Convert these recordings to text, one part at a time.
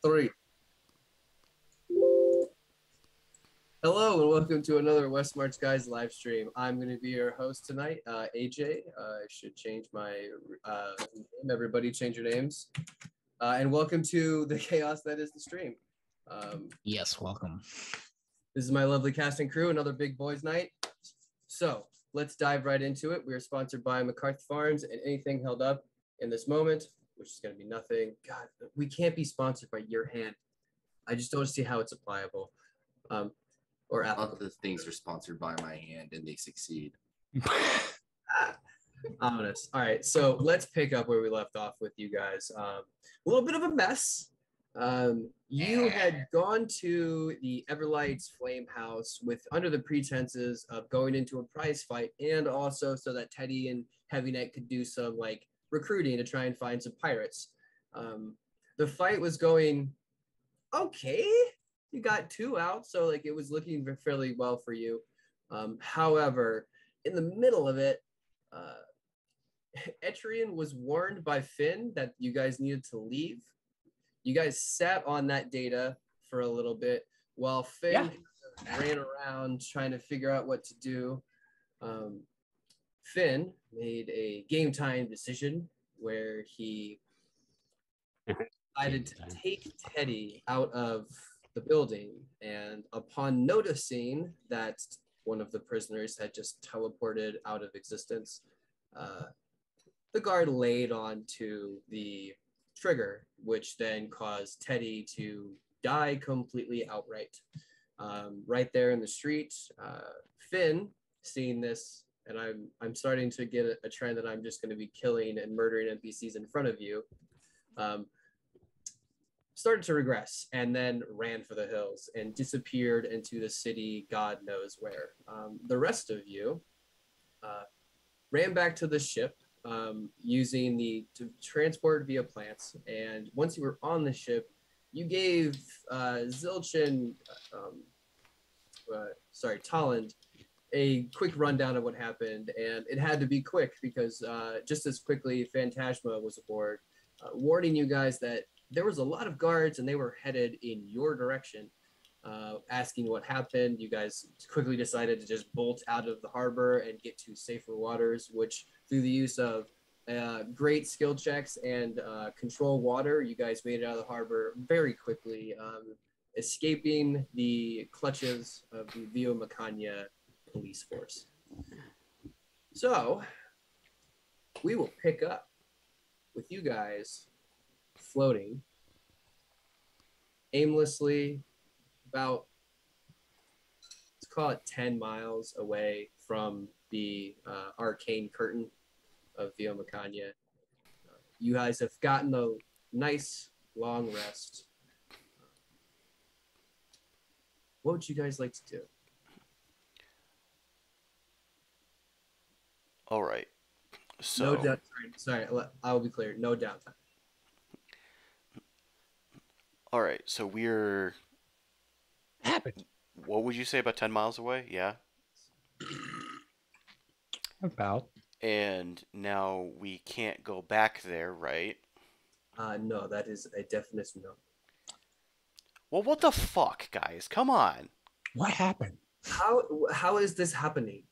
Three. Hello and welcome to another West March Guys live stream. I'm going to be your host tonight, AJ. I should change my name. Everybody change your names. And welcome to the chaos that is the stream. Yes, welcome. This is my lovely cast and crew, another big boys night. So let's dive right into it. We are sponsored by McCarthy Farms, and anything held up in this moment, which is going to be nothing. God, we can't be sponsored by your hand. I just don't see how it's applicable. Or Other things are sponsored by my hand and they succeed. Ominous. All right, so let's pick up where we left off with you guys. A little bit of a mess. You had gone to the Everlight's Flame House with under the pretenses of going into a prize fight, and also so that Teddy and Heavy Knight could do some like recruiting to try and find some pirates. The fight was going okay. You got 2 out, so like it was looking fairly well for you. However, in the middle of it, Etrian was warned by Finn that you guys needed to leave. You guys sat on that data for a little bit while Finn ran around trying to figure out what to do. Finn made a game time decision where he decided to take Teddy out of the building, and upon noticing that one of the prisoners had just teleported out of existence, the guard laid onto the trigger, which then caused Teddy to die completely outright. Right there in the street, Finn, seeing this, and I'm starting to get a trend that I'm just going to be killing and murdering NPCs in front of you, started to regress and then ran for the hills and disappeared into the city, God knows where. The rest of you ran back to the ship using the transport via plants. And once you were on the ship, you gave Talland, a quick rundown of what happened. And it had to be quick because just as quickly, Phantasma was aboard, warning you guys that there was a lot of guards and they were headed in your direction, asking what happened. You guys quickly decided to just bolt out of the harbor and get to safer waters, which through the use of great skill checks and control water, you guys made it out of the harbor very quickly, escaping the clutches of the Vio Macania police force. So we will pick up with you guys floating aimlessly about, let's call it 10 miles away from the arcane curtain of Vio Macania. You guys have gotten a nice long rest. What would you guys like to do? All right. So No sorry, I will be clear. No downtime. all right. So we're Happened. what would you say, about 10 miles away? Yeah. About. And now we can't go back there, right? No, that is a definite no. Well, what the fuck, guys? Come on. What happened? How is this happening?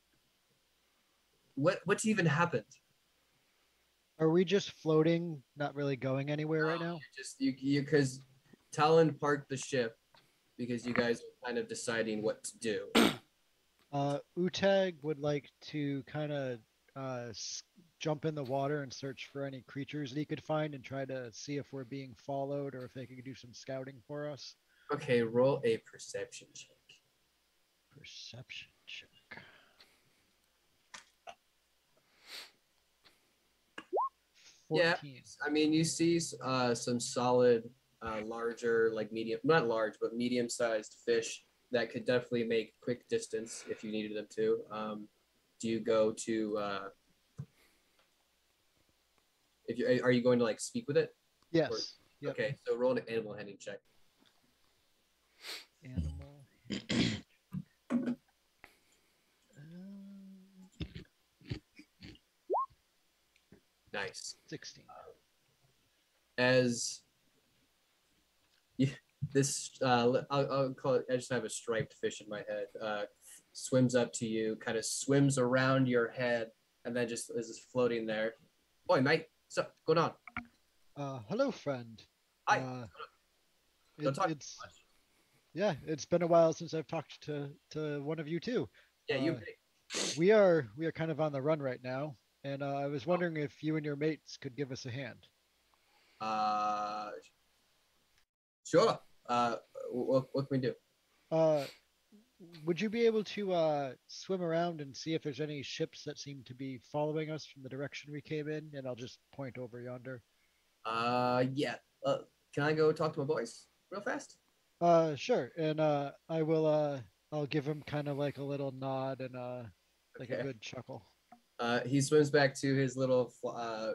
What's even happened? Are we just floating, not really going anywhere right now? You because Talon parked the ship because you guys are kind of deciding what to do. Utag would like to kind of jump in the water and search for any creatures that he could find and try to see if we're being followed or if they could do some scouting for us. Okay, roll a perception check. Perception check. 14. Yeah, I mean, you see some solid, larger, like medium, not large, but medium-sized fish that could definitely make quick distance if you needed them to. Do you go to, are you going to like speak with it? Yes. Or, Yep. Okay, so roll an animal handling check. Animal. Nice. 16. As You, this I'll call it. I just have a striped fish in my head. Swims up to you, kind of swims around your head, and then just is floating there. Boy, mate, what's up? Going on? Hello, friend. Hi. Uh, Don't talk too it's much. yeah, it's been a while since I've talked to one of you too. Yeah, you. Uh, we are kind of on the run right now, and I was wondering if you and your mates could give us a hand. Uh, sure. What can we do? Uh, would you be able to swim around and see if there's any ships that seem to be following us from the direction we came in? And I'll just point over yonder. Yeah. Can I go talk to my boys real fast? Sure. And I'll give him kind of like a little nod and like a Okay. good chuckle. He swims back to his little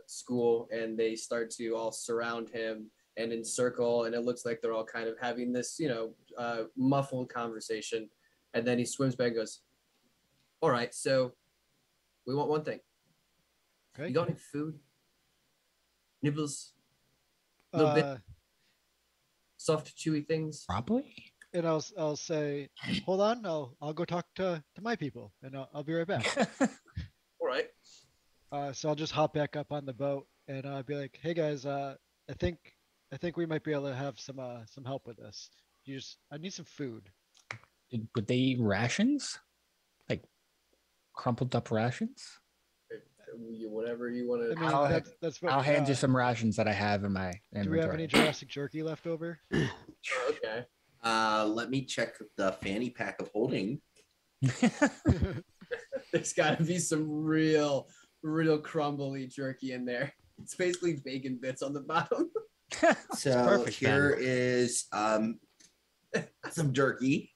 school, and they start to all surround him and encircle, and it looks like they're all kind of having this, muffled conversation. And then he swims back and goes, "All right, so we want one thing. Okay. You got any food? Nibbles? Little bit Uh, soft, chewy things?" Probably. and I'll say, hold on, I'll go talk to my people, and I'll be right back. All right. So I'll just hop back up on the boat, and I'll be like, hey guys, I think I think we might be able to have some help with this. I need some food. Would they eat rations? Like crumpled up rations? Whatever you want I to. mean, I'll- that's what I'll we hand you got. some rations that I have in my Do we have any inventory. Jurassic jerky left over? Okay. Let me check the fanny pack of holding. There's got to be some real crumbly jerky in there. It's basically bacon bits on the bottom. So perfect, here then. is some jerky.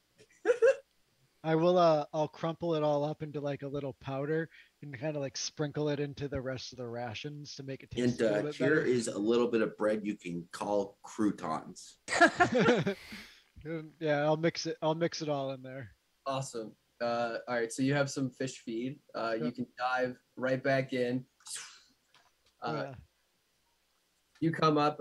I'll crumple it all up into like a little powder and kind of like sprinkle it into the rest of the rations to make it taste And a little bit here better. is a little bit of bread you can call croutons. Yeah, I'll mix it all in there. Awesome. All right, so you have some fish feed. You Yep. can dive right back in. Yeah. You come up.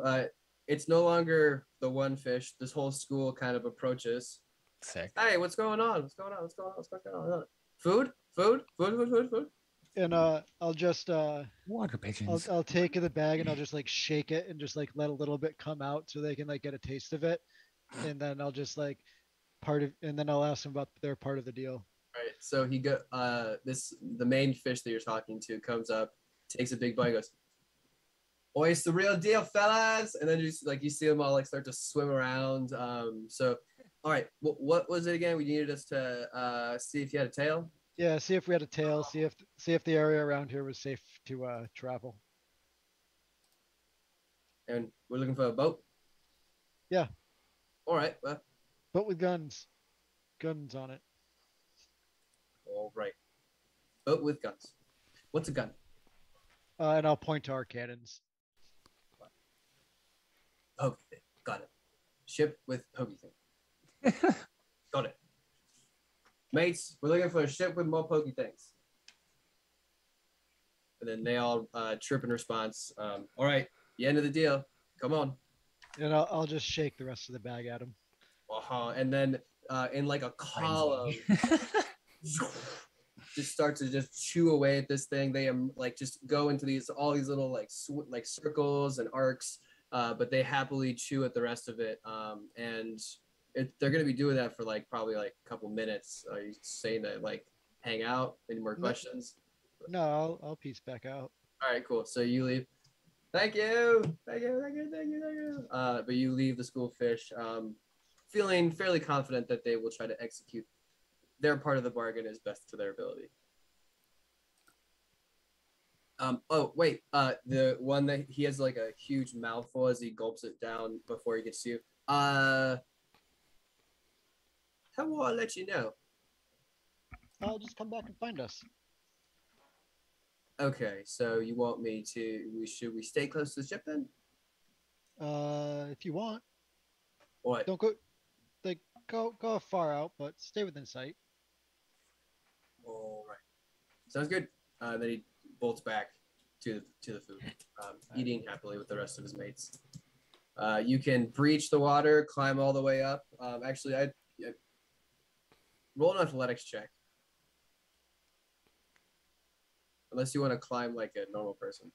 It's no longer the one fish. This whole school kind of approaches. Sick. Hey, what's going on? What's going on? What's going on? What's going on? Food? Food? Food? Food? Food? Food? And I'll just Water pigeons. I'll take the bag and I'll just like shake it and just like let a little bit come out so they can like get a taste of it. And then I'll just like and then I'll ask them about their part of the deal. All right. So the main fish that you're talking to comes up, takes a big bite, goes, "Oh, it's the real deal, fellas!" And then you see them all like start to swim around. So, all right, what was it again? We needed us to see if you had a tail. Yeah, see if we had a tail, see if the area around here was safe to travel. And we're looking for a boat. Yeah. All right. Well, But with guns. Guns on it. all right. Boat with guns. What's a gun? And I'll point to our cannons. Okay, got it. Ship with pokey thing. Got it. Mates, we're looking for a ship with more pokey things. And then they all chirp in response. All right, the end of the deal. Come on. And I'll just shake the rest of the bag at him. And then in like a column, just start to just chew away at this thing. They like just go into all these little like circles and arcs, but they happily chew at the rest of it. And they're gonna be doing that for like probably like a couple minutes. Are you saying that like hang out? Any more questions? No, I'll piece back out. All right, cool. So you leave. Thank you. Thank you. Thank you. Thank you. Thank you. But you leave the school fish, feeling fairly confident that they will try to execute their part of the bargain as best to their ability. Oh wait, the one that he has like a huge mouthful as he gulps it down before he gets to you. How will I let you know? I'll just come back and find us. Okay, so you want me to? Should we stay close to the ship then? If you want, What? don't go far out, but stay within sight. All right, sounds good. Then he bolts back to the food, eating happily with the rest of his mates. You can breach the water, climb all the way up. Actually, I roll an athletics check. Unless you want to climb like a normal person.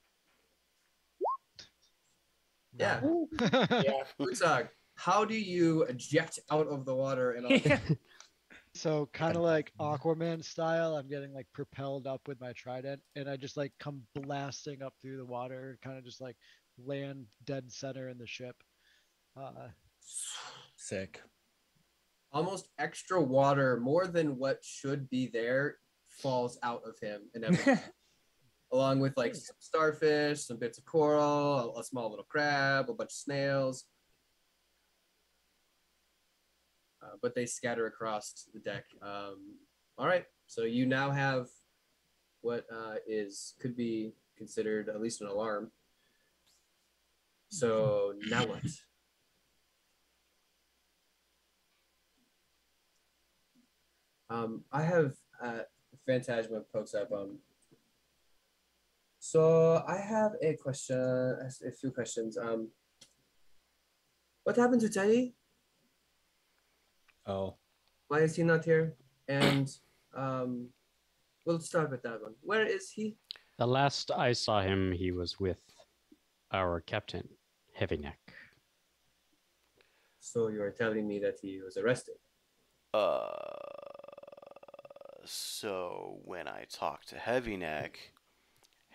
Yeah. Yeah. Utag, how do you eject out of the water and on? So kind of like Aquaman style, I'm getting like propelled up with my trident, and I just like come blasting up through the water, kind of just like land dead center in the ship. Sick. Almost extra water, more than what should be there, falls out of him and everything. Along with like some starfish, some bits of coral, a small little crab, a bunch of snails. But they scatter across the deck. All right, so you now have what could be considered at least an alarm. So now what? I have Phantasma pokes up. So I have a question, a few questions. What happened to Teddy? Oh. Why is he not here? And we'll start with that one. Where is he? The last I saw him, he was with our captain, Heavyneck. So you are telling me that he was arrested? So when I talked to Heavyneck,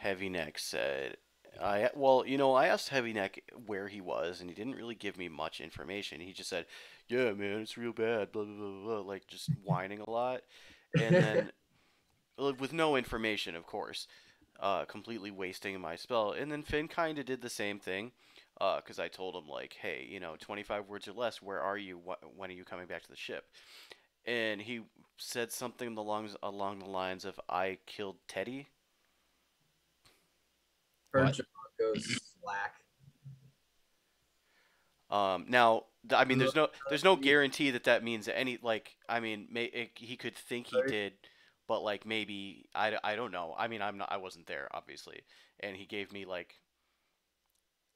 Heavyneck said, I asked Heavyneck where he was, and he didn't really give me much information. He just said, "Yeah, man, it's real bad," blah blah blah, blah, like just whining a lot, and then with no information, of course, completely wasting my spell. And then Finn kind of did the same thing, because I told him like, "Hey, 25 words or less. Where are you? When are you coming back to the ship?" And he said something along the lines of, "I killed Teddy." What? Goes slack. Now, I mean, there's no guarantee that means any. Like, I mean, he could think he did, but like maybe I don't know. I mean, I wasn't there obviously, and he gave me like.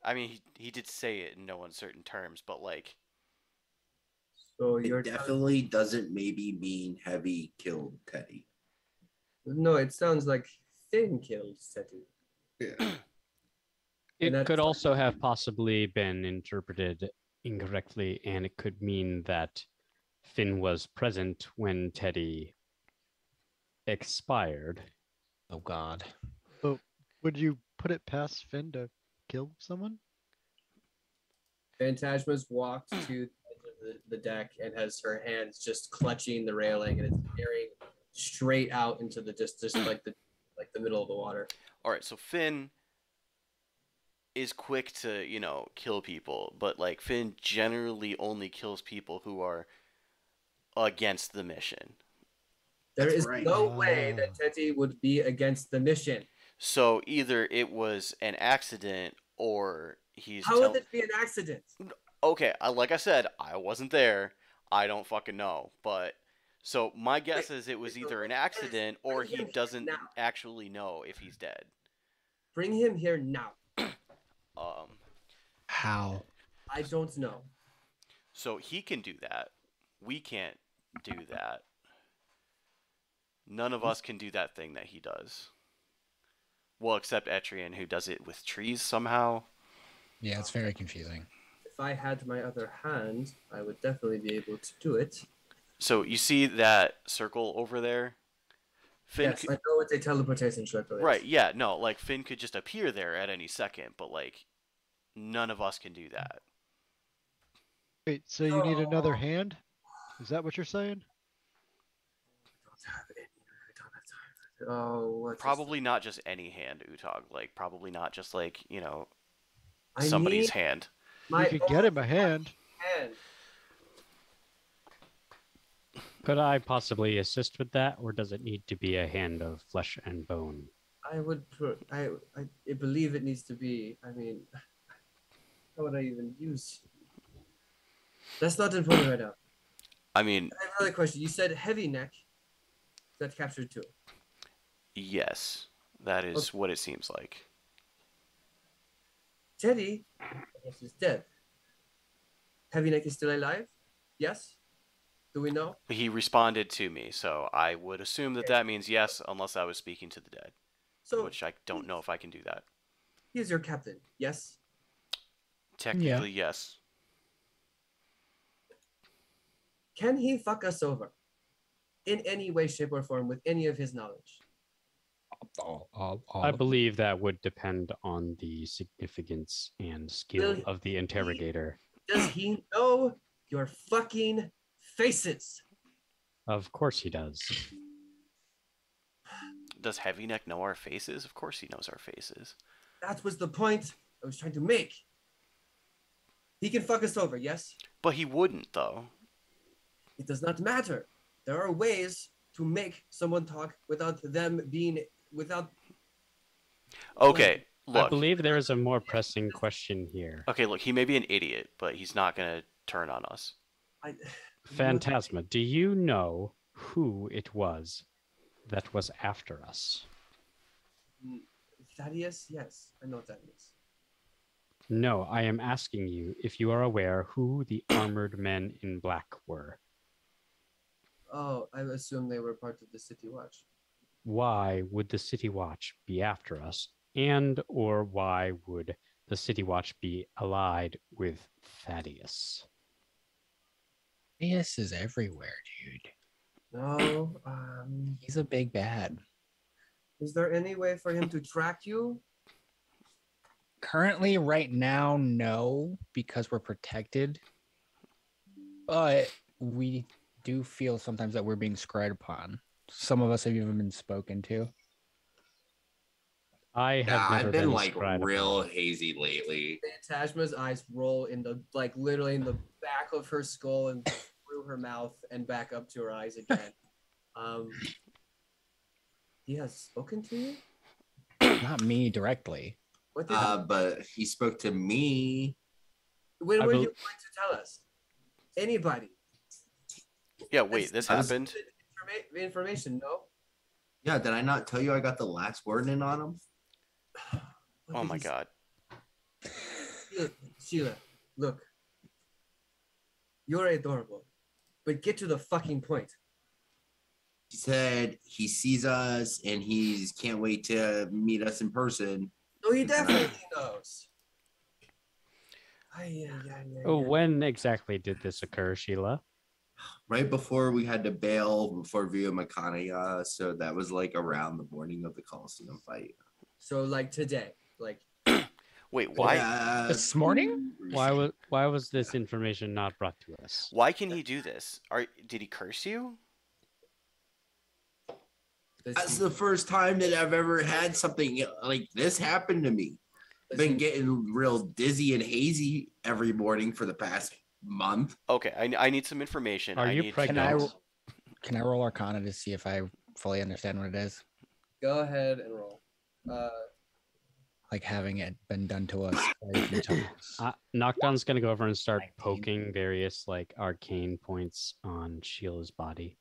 I mean, he did say it in no uncertain terms, but like. So It definitely doesn't maybe mean Heavy killed Teddy. No, it sounds like Finn killed Teddy. Yeah. It could also have possibly been interpreted incorrectly, and it could mean that Finn was present when Teddy expired. Oh God. But would you put it past Finn to kill someone? Phantasma's walked to the edge of the deck and has her hands just clutching the railing, and it's staring straight out into the just like the middle of the water. All right, so Finn is quick to kill people, but like Finn generally only kills people who are against the mission. There That's is right. no way that Teddy would be against the mission. So either it was an accident or he's. How would it be an accident? Okay, like I said, I wasn't there. I don't fucking know, but so my guess is it was either an accident or he doesn't actually know if he's dead. Bring him here now. How? I don't know. So he can do that. We can't do that. None of us can do that thing that he does. Well, except Etrian, who does it with trees somehow. Yeah, it's very confusing. If I had my other hand, I would definitely be able to do it. So you see that circle over there? Finn yes, I know what a teleportation circle is. Right, yeah, no, like Finn could just appear there at any second, but like none of us can do that. Wait, so you need another hand? Is that what you're saying? Oh, what? Probably not just any hand, Utog. Like probably not just like I somebody's need hand. You could get him a hand. Could I possibly assist with that, or does it need to be a hand of flesh and bone? I would. I believe it needs to be. I mean, how would I even use? That's not important right now. I mean, I have another question. You said heavy neck. That's captured too. yes, that is what it seems like. Teddy, I guess, is dead. Heavy Neck is still alive? Yes? Do we know? He responded to me, so I would assume that that means yes, unless I was speaking to the dead, So which I don't know if I can do that. he is your captain, yes? Technically, yes. Can he fuck us over in any way, shape, or form with any of his knowledge? I believe that would depend on the significance and skill of the interrogator. Does he know your fucking faces? Of course he does. Does Heavy Neck know our faces? Of course he knows our faces. That was the point I was trying to make. He can fuck us over, yes? But he wouldn't, though. It does not matter. There are ways to make someone talk without them being Okay, look. I believe there is a more pressing question here. Okay, look, he may be an idiot, but he's not going to turn on us. Phantasma, do you know who it was that was after us? Thaddeus? Yes, I know Thaddeus. No, I am asking you if you are aware who the armored men in black were. Oh, I assume they were part of the City Watch. Why would the City Watch be after us? And or why would the City Watch be allied with Thaddeus? Thaddeus is everywhere, dude. No, He's a big bad. is there any way for him to track you? Currently, right now, no, because we're protected. But we do feel sometimes that we're being scried upon. Some of us have even been spoken to. I have never I've been like scried real upon. hazy lately. Phantasma's eyes roll in the literally in the back of her skull and through her mouth and back up to her eyes again. He has spoken to you? Not me directly. What did But he spoke to me. when I were bel- you going to tell us? Anybody? Yeah, wait, this happened? Information, no? Yeah, did I not tell you I got the last word in on him? What Oh did my he say? god. Sheila, look. You're adorable. But get to the fucking point. He said he sees us and he can't wait to meet us in person. No, he definitely knows. Oh, when exactly did this occur, Sheila? Right before we had to bail before Via Macania, so that was like around the morning of the Coliseum fight. So like today, like Wait, why? This morning? Why was this information not brought to us? Why can he do this? Did he curse you? That's the first time that I've ever had something like this happen to me. I've been getting real dizzy and hazy every morning for the past month. Okay, I need some information. Are I you need pregnant? Can I roll Arcana to see if I fully understand what it is? Go ahead and roll. Like having it been done to us quite a few times. Knockdown's gonna go over and start 19. poking various like arcane points on Sheila's body.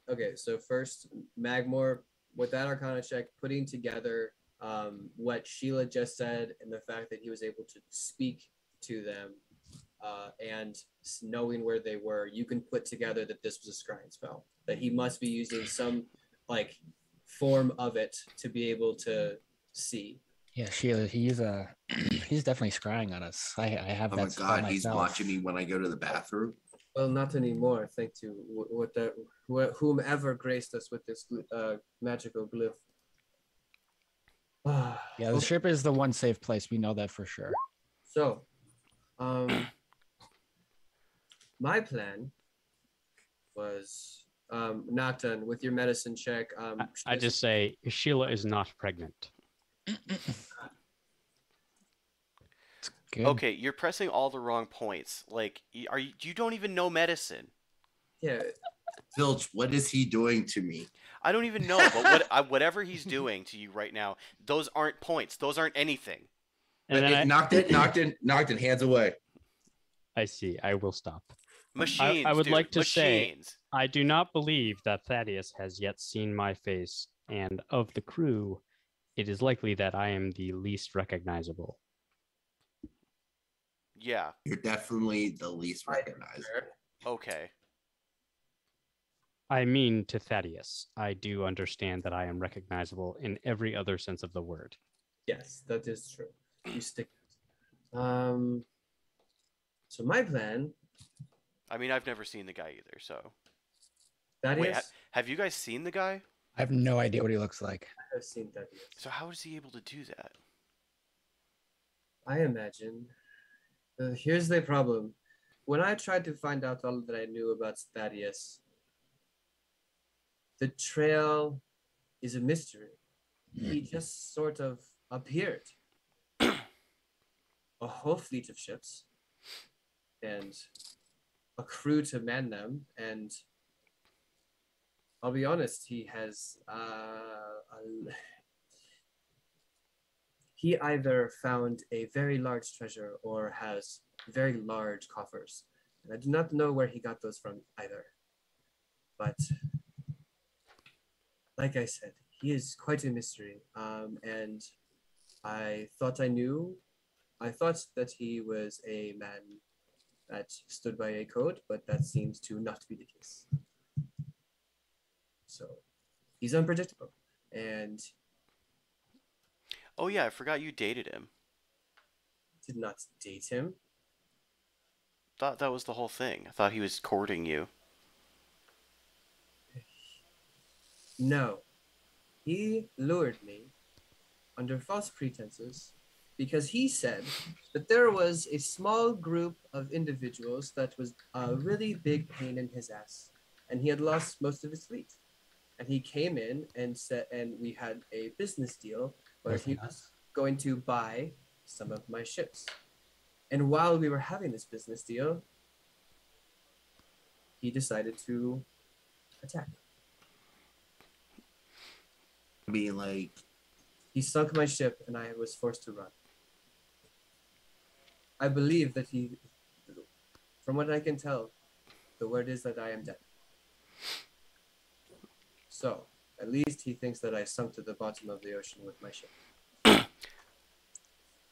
Okay, so first, Magmore, with that Arcana check, putting together what Sheila just said and the fact that he was able to speak to them and knowing where they were, you can put together that this was a scrying spell, that he must be using some like form of it to be able to see. Yeah, Sheila, he's definitely scrying on us. I have Oh that my spell god, he's myself. watching me when I go to the bathroom. Well, not anymore, thanks to whomever graced us with this magical glyph. Yeah, the ship is the one safe place. We know that for sure. So, my plan was not done with your medicine check. I just say Sheila is not pregnant. Good. Okay, you're pressing all the wrong points. Like, you don't even know medicine. Yeah. Filch, what is he doing to me? I don't even know, but whatever he's doing to you right now, those aren't points. Those aren't anything. And then knocked it, hands away. I see. I will stop. Machines. I would dude, like to machines. say, I do not believe that Thaddeus has yet seen my face, and of the crew, it is likely that I am the least recognizable. Yeah. You're definitely the least I- recognized. Okay. I mean to Thaddeus, I do understand that I am recognizable in every other sense of the word. Yes, that is true. You stick. So my plan, I mean, I've never seen the guy either, so. that Wait, is, have you guys seen the guy? I have no idea what he looks like. I have seen that is. So how is he able to do that? I imagine. Here's the problem. When I tried to find out all that I knew about Thaddeus, the trail is a mystery. He just sort of appeared. A whole fleet of ships and a crew to man them. And I'll be honest, he either found a very large treasure or has very large coffers. And I do not know where he got those from either. But like I said, he is quite a mystery. And I thought that he was a man that stood by a code, but that seems to not be the case. So he's unpredictable. And Oh yeah, I forgot you dated him. did not date him. Thought that was the whole thing. I thought he was courting you. No, he lured me under false pretenses because he said that there was a small group of individuals that was a really big pain in his ass, and he had lost most of his fleet. And he came in and said, and we had a business deal where he was going to buy some of my ships. And while we were having this business deal, he decided to attack. Being like, He sunk my ship and I was forced to run. I believe that from what I can tell, the word is that I am dead. So, at least he thinks that I sunk to the bottom of the ocean with my ship.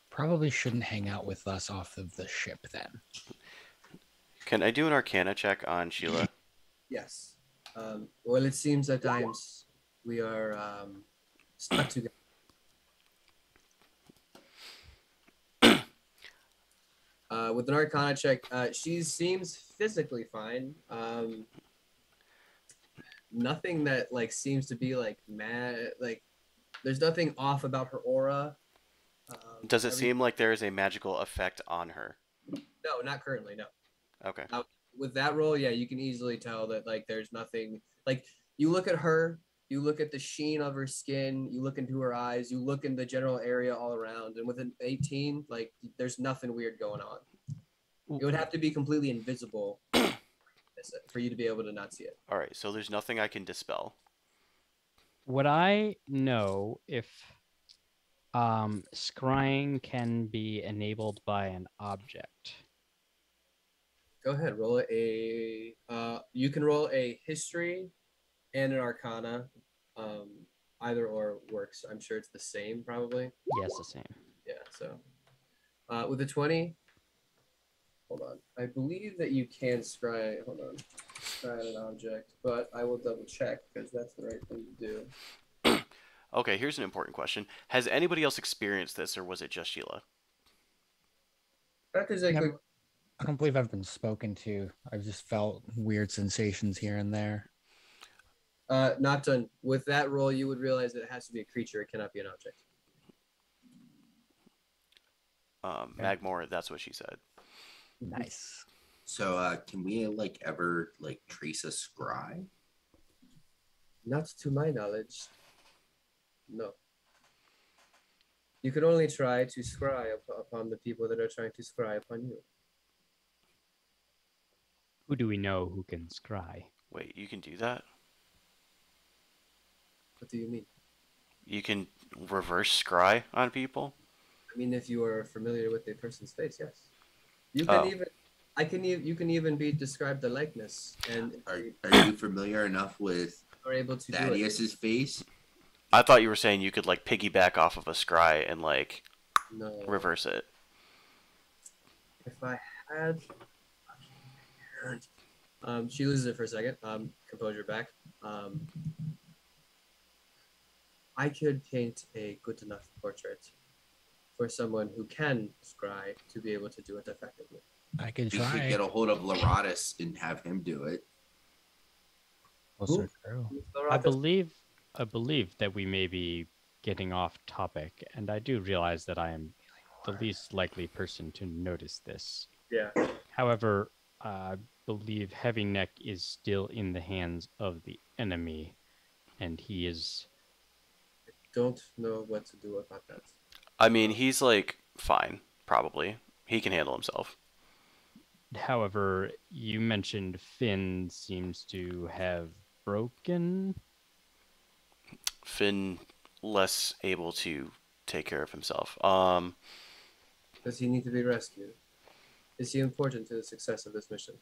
Probably shouldn't hang out with us off of the ship then. Can I do an Arcana check on Sheila? Yes. Well, it seems that we are stuck together. With an Arcana check, she seems physically fine. Nothing that like seems to be like mad. Like, there's nothing off about her aura. Does it seem like there is a magical effect on her? No, not currently. No. Okay. With that roll, yeah, you can easily tell that like there's nothing. Like, you look at her, you look at the sheen of her skin, you look into her eyes, you look in the general area all around, and with an 18, like there's nothing weird going on. It would have to be completely invisible for you to be able to not see it. All right, so there's nothing I can dispel. Would I know if scrying can be enabled by an object? Go ahead, roll a. You can roll a history and an Arcana. Either or works. I'm sure it's the same, probably. Yes, the same. Yeah. So, with a 20. Hold on. I believe that you can scry. Hold on. Scry an object, but I will double check because that's the right thing to do. Okay, here's an important question. Has anybody else experienced this, or was it just Sheila? That is a good. I don't believe I've been spoken to. I've just felt weird sensations here and there. Not done. With that roll, you would realize that it has to be a creature. It cannot be an object. Magmore, that's what she said. Nice. so can we like ever like trace a scry? Not to my knowledge. No. You can only try to scry upon the people that are trying to scry upon you. Who do we know who can scry? Wait, you can do that? What do you mean? You can reverse scry on people? I mean, if you are familiar with a person's face, yes. You can you can even be described the likeness, and Are you familiar enough with are able to do it. Thaddeus's face? I thought you were saying you could like piggyback off of a scry and like No. reverse it. If I had, she loses it for a second. Composure back. I could paint a good enough portrait for someone who can scry to be able to do it effectively. I can We could try. get a hold of Laratus and have him do it. Also true. I believe that we may be getting off topic, and I do realize that I am the least likely person to notice this. Yeah. However, I believe Heavy Neck is still in the hands of the enemy, and he is. Don't know what to do about that. I mean, he's like fine, probably. He can handle himself. However, you mentioned Finn seems to have broken. Finn less able to take care of himself. Does he need to be rescued? Is he important to the success of this mission?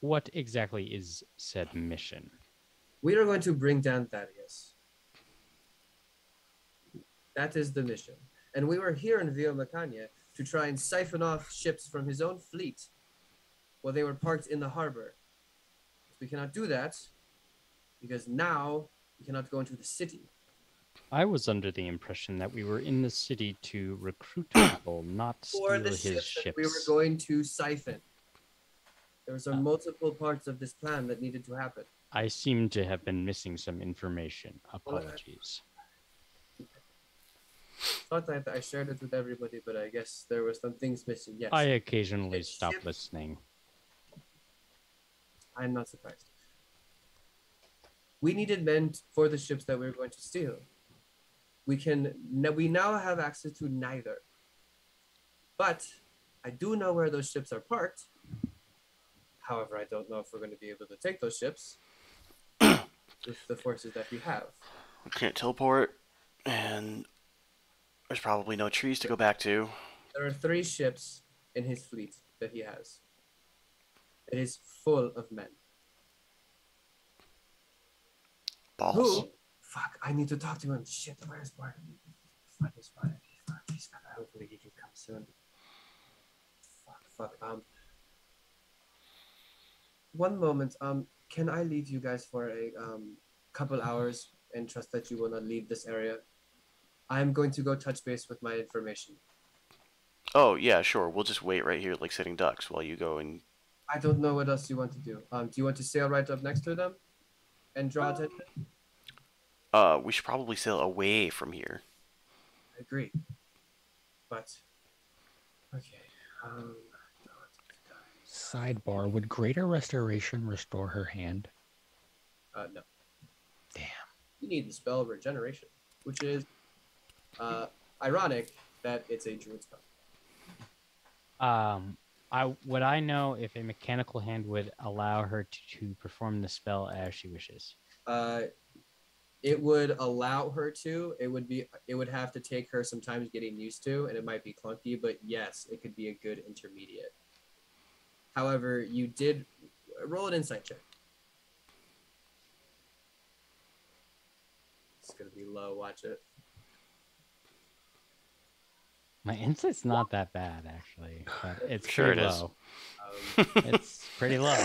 What exactly is said mission? We are going to bring down Thadious. That is the mission. And we were here in Via Macania to try and siphon off ships from his own fleet while they were parked in the harbor. We cannot do that because now we cannot go into the city. I was under the impression that we were in the city to recruit people, not For steal the his ships ships. that we were going to siphon. There were multiple parts of this plan that needed to happen. I seem to have been missing some information. Apologies. Thought that I shared it with everybody, but I guess there were some things missing. Yes. I occasionally It's stop ship- listening. I'm not surprised. We needed men for the ships that we were going to steal. We now have access to neither. But I do know where those ships are parked. However, I don't know if we're going to be able to take those ships with the forces that we have. We can't teleport, and there's probably no trees to go back to. There are 3 ships in his fleet that he has. It is full of men. Balls. Who? Fuck, I need to talk to him. Shit, where's Barnaby? Fuck, he's Barnaby. Fuck, he's gonna, hopefully he can come soon. Fuck. One moment. Can I leave you guys for a couple hours and trust that you will not leave this area? I'm going to go touch base with my information. Oh, yeah, sure. We'll just wait right here like sitting ducks while you go and... I don't know what else you want to do. Do you want to sail right up next to them and draw attention? We should probably sail away from here. I agree. But, okay. Sidebar: would Greater Restoration restore her hand? No. Damn. You need the spell Regeneration, which is ironic that it's a druid spell. Would I know if a mechanical hand would allow her to perform the spell as she wishes? It would allow her to. It would have to take her some time getting used to, and it might be clunky, but yes, it could be a good intermediate. However, you did roll an insight check. It's gonna be low, watch it. My insight's not that bad, actually. But it's Sure pretty it is. low. It's pretty low.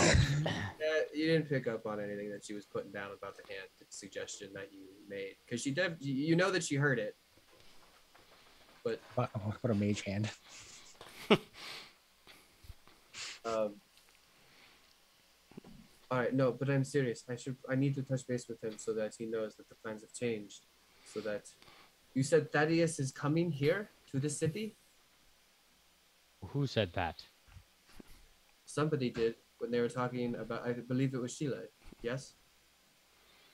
You didn't pick up on anything that she was putting down about the hand suggestion that you made, because you know that she heard it. But What a mage hand. All right, no, but I'm serious. I need to touch base with him so that he knows that the plans have changed. So that you said Thaddeus is coming here to the city. Who said that? Somebody did when they were talking about. I believe it was Sheila. Yes.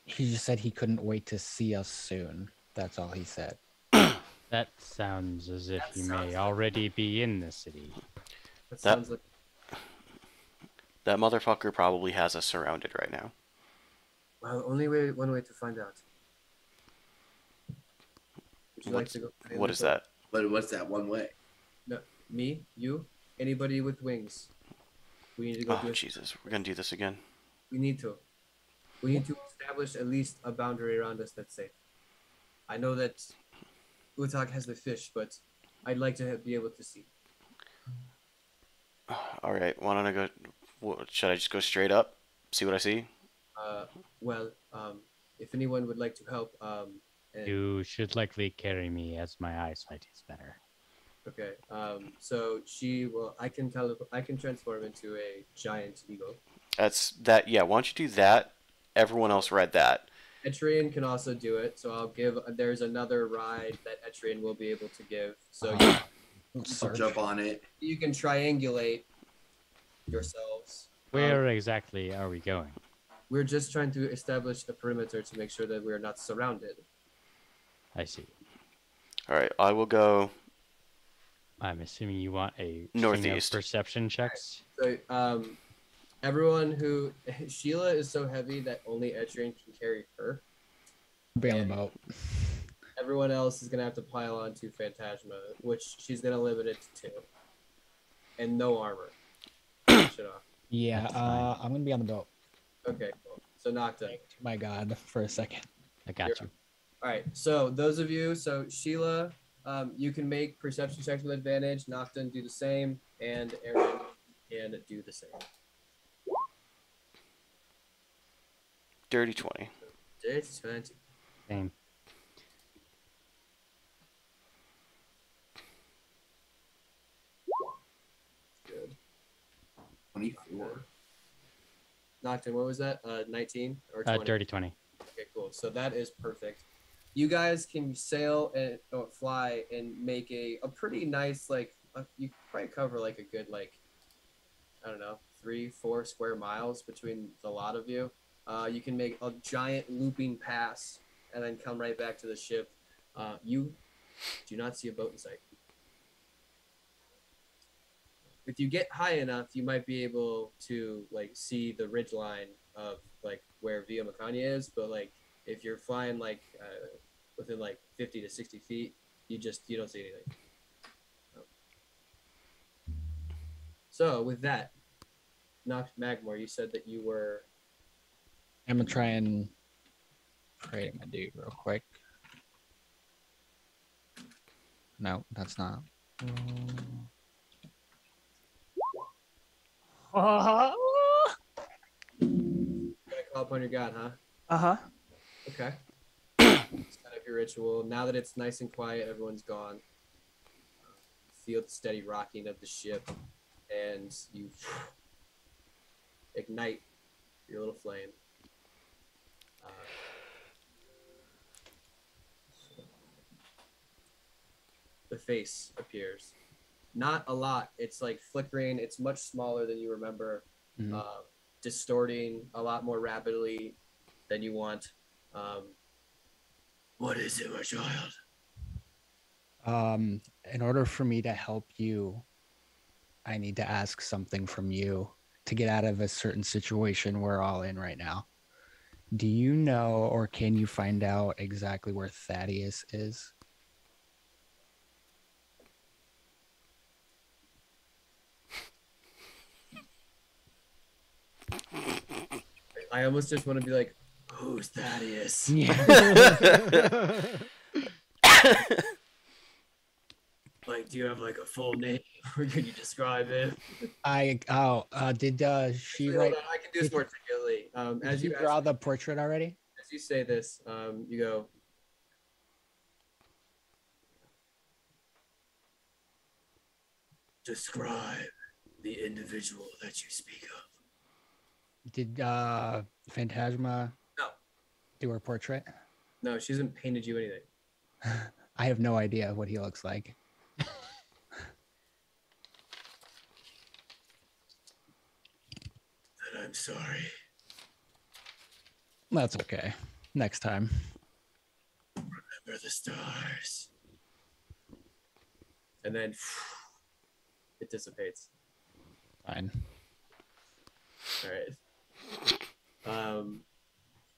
He just said he couldn't wait to see us soon. That's all he said. That sounds as if That he sounds may like- already be in the city. That sounds like. That motherfucker probably has us surrounded right now. Well, one way to find out. Would you like to go? What is that? But what's that one way? No, me, you, anybody with wings. We need to go. Oh, Jesus. We're going to do this again. We need to. We need to establish at least a boundary around us that's safe. I know that Utak has the fish, but I'd like to be able to see. All right. Why don't I go? Should I just go straight up? See what I see? Uh, well, if anyone would like to help, and You should likely carry me as my eyesight is better. okay, so I can transform into a giant eagle. That's that. Yeah. Why don't you do that? Everyone else read that. Etrian can also do it, so I'll give. There's another ride that Etrian will be able to give, so I'll jump on it. you can triangulate yourselves. Where exactly are we going? We're just trying to establish a perimeter to make sure that we're not surrounded. I see. All right. I will go I'm assuming you want a string of northeast. perception checks. So, everyone who Sheila is so heavy that only Etrian can carry her. Be on the boat. Everyone else is gonna have to pile on to Phantasma, which she's gonna limit it to 2, and no armor. Shut off. Yeah, I'm gonna be on the boat. Okay, cool. So Nocta. My God, for a second. I got you. All right. So those of you, so Sheila, you can make perception checks with advantage. Nocton do the same, and Aaron can do the same. Dirty 20. Dirty 20. Same. Good. 24. Nocton, what was that? 19 or 20? Dirty 20. Okay, cool. So that is perfect. You guys can sail and fly and make a pretty nice, like, you probably cover like a good, like, I don't know, 3-4 square miles between the lot of you. You can make a giant looping pass and then come right back to the ship. You do not see a boat in sight. If you get high enough, you might be able to like see the ridge line of like where Via Macania is, but like if you're flying like within like 50 to 60 feet, you don't see anything. So with that, Magmore, you said that you were. I'm gonna try and create my dude real quick. No, that's not. Gonna call upon your god, huh? Uh-huh. Okay. Set up your ritual. Now that it's nice and quiet, everyone's gone. Feel the steady rocking of the ship, and you ignite your little flame. The face appears. Not a lot. It's like flickering. It's much smaller than you remember. Mhm. Distorting a lot more rapidly than you want. What is it, my child? In order for me to help you, I need to ask something from you to get out of a certain situation we're all in right now. Do you know, or can you find out exactly where Thaddeus is? I almost just want to be like, who's Thaddeus? Yeah. Like, do you have like a full name, or can you describe it? Did she Hold write? on, I can do this more articulately. Did you draw the portrait already? As you say this, you go. Describe the individual that you speak of. Did Phantasma No. do her portrait? No, she hasn't painted you anything. I have no idea what he looks like. Then I'm sorry. That's okay. Next time. Remember the stars. And then it dissipates. Fine. All right.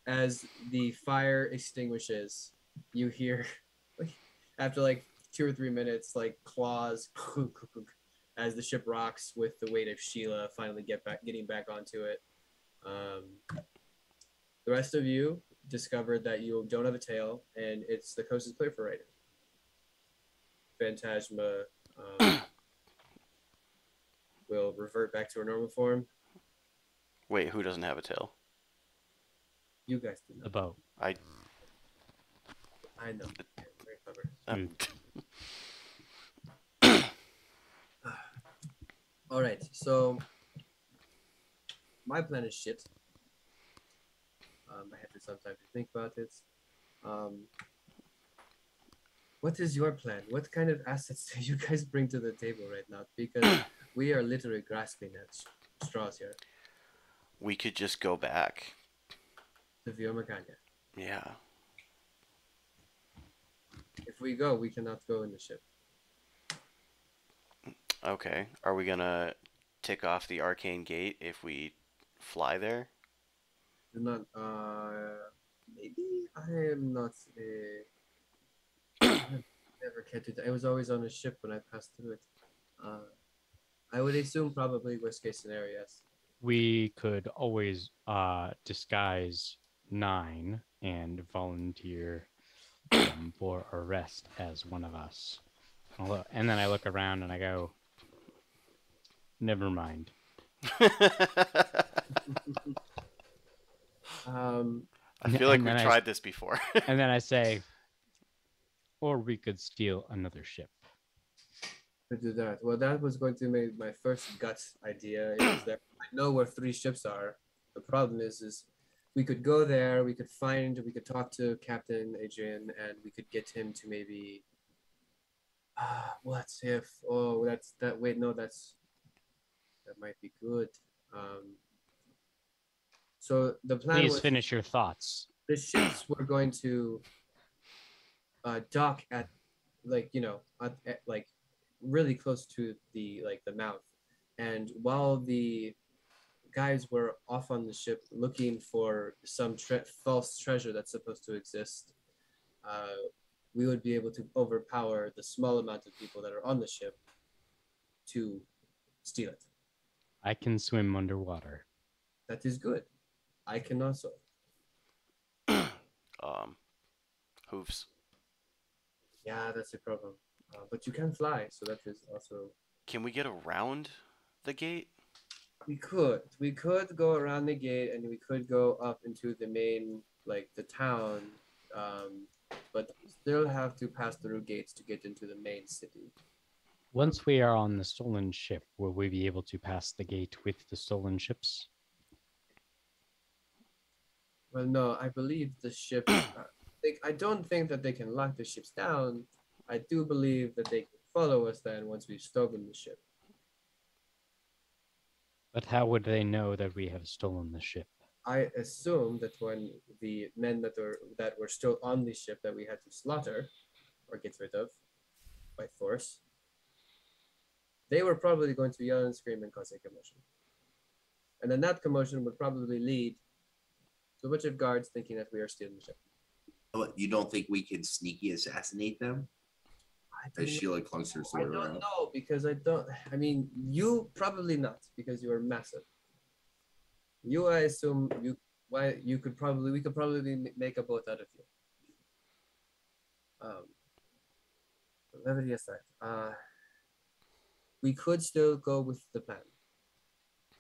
As the fire extinguishes, you hear, like, after like 2 or 3 minutes, like claws as the ship rocks with the weight of Sheila finally getting back onto it. The rest of you discovered that you don't have a tail, and the coast is clear for right now. Phantasma. will revert back to her normal form. Wait, who doesn't have a tail? You guys do know. The boat. I. know. Yeah, very clever. All right, so my plan is shit. I have to sometimes think about it. What is your plan? What kind of assets do you guys bring to the table right now? Because we are literally grasping at straws here. We could just go back. To Viomaganya. Yeah. If we go, we cannot go in the ship. Okay. Are we gonna tick off the arcane gate if we fly there? Do not. Maybe I am not. I've never kept it. I was always on a ship when I passed through it. I would assume probably worst case scenario, yes. We could always disguise 9 and volunteer for arrest as one of us. And then I look around and I go, never mind. I feel like we've tried this before. And then I say, or we could steal another ship. To do that. Well, that was going to be my first gut idea. Is that I know where 3 ships are. The problem is we could go there. We could talk to Captain Adrian, and we could get him to maybe. What if? Oh, that's that. Wait, no, that might be good. So the plan. Please finish your thoughts. The ships were going to dock at, like, at like really close to the mouth, and while the guys were off on the ship looking for some false treasure that's supposed to exist, we would be able to overpower the small amount of people that are on the ship to steal it. I can swim underwater. That is good. I can also. Hooves. Yeah, that's a problem. But you can fly, so that is also. Can we get around the gate? We could go around the gate, and we could go up into the main, like the town, but still have to pass through gates to get into the main city. Once we are on the stolen ship, will we be able to pass the gate with the stolen ships? Well, no, I believe the ships. I don't think that they can lock the ships down. I do believe that they can follow us then once we've stolen the ship. But how would they know that we have stolen the ship? I assume that when the men that were still on the ship that we had to slaughter or get rid of by force, they were probably going to yell and scream and cause a commotion. And then that commotion would probably lead to a bunch of guards thinking that we are stealing the ship. You don't think we can sneaky assassinate them? As Sheila clunks her sword around. I don't know, because I mean, you probably not, because you are massive. You, I assume, we could probably make a boat out of you. Levity aside, we could still go with the plan.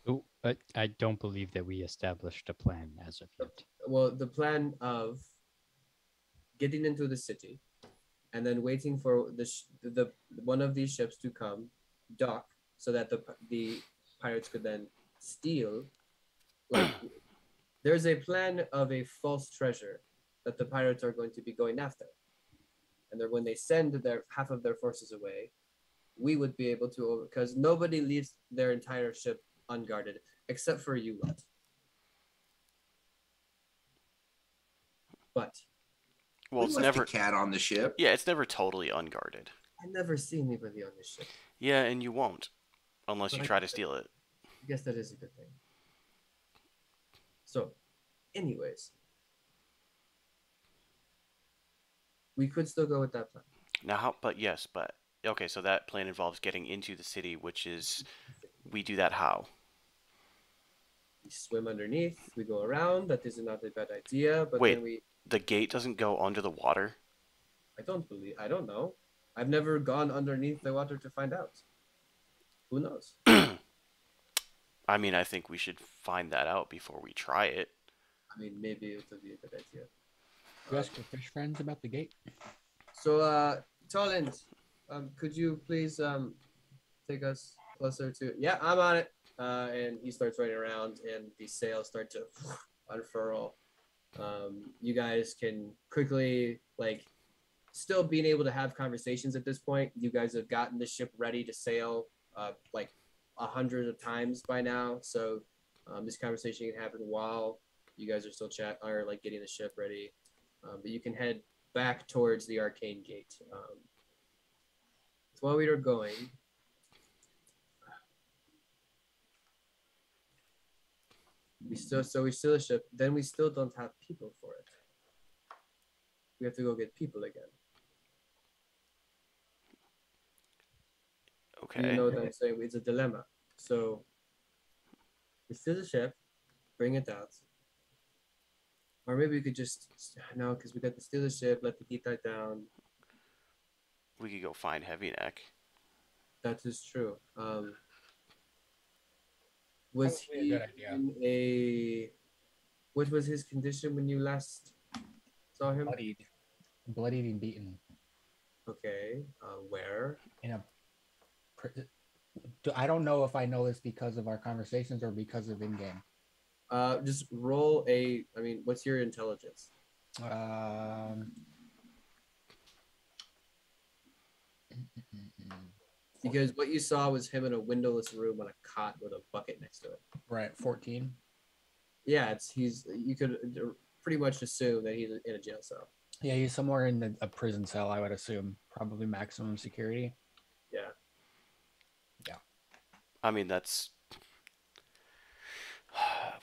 Oh, but I don't believe that we established a plan as of yet. Well, the plan of getting into the city, and then waiting for the one of these ships to come, dock, so that the pirates could then steal. Like, there's a plan of a false treasure that the pirates are going to be going after, and then when they send half of their forces away, we would be able to, because nobody leaves their entire ship unguarded except for you lot. But. Well, it's never a cat on the ship. Yeah, it's never totally unguarded. I never see anybody on this ship. Yeah, and you won't, unless you try to steal it. I guess that is a good thing. So, anyways, we could still go with that plan. Now, okay, so that plan involves getting into the city, which is, we do that how? We swim underneath. We go around. That is not a bad idea. But wait, then the gate doesn't go under the water? I don't know. I've never gone underneath the water to find out. Who knows? I mean, I think we should find that out before we try it. I mean, maybe it would be a good idea. You ask your fish friends about the gate. So, Toland, could you please take us closer to? Yeah, I'm on it. And he starts running around, and the sails start to unfurl. You guys can quickly like still being able to have conversations at this point. You guys have gotten the ship ready to sail like 100 of times by now. So this conversation can happen while you guys are still or like getting the ship ready. But you can head back towards the arcane gate. While we are going, we still a ship. Then we still don't have people for it. We have to go get people again. Okay. You know what I'm saying? It's a dilemma. So we steal the ship, bring it out. Or maybe we could just no, because we got to steal the ship, let the heat die down. We could go find Heavy Neck. That is true. Was Probably a he good idea. in a? What was his condition when you last saw him? Bloodied and beaten. Okay. Where? In a. I don't know if I know this because of our conversations or because of in-game. Just roll a. I mean, what's your intelligence? Because what you saw was him in a windowless room on a cot with a bucket next to it. Right, 14. Yeah, you could pretty much assume that he's in a jail cell. Yeah, he's somewhere in a prison cell, I would assume. Probably maximum security. Yeah. I mean, that's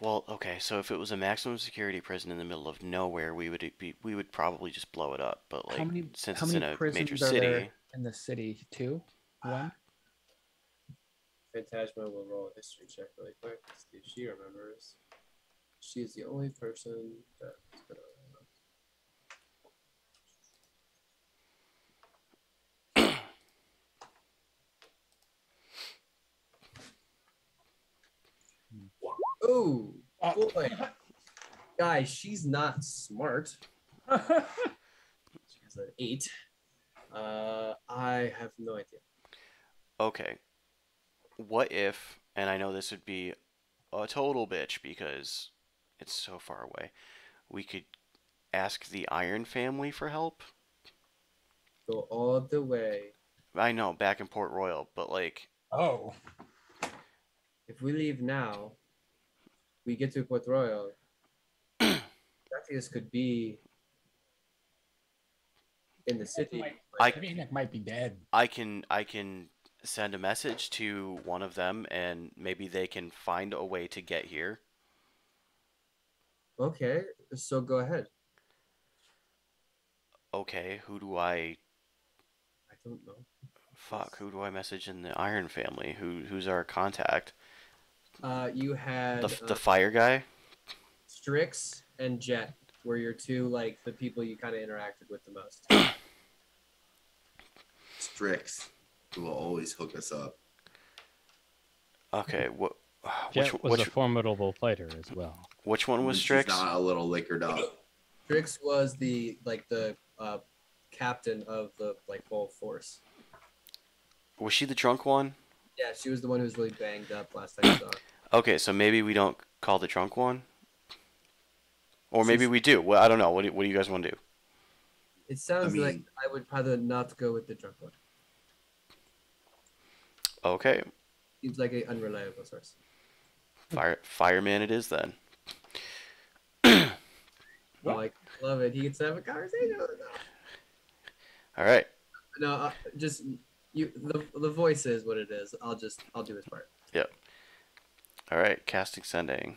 well, okay. So if it was a maximum security prison in the middle of nowhere, we would probably just blow it up. But like, since it's in a major city, in the city, 2, 1. Phantasma will roll a history check really quick to see if she remembers. She's the only person that's gonna. Oh boy, guys, she's not smart. She's an 8. I have no idea. okay. What if, and I know this would be a total bitch because it's so far away, we could ask the Iron family for help? Go all the way. I know, back in Port Royal, but like, Oh. If we leave now, we get to Port Royal. Thaddeus could be in the city. I mean, it might be dead. I can send a message to one of them and maybe they can find a way to get here. Okay, so go ahead. Okay, who do I don't know. Fuck, who do I message in the Iron family? Who's our contact? You had the fire guy? Strix and Jet were your two, like, the people you kind of interacted with the most. Strix, who will always hook us up. Okay, Jet was a formidable fighter as well. Which one was Strix? She's not a little liquored up. Strix was the captain of the whole force. Was she the drunk one? Yeah, she was the one who was really banged up last time you saw her. Okay, so maybe we don't call the drunk one? Or maybe we do. Well, I don't know. What do you guys want to do? It sounds like I would rather not go with the drunk one. Okay. Seems like an unreliable source. Fireman it is then. Like, love it. He gets to have a conversation with us. All right. No, just you. The voice is what it is. I'll do his part. Yep. All right. Casting sending.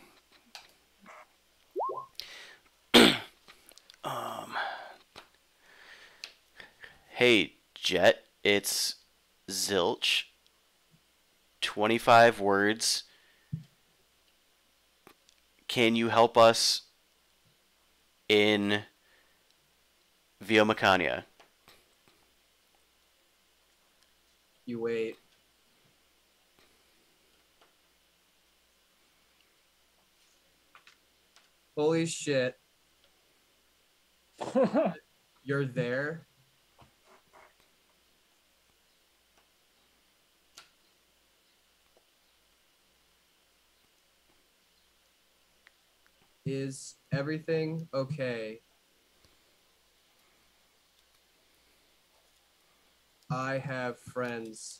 Hey, Jet. It's Zilch. 25 words. Can you help us in Via Macania? You wait. Holy shit. You're there. Is everything okay? I have friends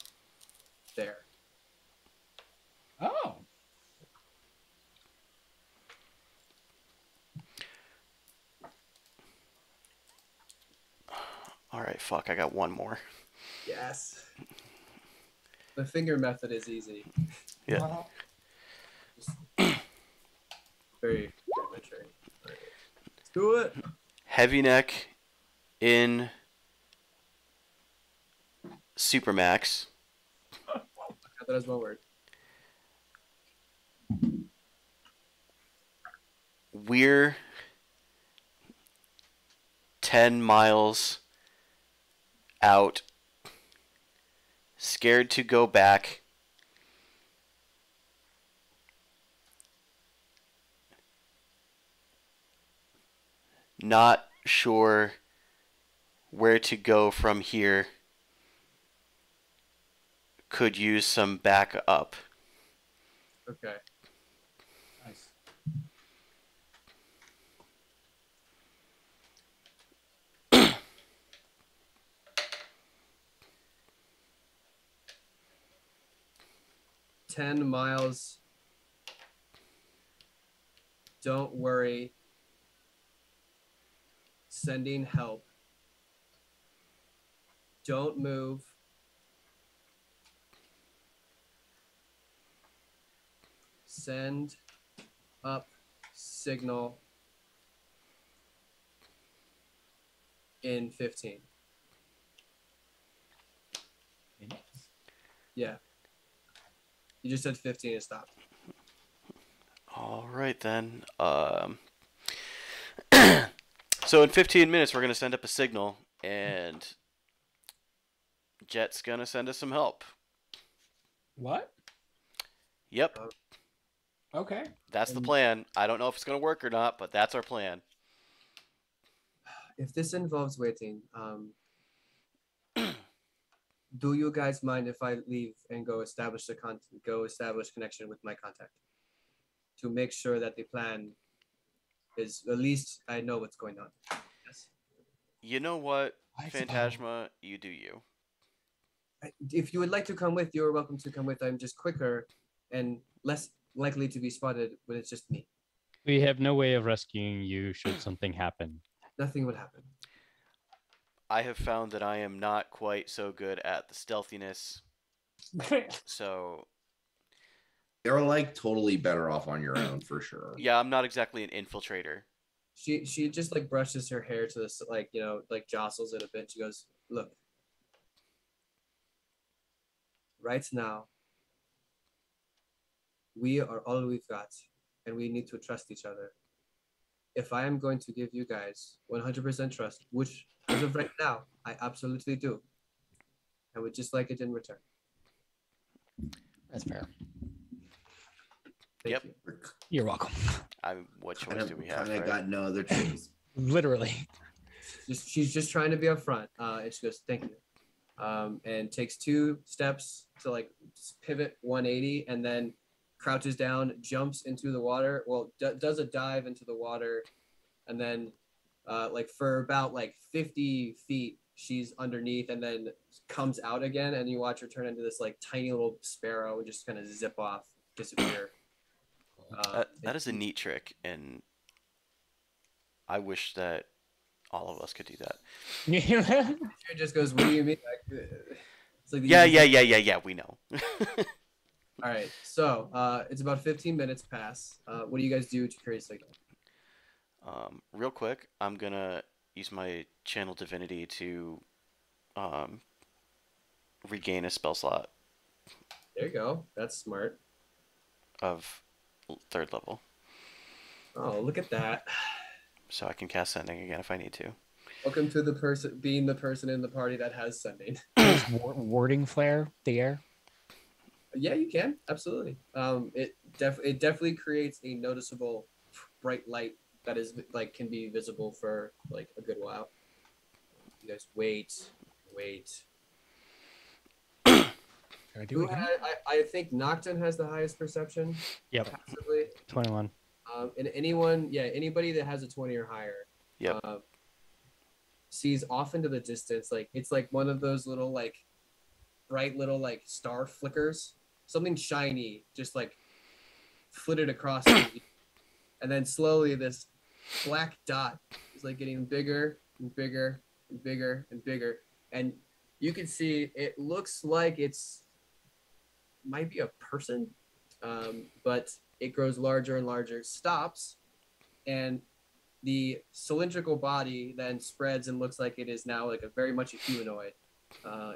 there. Oh. All right, fuck. I got one more. Yes. The finger method is easy. Yeah. Just very rudimentary. All right. Let's do it. Heavy neck in Supermax. I got that as one word. We're 10 miles out. Scared to go back. Not sure where to go from here. Could use some backup. Okay. Nice. "10 miles. Don't worry. Sending help. Don't move. Send up signal in 15." Minutes? Yeah. You just said 15 and stopped. All right then. So in 15 minutes, we're gonna send up a signal, and Jet's gonna send us some help. What? Yep, Okay. that's the And- plan. I don't know if it's gonna work or not, but that's our plan. If this involves waiting, do you guys mind if I leave and go establish connection with my contact to make sure that the plan is, at least I know what's going on? Yes. You know what, I Phantasma, you do you. If you would like to come with, you're welcome to come with. I'm just quicker and less likely to be spotted when it's just me. We have no way of rescuing you should something happen. Nothing would happen. I have found that I am not quite so good at the stealthiness, so You're like totally better off on your own for sure. yeah, I'm not exactly an infiltrator. She just like brushes her hair to this, like, you know, like jostles it a bit. She goes, "Look, right now we are all we've got, and we need to trust each other. If I am going to give you guys 100% trust, which as of right now I absolutely do, I would just like it in return." That's fair. Thank Yep. you. You're welcome. What Kind choice do we have? of Right? got no other choice. Literally. She's just trying to be upfront, and she goes, "Thank you," and takes 2 steps to like pivot 180, and then crouches down, jumps into the water. Well, does a dive into the water, and then like for about like 50 feet, she's underneath, and then comes out again, and you watch her turn into this like tiny little sparrow and just kind of zip off, disappear. That is a neat trick, and I wish that all of us could do that. It just goes, "What do you mean?" It's like Yeah. We know. All right, so it's about 15 minutes pass. What do you guys do to create a signal? Real quick, I'm gonna use my channel divinity to regain a spell slot There you go. That's smart. of 3rd level, Oh, look at that. so I can cast sending again if I need to. Welcome to the person being the person in the party that has sending. Does warding flare the air? Yeah, you can absolutely. It definitely creates a noticeable bright light that is like can be visible for like a good while. You guys wait. Should I do Who it again? had, I think Nocton has the highest perception Yep. passively. 21. And anybody that has a 20 or higher, Yep. sees off into the distance. Like it's like one of those little like bright little like star flickers, something shiny, just like flitted across the view. And then slowly this black dot is like getting bigger and bigger and bigger and bigger. And you can see it looks like it's might be a person, but it grows larger and larger, stops, and the cylindrical body then spreads and looks like it is now like a very much a humanoid.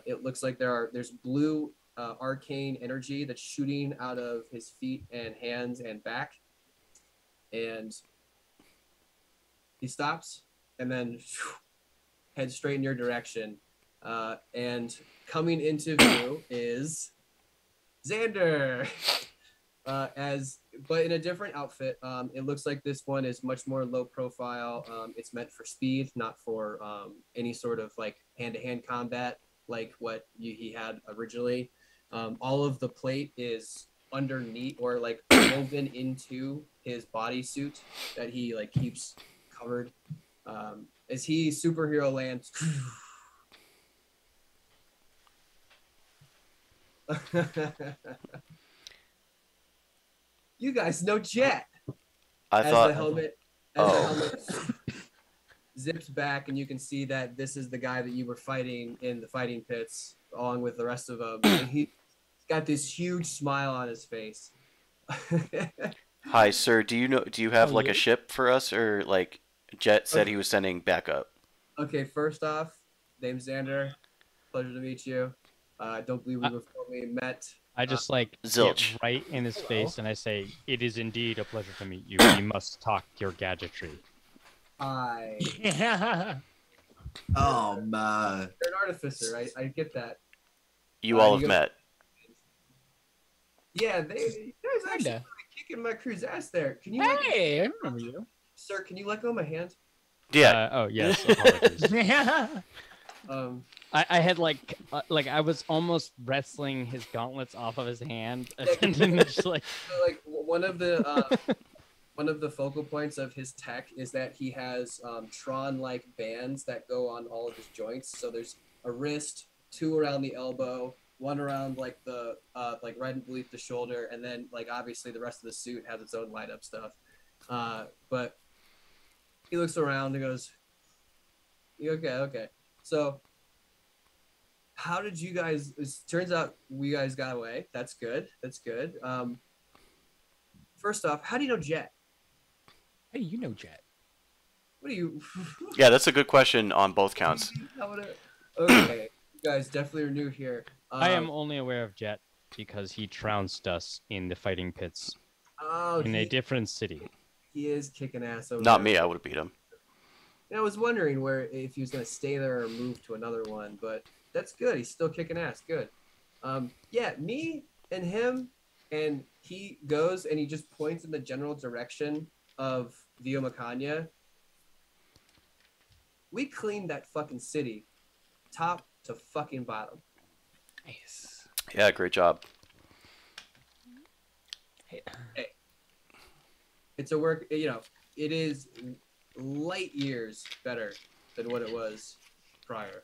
It looks like there's blue arcane energy that's shooting out of his feet and hands and back, and he stops and then heads straight in your direction. And coming into view is Xander. But in a different outfit. It looks like this one is much more low profile. It's meant for speed, not for any sort of like hand-to-hand combat like what he had originally. All of the plate is underneath or like woven into his bodysuit that he like keeps covered. As he superhero lands. You guys know Jet. I As thought. the helmet zips back, and you can see that this is the guy that you were fighting in the fighting pits, along with the rest of them. And he's got this huge smile on his face. Hi, sir. Do you have Oh, like yeah. a ship for us, or like Jet said he was sending backup? Okay, first off, name's Xander. Pleasure to meet you. I don't believe we before we met. I just like Zilch. get right in his face and I say, "It is indeed a pleasure to meet you. We must talk your gadgetry." Hi. Oh man. You're an artificer. I get that. You all he have goes- met. Yeah, there's actually Kinda. kicking my crew's ass there. Can you, Hey, I remember you. sir? Can you let go of my hand? Yeah. Oh yes. Apologies. I had like I was almost wrestling his gauntlets off of his hand, and then just like So, like one of the focal points of his tech is that he has Tron-like bands that go on all of his joints. So there's a wrist, two around the elbow, one around like the like right beneath the shoulder, and then like obviously the rest of the suit has its own light up stuff. But he looks around and goes, okay. So how did you guys? It turns out we guys got away. That's good. First off, how do you know Jet? Hey, you know Jet. What do you? Yeah, that's a good question on both counts. Okay, you guys definitely are new here. I am only aware of Jet because he trounced us in the fighting pits in a different city. He is kicking ass over Not there. me. I would have beat him. And I was wondering if he was gonna stay there or move to another one, but that's good. He's still kicking ass. Good. Yeah, me and him, and he goes and he just points in the general direction of Via Macania. We cleaned that fucking city, top to fucking bottom. Nice. Yeah, great job. Hey, It's a work. It is light years better than what it was prior.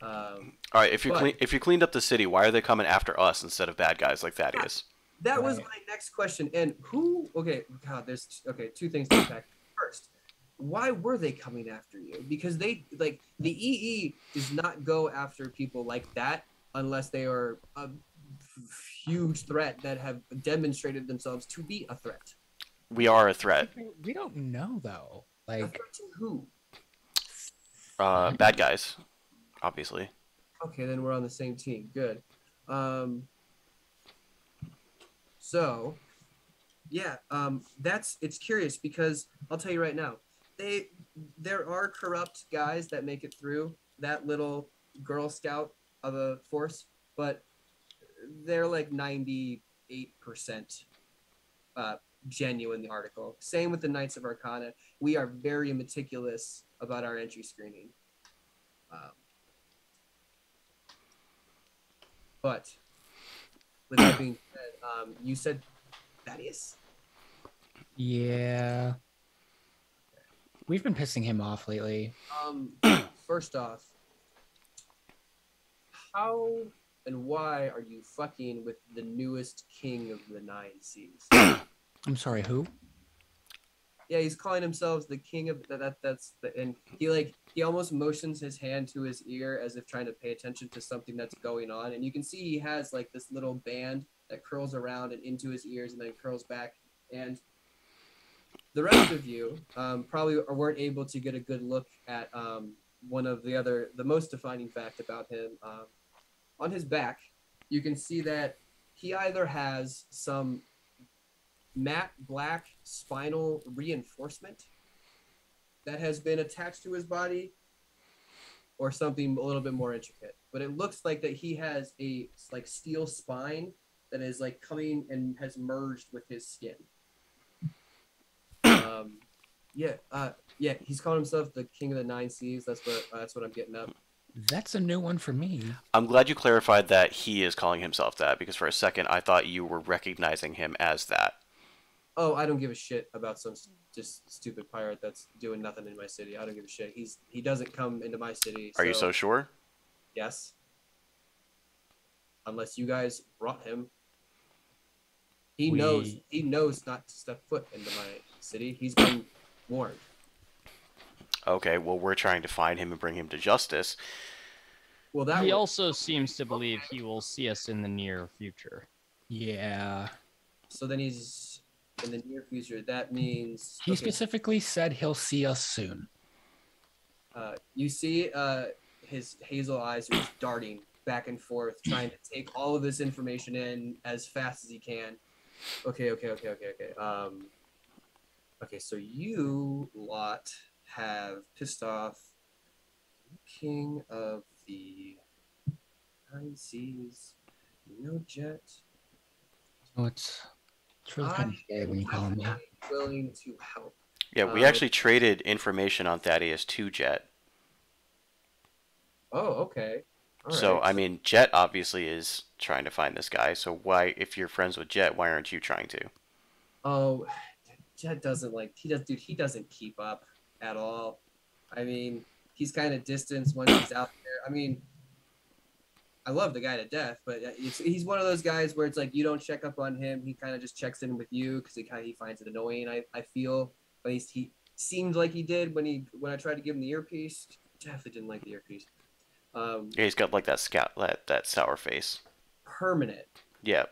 All right, if you cleaned up the city, why are they coming after us instead of bad guys like Thadious? That was Right. my next question. And who? Okay, God, there's two things to unpack. First, why were they coming after you? Because they like the EE does not go after people like that unless they are a huge threat that have demonstrated themselves to be a threat. We are a threat. we don't know though. A Like, threat to who? Bad guys, obviously. Okay, then we're on the same team. Good. So, yeah, it's curious because I'll tell you right now, there are corrupt guys that make it through that little Girl Scout of a force, but they're like 98% genuine article. Same with the Knights of Arcana. We are very meticulous about our entry screening. But with that being said, you said Thaddeus? Yeah. We've been pissing him off lately. First off, how and why are you fucking with the newest king of the 9 seas? I'm sorry, who? Yeah, he's calling himself the king of that's the and he almost motions his hand to his ear as if trying to pay attention to something that's going on. And you can see he has like this little band that curls around and into his ears and then curls back. And the rest of you probably weren't able to get a good look at one of the most defining fact about him. On his back, you can see that he either has some matte black spinal reinforcement that has been attached to his body or something a little bit more intricate. But it looks like that he has a like steel spine that is like coming and has merged with his skin. Yeah, he's calling himself the king of the 9 seas. That's what I'm getting up. That's a new one for me. I'm glad you clarified that he is calling himself that, because for a second I thought you were recognizing him as that. Oh, I don't give a shit about some just stupid pirate that's doing nothing in my city. I don't give a shit. He doesn't come into my city. Are you so sure? Yes. Unless you guys brought him. He knows not to step foot into my city. He's been warned. Okay, well, we're trying to find him and bring him to justice. Well, he also seems to believe he will see us in the near future. Yeah. So then he's in the near future. That means he specifically said he'll see us soon. You see his hazel eyes are just darting back and forth, trying to take all of this information in as fast as he can. Okay. Okay, so you lot have pissed off the king of the 9 seas. No jet. Oh, it's really kind of scary when you call him that. Willing to help. Yeah, we actually traded information on Thaddeus to Jet. Oh, okay. All so, right. I mean, Jet obviously is trying to find this guy. So why, if you're friends with Jet, why aren't you trying to? Oh, Jet doesn't he doesn't keep up at all. I mean, he's kind of distanced when he's out there. I mean, I love the guy to death, but he's one of those guys where it's like you don't check up on him. He kind of just checks in with you because he finds it annoying. I feel, at least he seemed like he did when I tried to give him the earpiece. Definitely didn't like the earpiece. Yeah, he's got like that that sour face. Permanent. Yeah.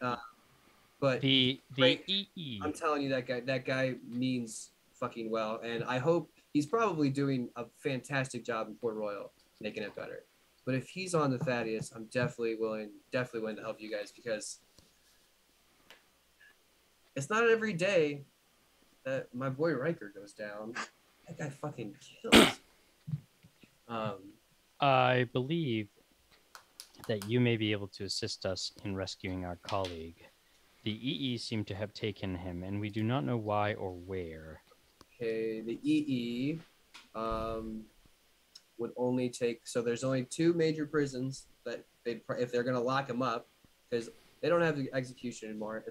But the EE. I'm telling you, that guy means fucking well, and I hope he's probably doing a fantastic job in Port Royal, making it better. But if he's on the Thaddeus, I'm definitely willing to help you guys, because it's not every day that my boy Riker goes down. That guy fucking kills. I believe that you may be able to assist us in rescuing our colleague. The EE seem to have taken him, and we do not know why or where. Okay, the EE would only take, so there's only 2 major prisons that if they're going to lock him up, because they don't have the execution anymore.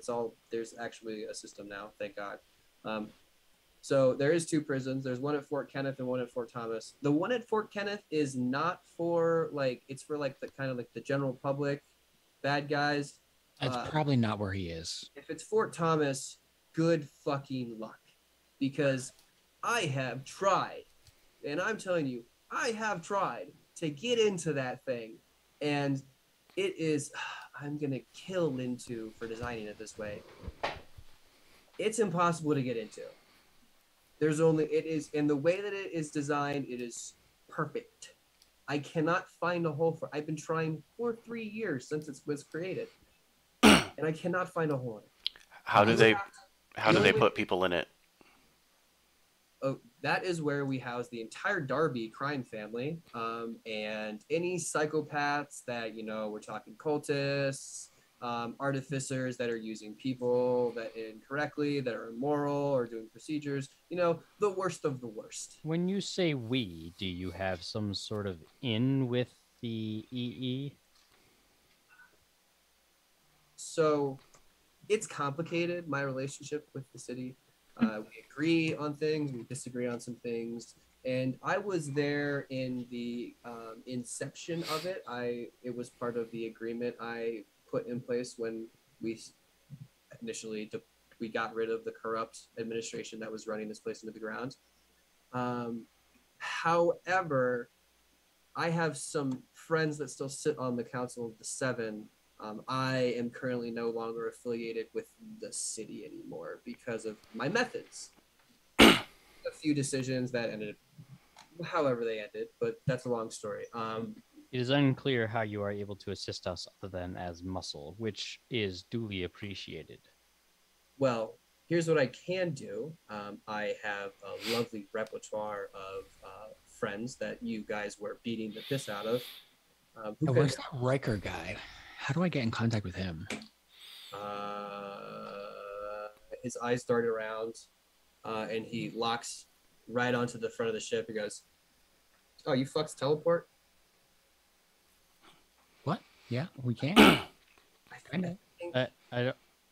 There's actually a system now, thank God. So there is 2 prisons. There's one at Fort Kenneth and one at Fort Thomas. The one at Fort Kenneth is not for it's for the kind of the general public, bad guys. That's probably not where he is. If it's Fort Thomas, good fucking luck, because I have tried, and I'm telling you, I have tried to get into that thing, and it is, I'm going to kill Lintu for designing it this way. It's impossible to get into. And the way that it is designed, it is perfect. I cannot find a hole for, I've been trying for 3 years since it was created, and I cannot find a hole in it. How do they put people in it? Oh, that is where we house the entire Darby crime family, and any psychopaths that, we're talking cultists, artificers that are using people that incorrectly, that are immoral or doing procedures. You know, the worst of the worst. When you say we, do you have some sort of in with the EE? So it's complicated, my relationship with the city. We agree on things, we disagree on some things. And I was there in the inception of it. It was part of the agreement I put in place when we initially we got rid of the corrupt administration that was running this place into the ground. However, I have some friends that still sit on the Council of the Seven. I am currently no longer affiliated with the city anymore because of my methods. A few decisions that ended however they ended, but that's a long story. It is unclear how you are able to assist us other than as muscle, which is duly appreciated. Well, here's what I can do. I have a lovely repertoire of friends that you guys were beating the piss out of. Where's that Riker guy? How do I get in contact with him? His eyes dart around, and he locks right onto the front of the ship. He goes, "Oh, you fucks teleport?" What? Yeah, we can. Kinda.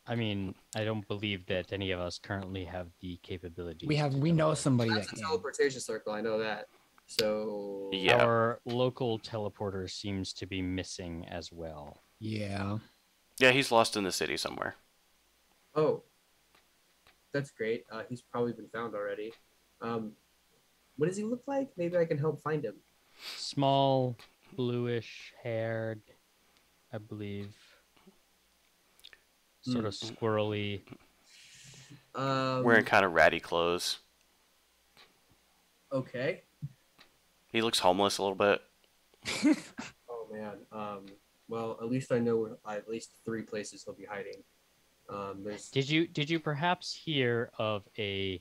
I don't believe that any of us currently have the capability. We know somebody That's that a can. teleportation circle. I know that. So Yeah. Our local teleporter seems to be missing as well. Yeah. Yeah, he's lost in the city somewhere. Oh, that's great. He's probably been found already. What does he look like? Maybe I can help find him. Small, bluish haired, I believe. Sort of squirrely. Wearing kind of ratty clothes. Okay. He looks homeless a little bit. Oh man. Well, at least I know at least 3 places he'll be hiding. Did you perhaps hear of a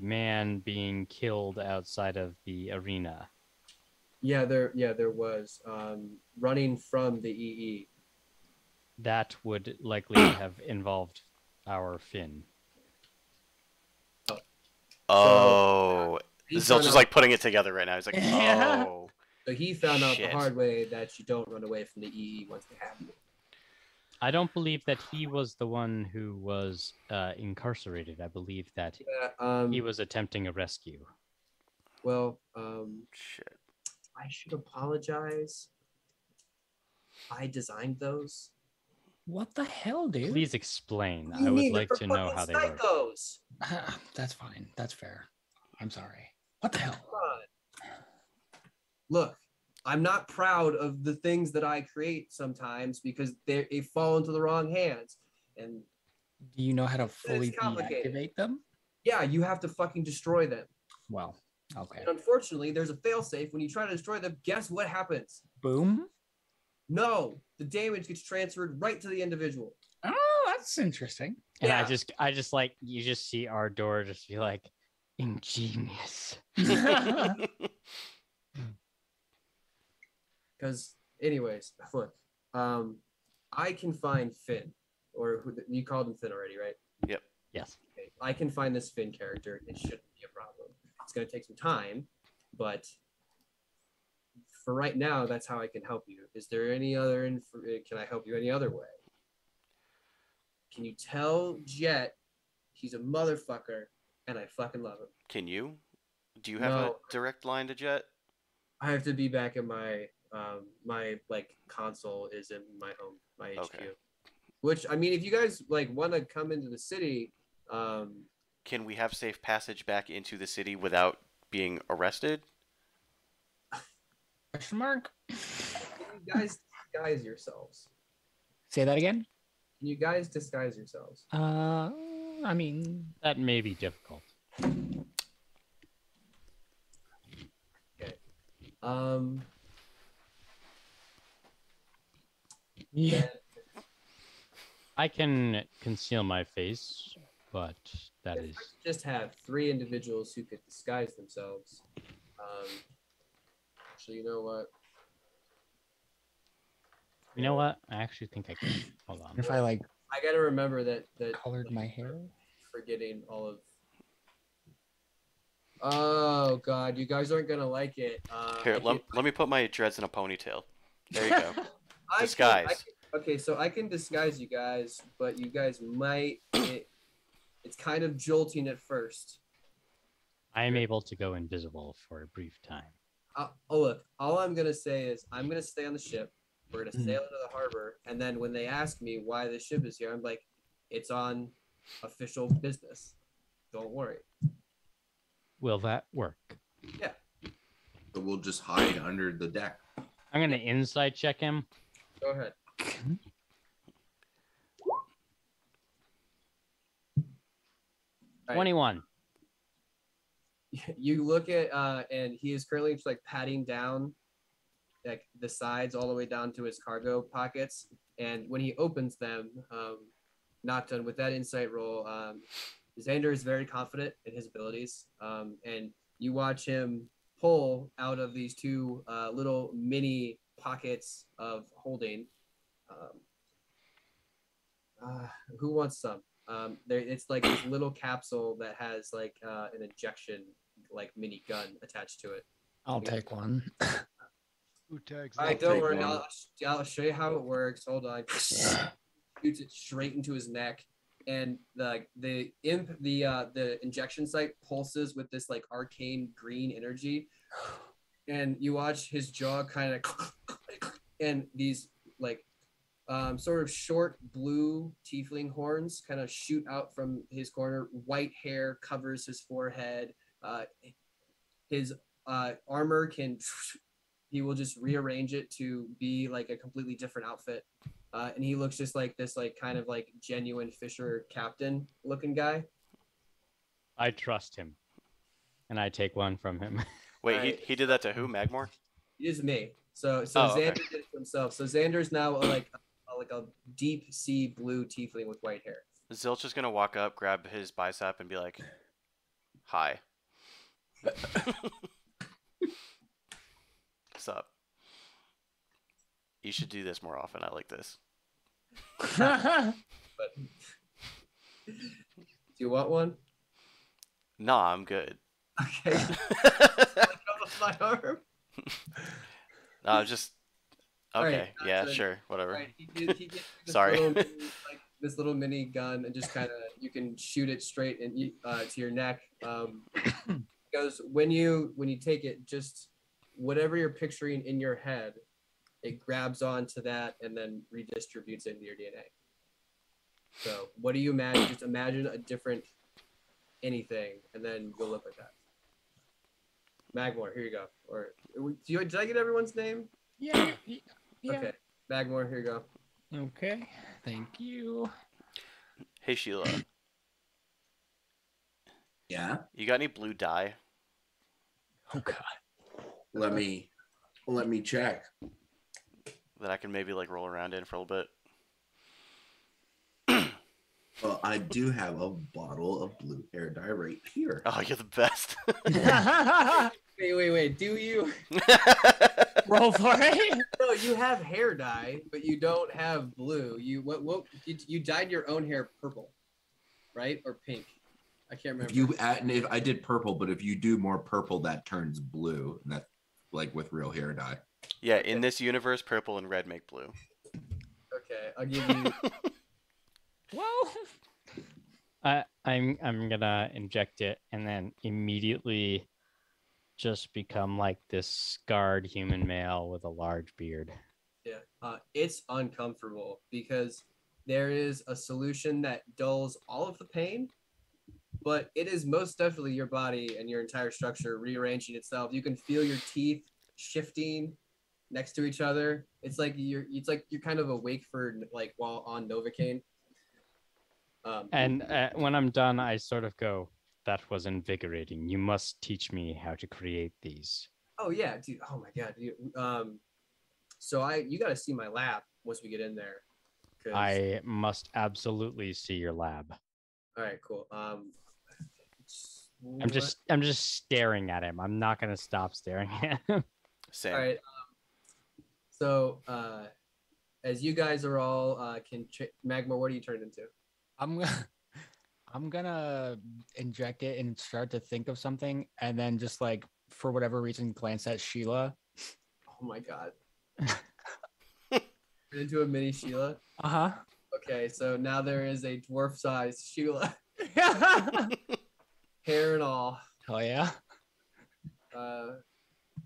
man being killed outside of the arena? Yeah, there was running from the EE. That would likely have involved our Finn. Oh, He Zilch found is out- like putting it together right now. He's like, oh. So he found out the Shit. hard way that you don't run away from the EE once they have you. I don't believe that he was the one who was incarcerated. I believe that Yeah, he was attempting a rescue. well, Shit. I should apologize. I designed those. What the hell, dude? Please explain. What do you I would mean? like They're to know fucking how they work. psychos. That's fine. That's fair. I'm sorry. What the hell? Come on. Look, I'm not proud of the things that I create sometimes because they fall into the wrong hands. And Do you know how to fully complicated. deactivate them? yeah, you have to fucking destroy them. Well, okay. And unfortunately, there's a failsafe. When you try to destroy them, guess what happens? Boom. No, the damage gets transferred right to the individual. Oh, that's interesting. And Yeah. I just like, you just see our door just be like, ingenious. Because, anyways, look, I can find Finn, or you called him Finn already, right? Yes. Okay. I can find this Finn character. It shouldn't be a problem. It's going to take some time, but for right now, that's how I can help you. Is there any other? Can I help you any other way? Can you tell Jet he's a motherfucker and I fucking love him? Can you? Do you have No. a direct line to Jet? I have to be back in my my like console is in my home, my HQ. Okay. Which I mean, if you guys like want to come into the city, Can we have safe passage back into the city without being arrested? Question mark? can you guys disguise yourselves? Say that again. Can you guys disguise yourselves? I mean, That may be difficult. yeah. I can conceal my face, but that If is... I could just have 3 individuals who could disguise themselves. Actually, you know what? You know what? I actually think I can. Hold on. If I like I gotta remember that colored my hair. forgetting all of. Oh God, you guys aren't gonna like it. Here, let me put my dreads in a ponytail. There you go. I Disguise. Okay, so I can disguise you guys, but you guys might. It's kind of jolting at first. I am able to go invisible for a brief time. Oh look, all I'm gonna say is I'm gonna stay on the ship. We're gonna sail into the harbor, and then when they ask me why the ship is here, I'm like, it's on official business. Don't worry. Will that work? Yeah. So we'll just hide under the deck. I'm gonna inside check him. Go ahead. All right. 21. You look at and he is currently just like patting down like the sides all the way down to his cargo pockets, and when he opens them, not done with that insight roll, Xander is very confident in his abilities, and you watch him pull out of these two little mini pockets of holding. Who wants some? It's like this little capsule that has like an injection, like mini gun attached to it. I'll take one. Who tags? All right, that? don't worry. one. I'll show you how it works. Hold on. Shoots it straight into his neck, and the injection site pulses with this like arcane green energy, and you watch his jaw kind of, and these like sort of short blue tiefling horns kind of shoot out from his corner. White hair covers his forehead. His armor can, he will just rearrange it to be like a completely different outfit. And he looks just like this, like kind of like genuine Fisher captain looking guy. I trust him. And I take one from him. Wait, Right. he did that to who? Magmore? It is me. So Oh, okay. Xander did it to himself. So Xander's now like a deep sea blue tiefling with white hair. Zilch is gonna walk up, grab his bicep, and be like, "Hi." What's up? You should do this more often. I like this. But do you want one? Nah, I'm good. Okay. Let go of my arm. No, I'm just okay. Alright, Yeah, so- sure, whatever. Right, he gives you this Sorry. little mini, like this little mini gun, and just kind of you can shoot it straight in to your neck. Because when you take it, just whatever you're picturing in your head, it grabs onto that and then redistributes it into your DNA. So what do you imagine? Just imagine a different anything, and then you'll look like that. Magmore, here you go. Or did I get everyone's name? Yeah. Okay, Magmore, here you go. Okay. Thank you. Hey Sheila, Yeah. you got any blue dye? Oh God. Let me check. That I can maybe like roll around in for a little bit? Well, I do have a bottle of blue hair dye right here. Oh, you're the best. Wait. Do you? Roll for it. No, you have hair dye, but you don't have blue. You dyed your own hair purple, right? Or pink? I can't remember. If you add, and if I did purple, but if you do more purple, that turns blue. And that like with real hair dye. Yeah, in this universe, purple and red make blue. Okay, I'll give you. Whoa. I'm gonna inject it and then immediately just become like this scarred human male with a large beard. Yeah, it's uncomfortable because there is a solution that dulls all of the pain, but it is most definitely your body and your entire structure rearranging itself. You can feel your teeth shifting next to each other. It's like you're kind of awake for like while on Novocaine. And when I'm done, I sort of go, "That was invigorating. You must teach me how to create these." Oh yeah, dude. Oh my god, dude. So you got to see my lab once we get in there. I must absolutely see your lab. All right, cool. I'm just staring at him. I'm not gonna stop staring at him. Same. All right. So as you guys are all Magma, what are you turned into? I'm gonna I'm gonna inject it and start to think of something, and then just like for whatever reason glance at Sheila. Oh my god. Turn into a mini Sheila. Uh Okay, so now there is a dwarf-sized Sheila, huh. hair and all. Hell yeah.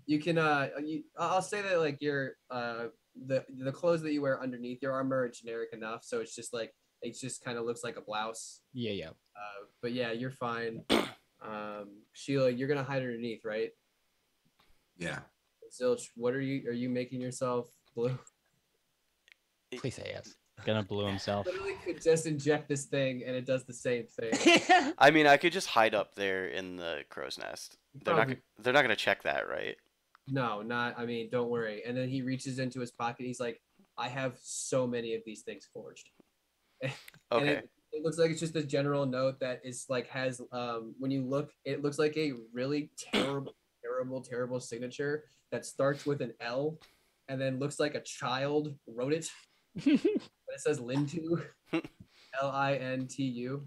You can I'll say that like your the clothes that you wear underneath your armor are generic enough, so it's just like it just kind of looks like a blouse. Yeah. But yeah, you're fine. Sheila, you're gonna hide underneath, right? Yeah. Zilch, what are you making yourself blue? Please say yes. Gonna blue himself. Literally could just inject this thing and it does the same thing. I mean, I could just hide up there in the crow's nest. Probably- They're not gonna check that, right? No, not. I mean, don't worry. And then he reaches into his pocket. He's like, I have so many of these things forged. And Okay. it looks like it's just a general note that is like has when you look, it looks like a really terrible signature that starts with an L and then looks like a child wrote it. But it says Lintu. Lintu.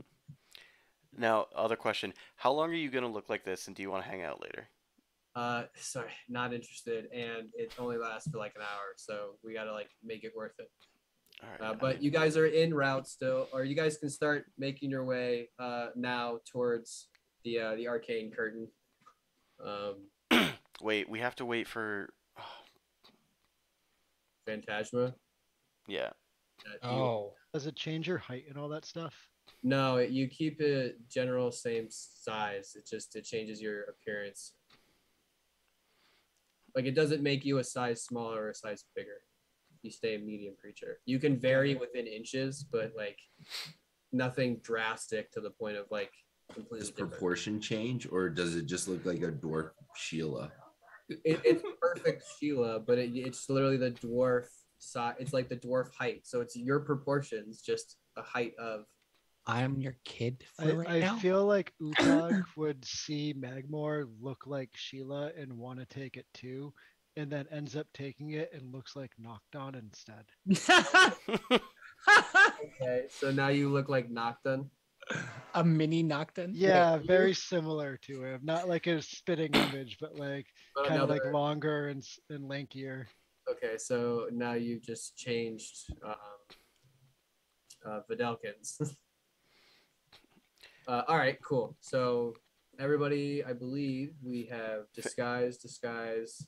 Now, other question: how long are you gonna look like this, and do you want to hang out later? Sorry, not interested, and it only lasts for like an hour, so we gotta like make it worth it. All right. I But mean, you guys are en route still, or you guys can start making your way now towards the arcane curtain. wait, we have to wait for. Phantasma. Yeah. Oh. Does it change your height and all that stuff? No, you keep it general same size. It changes your appearance. Like it doesn't make you a size smaller or a size bigger. You stay a medium creature. You can vary within inches, but like nothing drastic to the point of like completely Does different. proportion change, or does it just look like a dwarf Sheila? It's perfect Sheila, but it's literally the dwarf size. It's like the dwarf height, so it's your proportions, just the height of. I'm your kid for right I now. feel like Utag would see Magmore look like Sheila and want to take it too, and then ends up taking it and looks like Nocton instead. Okay, so now you look like Nocton. A mini Nocton. Yeah, very similar to him. Not like a spitting image, but like But kind of like another- longer and lankier. Okay, so now you just changed Videlkins. All right, cool. So everybody, I believe we have disguise.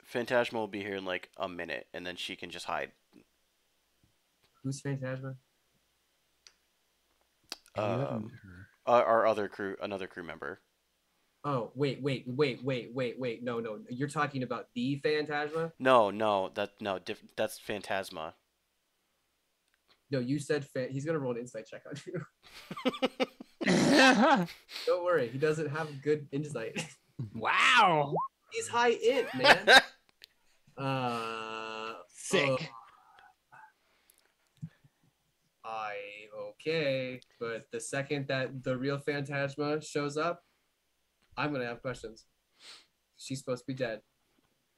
Phantasma will be here in like a minute, and then she can just hide. Who's Phantasma? Our other crew, another crew member. Oh, wait. No. You're talking about the Phantasma? No, that's Phantasma. No, you said he's gonna roll an insight check on you. Don't worry, he doesn't have good insight. Wow. He's high int, man. Sick. Okay, but the second that the real Phantasma shows up, I'm gonna have questions. She's supposed to be dead.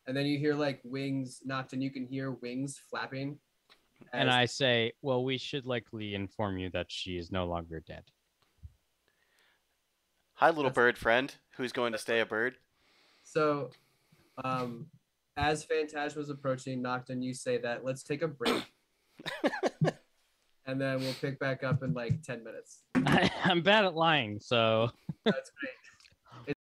And then you hear like wings knocked, and you can hear wings flapping. And as- I say, well, we should likely inform you that she is no longer dead. Hi, little bird friend. Who's going to stay a bird? So, as Phantasma's approaching, Nocton, you say that let's take a break, and then we'll pick back up in like 10 minutes. I'm bad at lying, so. That's great.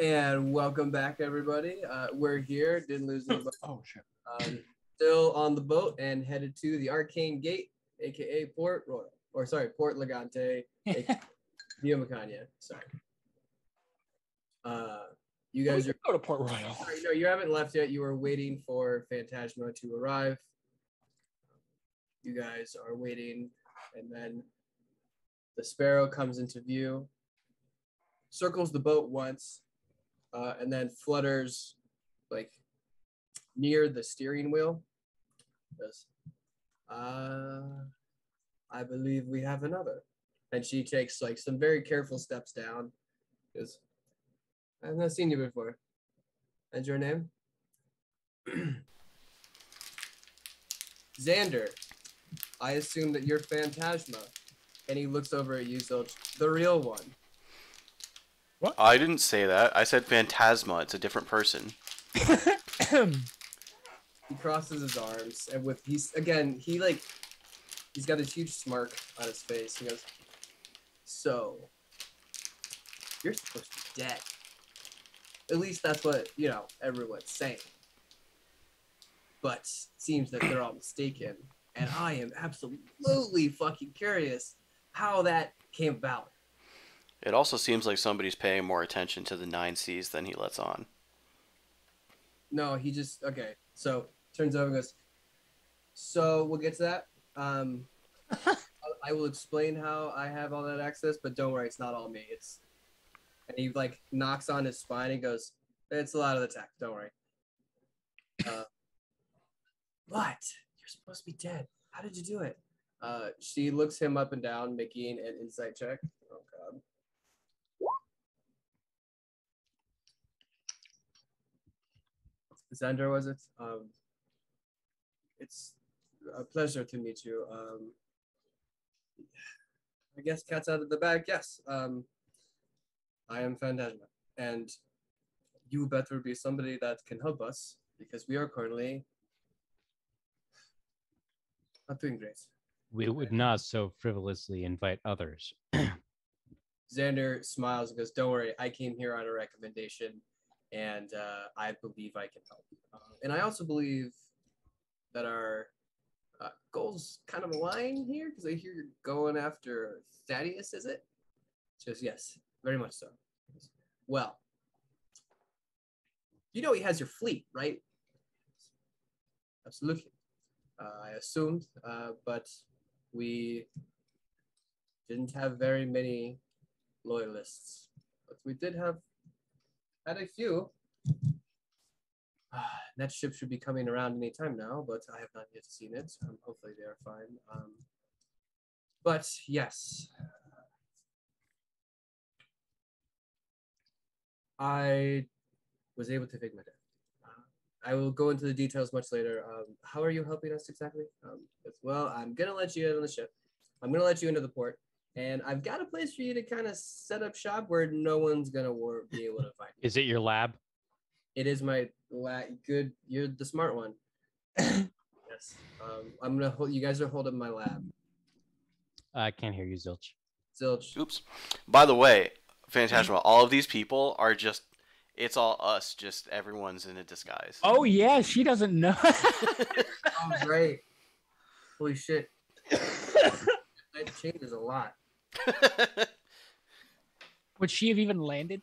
And welcome back, everybody. We're here. Didn't lose any. Oh shit. Still on the boat and headed to the Arcane Gate, aka Port Royal, or sorry, Port Legante, aka Via Macania. Sorry. You guys are go to Port Royal. sorry, no, you haven't left yet. You were waiting for Phantasma to arrive. You guys are waiting, and then the Sparrow comes into view, circles the boat once, and then flutters like near the steering wheel. Goes, I believe we have another. And she takes like some very careful steps down. Goes, I've not seen you before. And your name? Xander. I assume that you're Phantasma. And he looks over at you, Zilch, the real one. I didn't say that. I said Phantasma. It's a different person. He crosses his arms, and he's got this huge smirk on his face. He goes, so you're supposed to be dead. At least that's what, everyone's saying. But it seems that they're all mistaken. And I am absolutely fucking curious how that came about. It also seems like somebody's paying more attention to the 9 C's than he lets on. No, he just, okay. So turns over and goes, so we'll get to that. I will explain how I have all that access, but don't worry, it's not all me. And he like knocks on his spine and goes, it's a lot of the tech, don't worry. What? You're supposed to be dead. How did you do it? She looks him up and down, making an insight check. Oh god. Xander, was it? It's a pleasure to meet you. I guess cat's out of the bag. Yes. I am Phantasma, and you better be somebody that can help us because we are currently not doing great. We would not so frivolously invite others. Xander smiles and goes, don't worry, I came here on a recommendation, and I believe I can help. And I also believe that our goals kind of align here, because I hear you're going after Thadious, is it? She goes, yes, very much so. Goes, well, you know he has your fleet, right? Absolutely. I assumed, but we didn't have very many loyalists, but we did had a few. That ship should be coming around any time now, but I have not yet seen it. Hopefully they are fine. But yes, I was able to fake my death. I will go into the details much later. How are you helping us exactly? Well, I'm gonna let you in on the ship. I'm gonna let you into the port, and I've got a place for you to kind of set up shop where no one's gonna be able to find you. Is it your lab? It is my good. You're the smart one. Yes. I'm gonna hold. You guys are holding my lab. I can't hear you, Zilch. Zilch. Oops. By the way, Phantasma, all of these people are just, it's all us, just everyone's in a disguise. Oh yeah, she doesn't know. Oh, great. Holy shit. That changes a lot. Would she have even landed?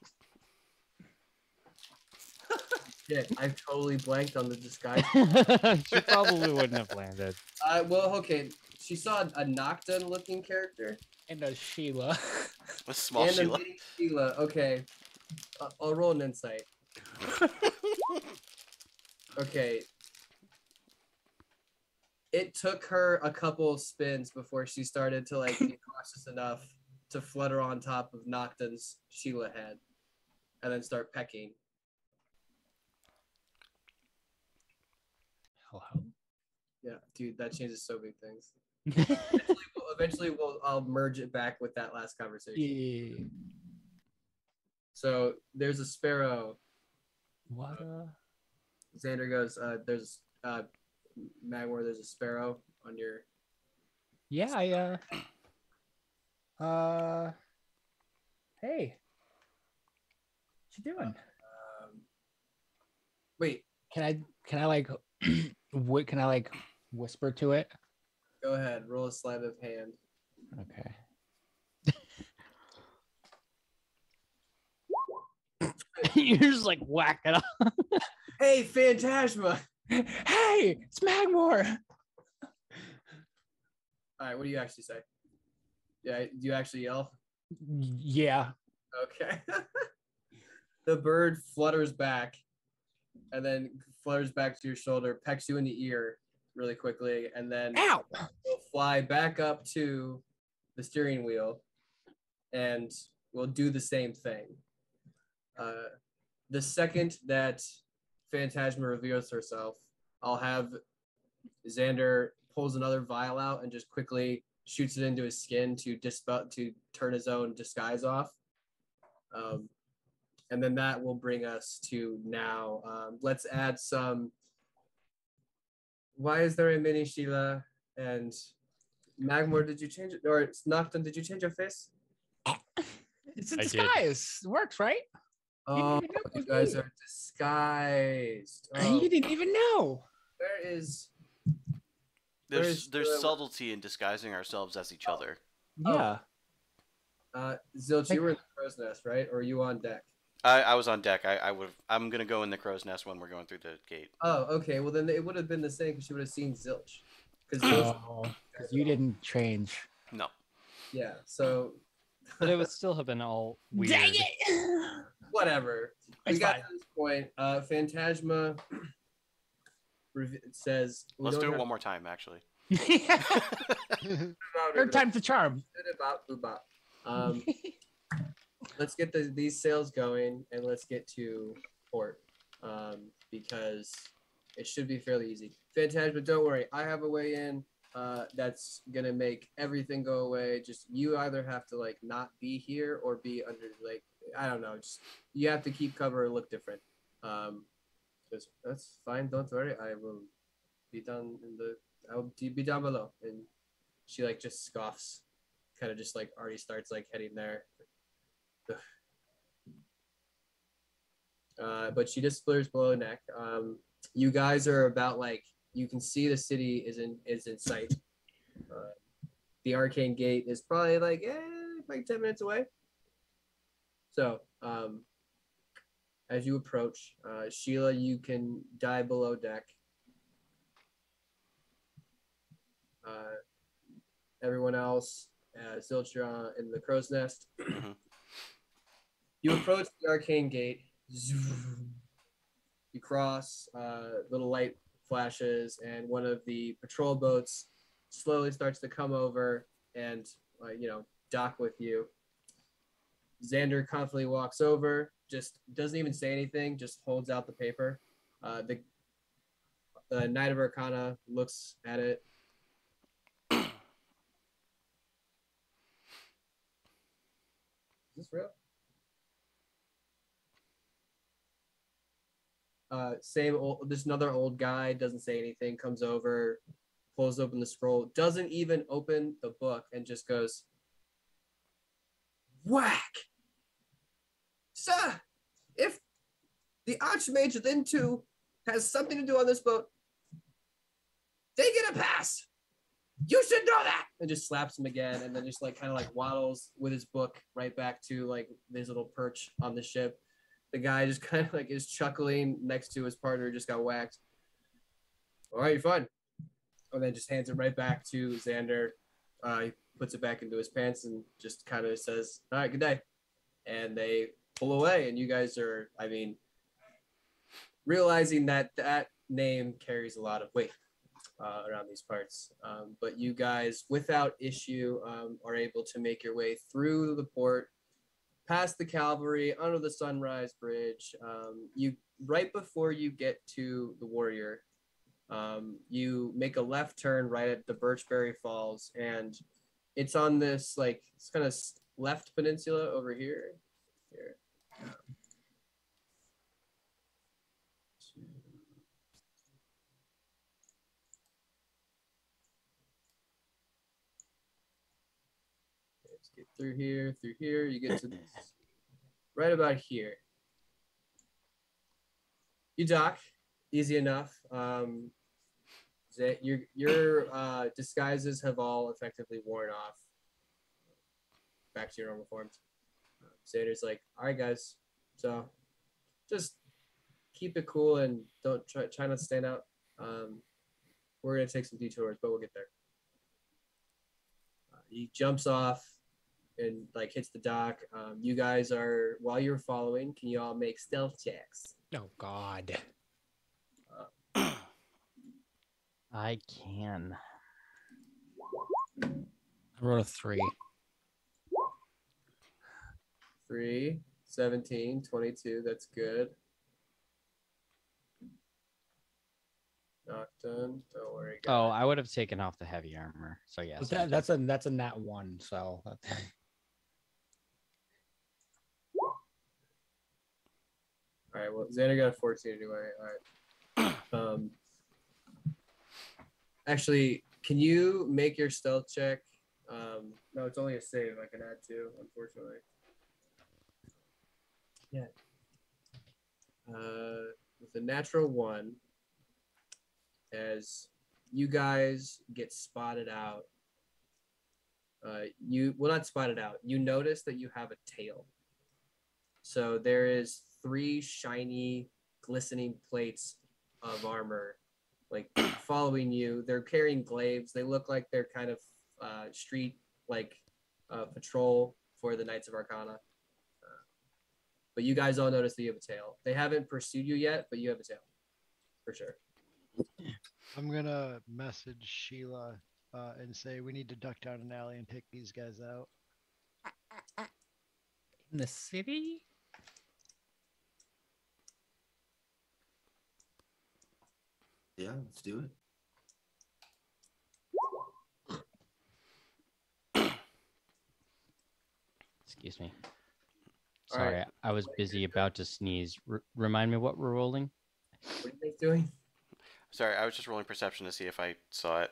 Shit, I've totally blanked on the disguise. She probably wouldn't have landed. Well, okay. She saw a Nocturne looking character. And a Sheila. A small And Sheila. a mini Sheila. Okay. I'll roll an insight. Okay. It took her a couple of spins before she started to like be cautious enough to flutter on top of Nocturne's Sheila head and then start pecking. Hello. Yeah, dude, that changes so many things. Eventually I'll merge it back with that last conversation. Yeah. So there's a sparrow. What? Xander goes, there's Magmore, there's a sparrow on your. Yeah, hey. you doing? Wait, Can I like what can I like whisper to it? go ahead. Roll a sleight of hand. Okay. You're just like whack it up. Hey, Phantasma. Hey, it's Magmore. All right, what do you actually say? Yeah, do you actually yell? Yeah. Okay. The bird flutters back and then flutters back to your shoulder, pecks you in the ear really quickly, and then Ow. will fly back up to the steering wheel and will do the same thing. The second that Phantasma reveals herself, I'll have Xander pulls another vial out and just quickly shoots it into his skin to dispel to turn his own disguise off. And then that will bring us to now. Let's add some. Why is there a mini Sheila? And Magmore, did you change it? Or Nocton, did you change your face? It's a I did. disguise. It works, right? Oh, didn't even know it you was guys me. are disguised. You didn't even know. Where is There's Sheila? subtlety in disguising ourselves as each other. Yeah. Zilch, you were in the crow's nest, right? Or are you on deck? I was on deck. I'm gonna go in the crow's nest when we're going through the gate. Oh, okay. Well, then it would have been the same because you would have seen Zilch. Because Zilch, Oh, because you didn't change. No. yeah. So But it would still have been all weird. Dang it! whatever. We It's got fine. to this point. Phantasma says, Let's do it one more time, actually. Third time's the charm. Let's get these sails going and let's get to port because it should be fairly easy. Phantasma, don't worry. I have a way in that's going to make everything go away. Just you either have to like not be here or be under like, I don't know. Just you have to keep cover or look different. That's fine. Don't worry. I will be down I'll be down below. And she like just scoffs, kind of just like already starts like heading there. But she just splurs below neck. You guys are about like you can see the city is in sight. The arcane gate is probably like 10 minutes away. So as you approach, Sheila, you can dive below deck. Everyone else, Zilch, you're in the crow's nest. Mhm. You approach the arcane gate. You cross, little light flashes, and one of the patrol boats slowly starts to come over and, dock with you. Xander confidently walks over, just doesn't even say anything, just holds out the paper. The Knight of Arcana looks at it. Is this real? Same old, this another old guy doesn't say anything, comes over, pulls open the scroll, doesn't even open the book, and just goes, whack! Sir, if the Archmage of Into has something to do on this boat, they get a pass. You should know that. And just slaps him again, and then just like kind of like waddles with his book right back to like his little perch on the ship. The guy just kind of like is chuckling next to his partner who just got whacked. All right, you're fine. And then just hands it right back to Xander. He puts it back into his pants and just kind of says, all right, good day. And they pull away. And you guys are, realizing that that name carries a lot of weight around these parts. But you guys, without issue, are able to make your way through the port, past the cavalry, under the Sunrise Bridge. You right before you get to the Warrior, you make a left turn right at the Birchberry Falls, and it's on this like it's kind of left peninsula over here. Here. Let's get through here. You get to this right about here. You dock, easy enough. Your disguises have all effectively worn off. Back to your normal forms. Xander's like, all right, guys. So just keep it cool and don't try not to stand out. We're gonna take some detours, but we'll get there. He jumps off and like hits the dock. You guys are while you're following. Can you all make stealth checks? Oh God. I can. I wrote a 3. 3, 17, 22. That's good. Nocton, don't worry, guys. Oh, I would have taken off the heavy armor. So yes. That's a nat 1. So. All right. Well, Xander got a 14 anyway. All right. Actually, can you make your stealth check? No, it's only a save. I can add 2, unfortunately. Yeah. With a natural 1, as you guys get spotted out, not spotted out. You notice that you have a tail. So there is 3 shiny, glistening plates of armor, like following you. They're carrying glaives. They look like they're kind of street patrol for the Knights of Arcana. But you guys all notice that you have a tail. They haven't pursued you yet, but you have a tail, for sure. I'm gonna message Sheila and say we need to duck down an alley and take these guys out. In the city? Yeah, let's do it. Excuse me. All Sorry, right. I was busy about to sneeze. Remind me what we're rolling. What are you guys doing? Sorry, I was just rolling perception to see if I saw it.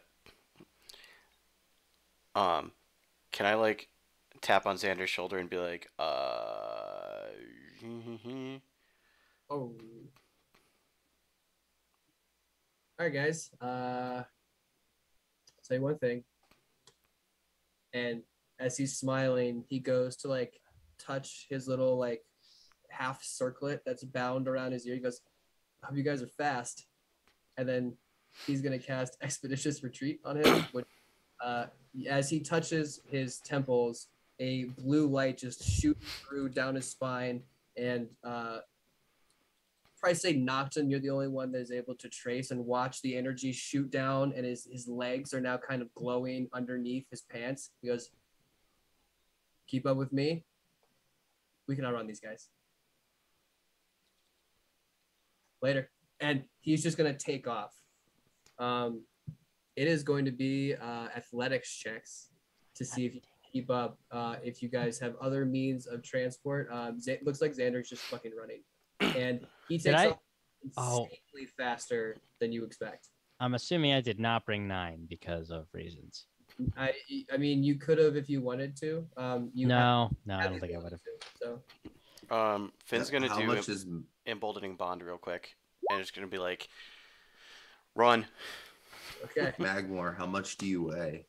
Can I like tap on Xander's shoulder and be like, Oh. All right, guys. I'll tell you one thing. And as he's smiling, he goes to like touch his little like half circlet that's bound around his ear. He goes, I hope you guys are fast. And then he's gonna cast Expeditious Retreat on him. Which, as he touches his temples, a blue light just shoots through down his spine, and probably say Nocton, you're the only one that is able to trace and watch the energy shoot down, and his legs are now kind of glowing underneath his pants. He goes, keep up with me. We can outrun these guys. Later. And he's just going to take off. It is going to be athletics checks to see if you can keep up. If you guys have other means of transport, looks like Xander's just fucking running. And he takes off insanely faster than you expect. I'm assuming I did not bring 9 because of reasons. I mean, you could have if you wanted to. No, I don't think I would have. So, Finn's gonna How do much is emboldening bond real quick, and it's gonna be like, run. okay. Magmore? How much do you weigh?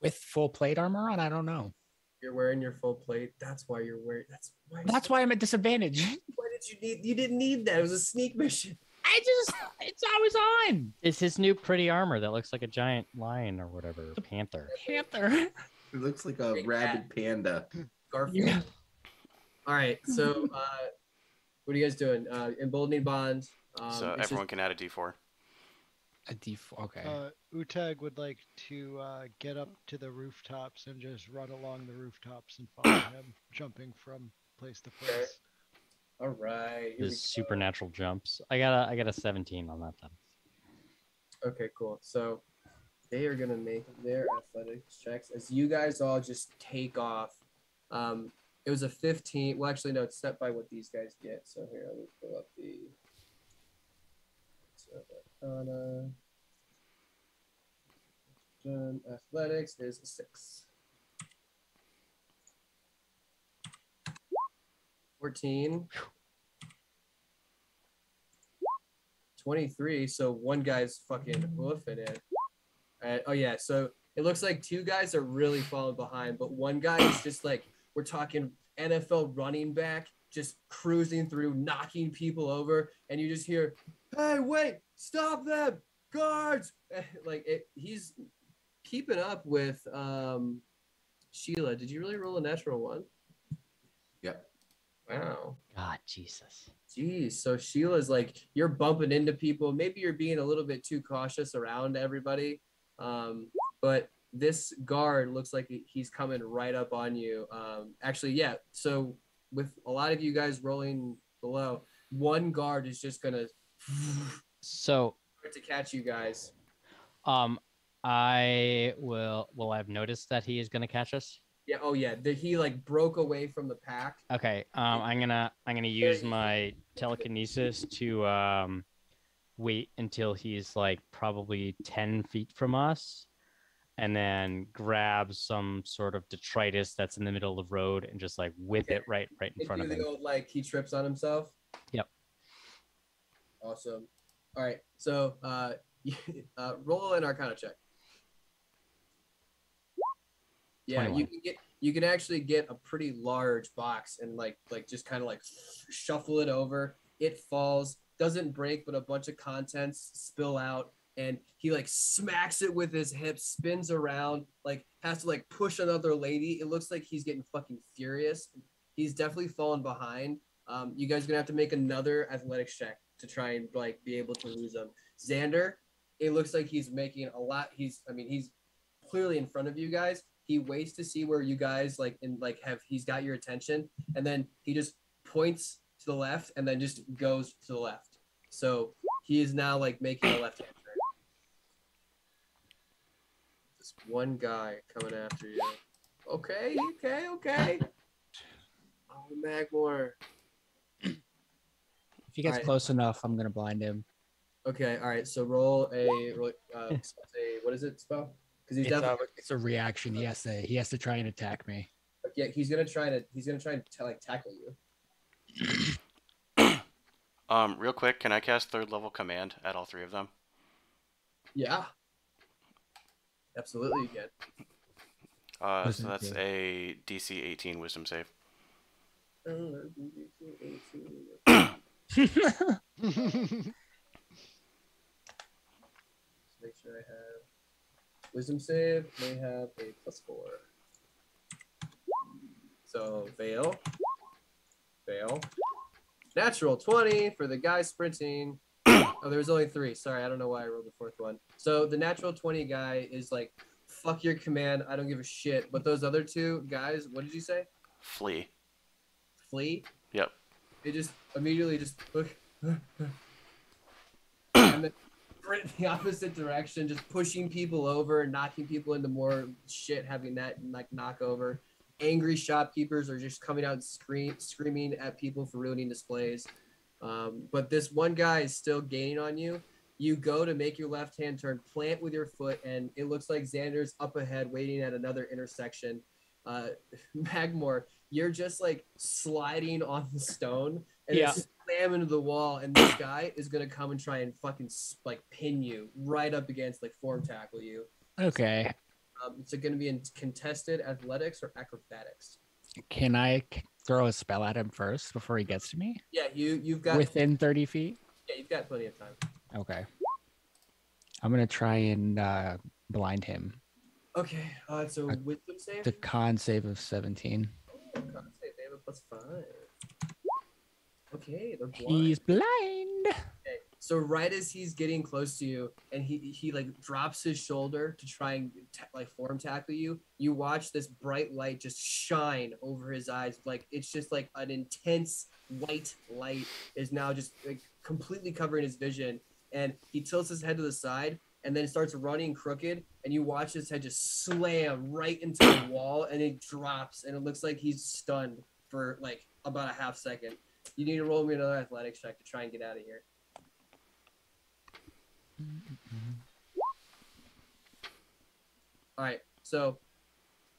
With full plate armor on? I don't know. You're wearing your full plate. That's why you're wearing. That's why I'm at disadvantage. Why did you need? You didn't need that. It was a sneak mission. It's always on. It's his new pretty armor that looks like a giant lion or whatever, panther. Panther. It looks like a rabid panda. Garfield. Yeah. All right. So, what are you guys doing? Emboldening bond. So everyone can add a D4. A D4. Okay. Utag would like to get up to the rooftops and just run along the rooftops and follow him, jumping from place to place. Okay. All right. His supernatural jumps. I got a 17 on that then. Okay, cool. So they are gonna make their athletics checks as you guys all just take off. It was a 15. Well, actually, no, it's set by what these guys get. So here, let me pull up the. Athletics is a 6. 14. 23. So one guy's fucking hoofing it. Oh yeah, so it looks like two guys are really falling behind, but one guy is just like, we're talking NFL running back, just cruising through, knocking people over, and you just hear, "Hey, wait, stop them, guards!" Like he's keeping up with Sheila. Did you really roll a natural one? Yep. Wow. God, Jesus. Jeez. So Sheila's like, you're bumping into people. Maybe you're being a little bit too cautious around everybody. But this guard looks like he's coming right up on you. Actually, yeah. So with a lot of you guys rolling below, one guard is just gonna So, to catch you guys. I will. Well, I've noticed that he is going to catch us. Yeah. Oh yeah. He like broke away from the pack. Okay. I'm gonna use my telekinesis to wait until he's like probably 10 feet from us, and then grab some sort of detritus that's in the middle of the road and just like whip it right in front of Do him. the old like he trips on himself. Yep. Awesome. All right. So roll an Arcana check. Yeah, 21. you can actually get a pretty large box and like just kind of like shuffle it over. It falls, doesn't break, but a bunch of contents spill out, and he like smacks it with his hip, spins around, like has to like push another lady. It looks like he's getting fucking furious. He's definitely fallen behind. You guys are gonna have to make another athletics check to try and like be able to lose him. Xander, it looks like he's making a lot. He's clearly in front of you guys. He waits to see where you guys he's got your attention, and then he just points to the left and then just goes to the left. So he is now like making a left hand turn. This one guy coming after you. Okay. Oh, Magmore. If he gets Alright. close enough, I'm gonna blind him. Okay, all right. So roll a what is it spell? Because he's definitely It's a reaction. He has to try and attack me. yeah. He's gonna try and like tackle you. Real quick, can I cast third level command at all three of them? Yeah, absolutely you can. So that's a DC 18 Wisdom save. Make sure I have wisdom save. May have a +4. So fail. Natural 20 for the guy sprinting. Oh, there was only 3. Sorry, I don't know why I rolled the 4th one. So the natural 20 guy is like, fuck your command. I don't give a shit. But those other 2 guys, what did you say? Flee. Flee? Yep. They just immediately just look and then sprint in the opposite direction, just pushing people over, knocking people into more shit, having that like knock over. Angry shopkeepers are just coming out and screaming at people for ruining displays. But this one guy is still gaining on you. You go to make your left hand turn, plant with your foot, and it looks like Xander's up ahead waiting at another intersection. Magmore, you're just like sliding on the stone and slam into the wall, and this guy is gonna come and try and fucking like pin you right up against, like form tackle you. Okay. It's going to be in contested athletics or acrobatics. Can I throw a spell at him first before he gets to me? Yeah, you've got within 30 feet. Yeah, you've got plenty of time. Okay. I'm gonna try and blind him. Okay, so wisdom save. The con save of 17. Oh, con save. They have a +5. Okay, they're blind. He's blind. Okay. So right as he's getting close to you, and he like drops his shoulder to try and like form tackle you, you watch this bright light just shine over his eyes. Like it's just like an intense white light is now just like completely covering his vision, and he tilts his head to the side and then starts running crooked, and you watch his head just slam right into the wall, and it drops, and it looks like he's stunned for like about a half second. You need to roll me another athletics check to try and get out of here. All right, so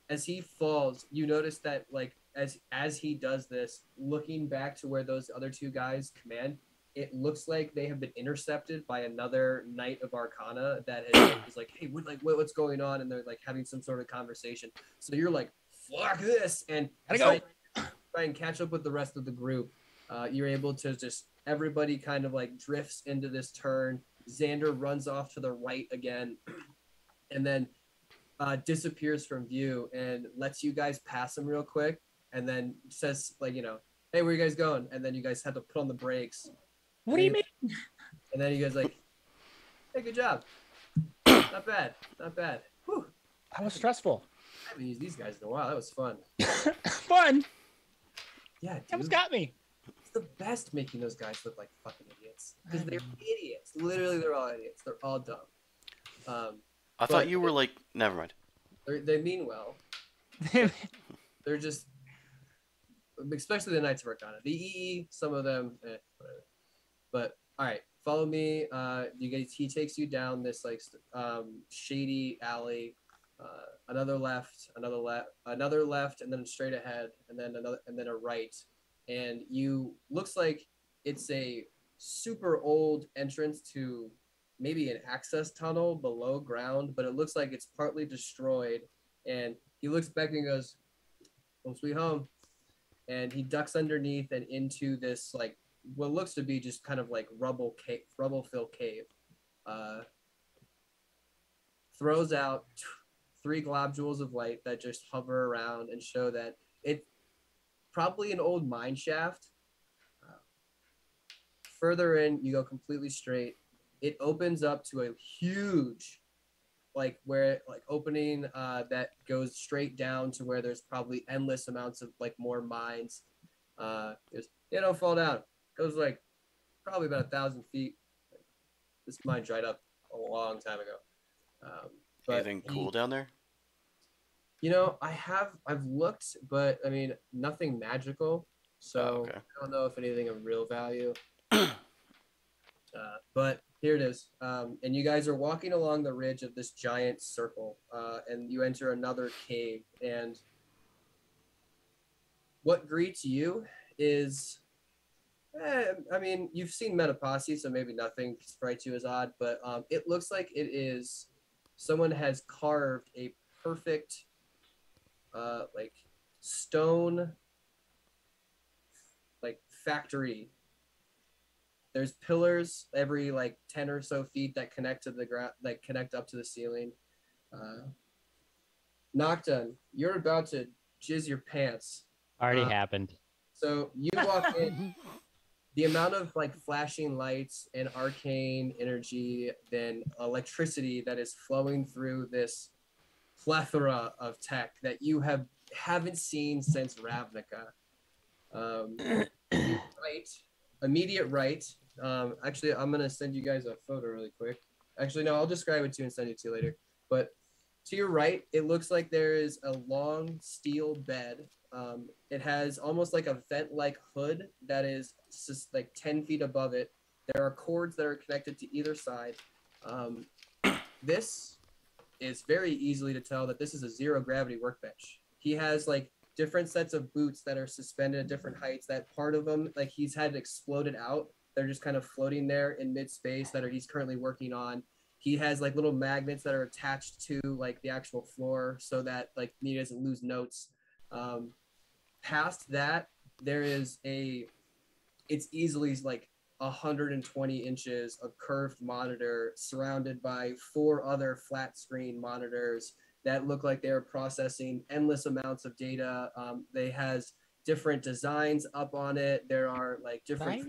as he falls, you notice that like as he does this, looking back to where those other 2 guys command, it looks like they have been intercepted by another Knight of Arcana that is like, hey, what's going on? And they're like having some sort of conversation. So you're like, fuck this, and try and catch up with the rest of the group. You're able to just, everybody kind of like drifts into this turn. Xander runs off to the right again, and then disappears from view and lets you guys pass him real quick, and then says like, hey, where you guys going? And then you guys have to put on the brakes. What do you mean? And then you guys like, hey, good job. Not bad. Not bad. Whew. That was stressful. I haven't used these guys in a while. That was fun. Fun. Yeah, dude. That was got me. It's the best making those guys look like fucking idiots. Because they're idiots. Literally, they're all idiots. They're all dumb. I thought you were like, never mind. They mean well. They're just, especially the Knights of Arcana. The EE, some of them, whatever. But all right, follow me. You guys, he takes you down this like shady alley, another left, and then straight ahead, and then a right. And you, looks like it's a super old entrance to maybe an access tunnel below ground, but it looks like it's partly destroyed. And he looks back and goes, "Home sweet home." And he ducks underneath and into this like what looks to be just kind of like rubble-filled cave. Throws out 3 globules of light that just hover around and show that it's probably an old mine shaft. Further in, you go completely straight. It opens up to a huge, opening that goes straight down to where there's probably endless amounts of like more mines. They don't fall down. Goes like probably about 1,000 feet. This mine dried up a long time ago. Anything cool down there? I've looked, but I mean nothing magical. So okay. I don't know if anything of real value. But here it is. And you guys are walking along the ridge of this giant circle, and you enter another cave. And what greets you is, I mean, you've seen Metaposse, so maybe nothing strikes you as odd, but it looks like it is someone has carved a perfect, like stone, like factory. There's pillars every like 10 or so feet that connect to the ground, like connect up to the ceiling. Nocturne, you're about to jizz your pants. Already happened. So you walk in, the amount of like flashing lights and arcane energy, then electricity that is flowing through this plethora of tech that you haven't seen since Ravnica. Right, immediate right. Actually, I'm gonna send you guys a photo really quick. Actually, no, I'll describe it to you and send it to you later. But to your right, it looks like there is a long steel bed. It has almost like a vent-like hood that is just like 10 feet above it. There are cords that are connected to either side. This is very easily to tell that this is a zero gravity workbench. He has like different sets of boots that are suspended at different heights. That part of them, like he's had exploded out. They're just kind of floating there in mid-space he's currently working on. He has like little magnets that are attached to like the actual floor so that like he doesn't lose notes. Past that, there is it's easily like 120 inches of curved monitor surrounded by 4 other flat screen monitors that look like they're processing endless amounts of data. They has different designs up on it. There are like different.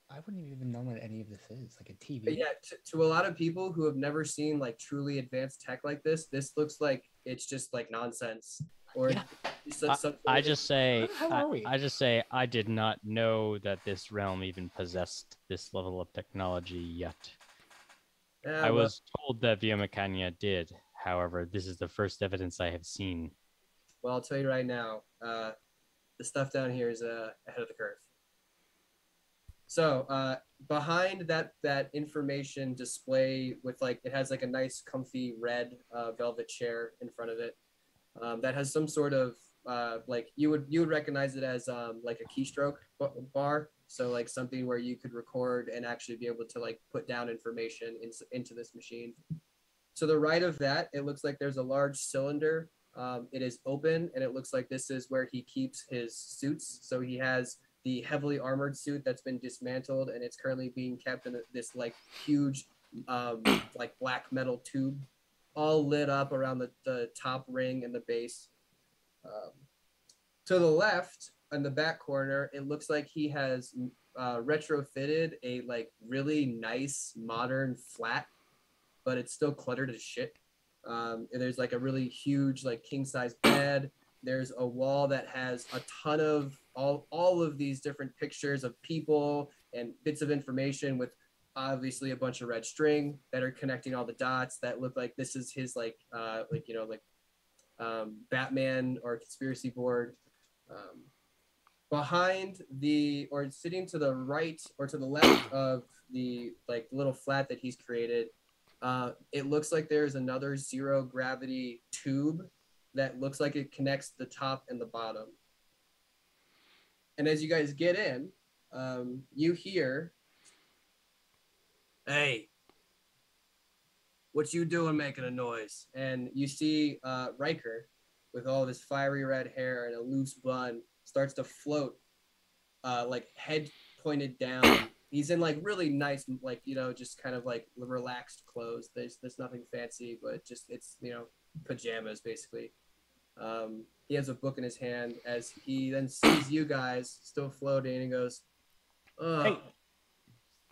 I wouldn't even know what any of this is, like a TV. But yeah, to a lot of people who have never seen like truly advanced tech like this looks like it's just like nonsense. Or Yeah. I just say, Where the hell are we? I just say, I did not know that this realm even possessed this level of technology yet. Yeah, I was told that Via Meccania did. However, this is the first evidence I have seen. Well, I'll tell you right now, the stuff down here is ahead of the curve. So behind that information display with like, it has like a nice comfy red velvet chair in front of it that has some sort of like you would recognize it as like a keystroke bar. So like something where you could record and actually be able to like put down information into this machine. To the right of that, it looks like there's a large cylinder. It is open, and it looks like this is where he keeps his suits. So he has the heavily armored suit that's been dismantled, and it's currently being kept in this like huge, like black metal tube, all lit up around the top ring and the base. To the left, in the back corner, it looks like he has retrofitted a like really nice modern flat, but it's still cluttered as shit. And there's like a really huge like king size bed. There's a wall that has a ton of all of these different pictures of people and bits of information with obviously a bunch of red string that are connecting all the dots that look like this is his like Batman or conspiracy board. Behind the or sitting to the right or to the left of the like little flat that he's created, it looks like there's another zero gravity tube that looks like it connects the top and the bottom. And as you guys get in, you hear, "Hey, what you doing making a noise?" And you see Riker with all of his fiery red hair and a loose bun starts to float, like head pointed down. He's in like really nice, like, just kind of like relaxed clothes. There's nothing fancy, but just it's, pajamas basically. He has a book in his hand as he then sees you guys still floating and goes, "Oh." Hey.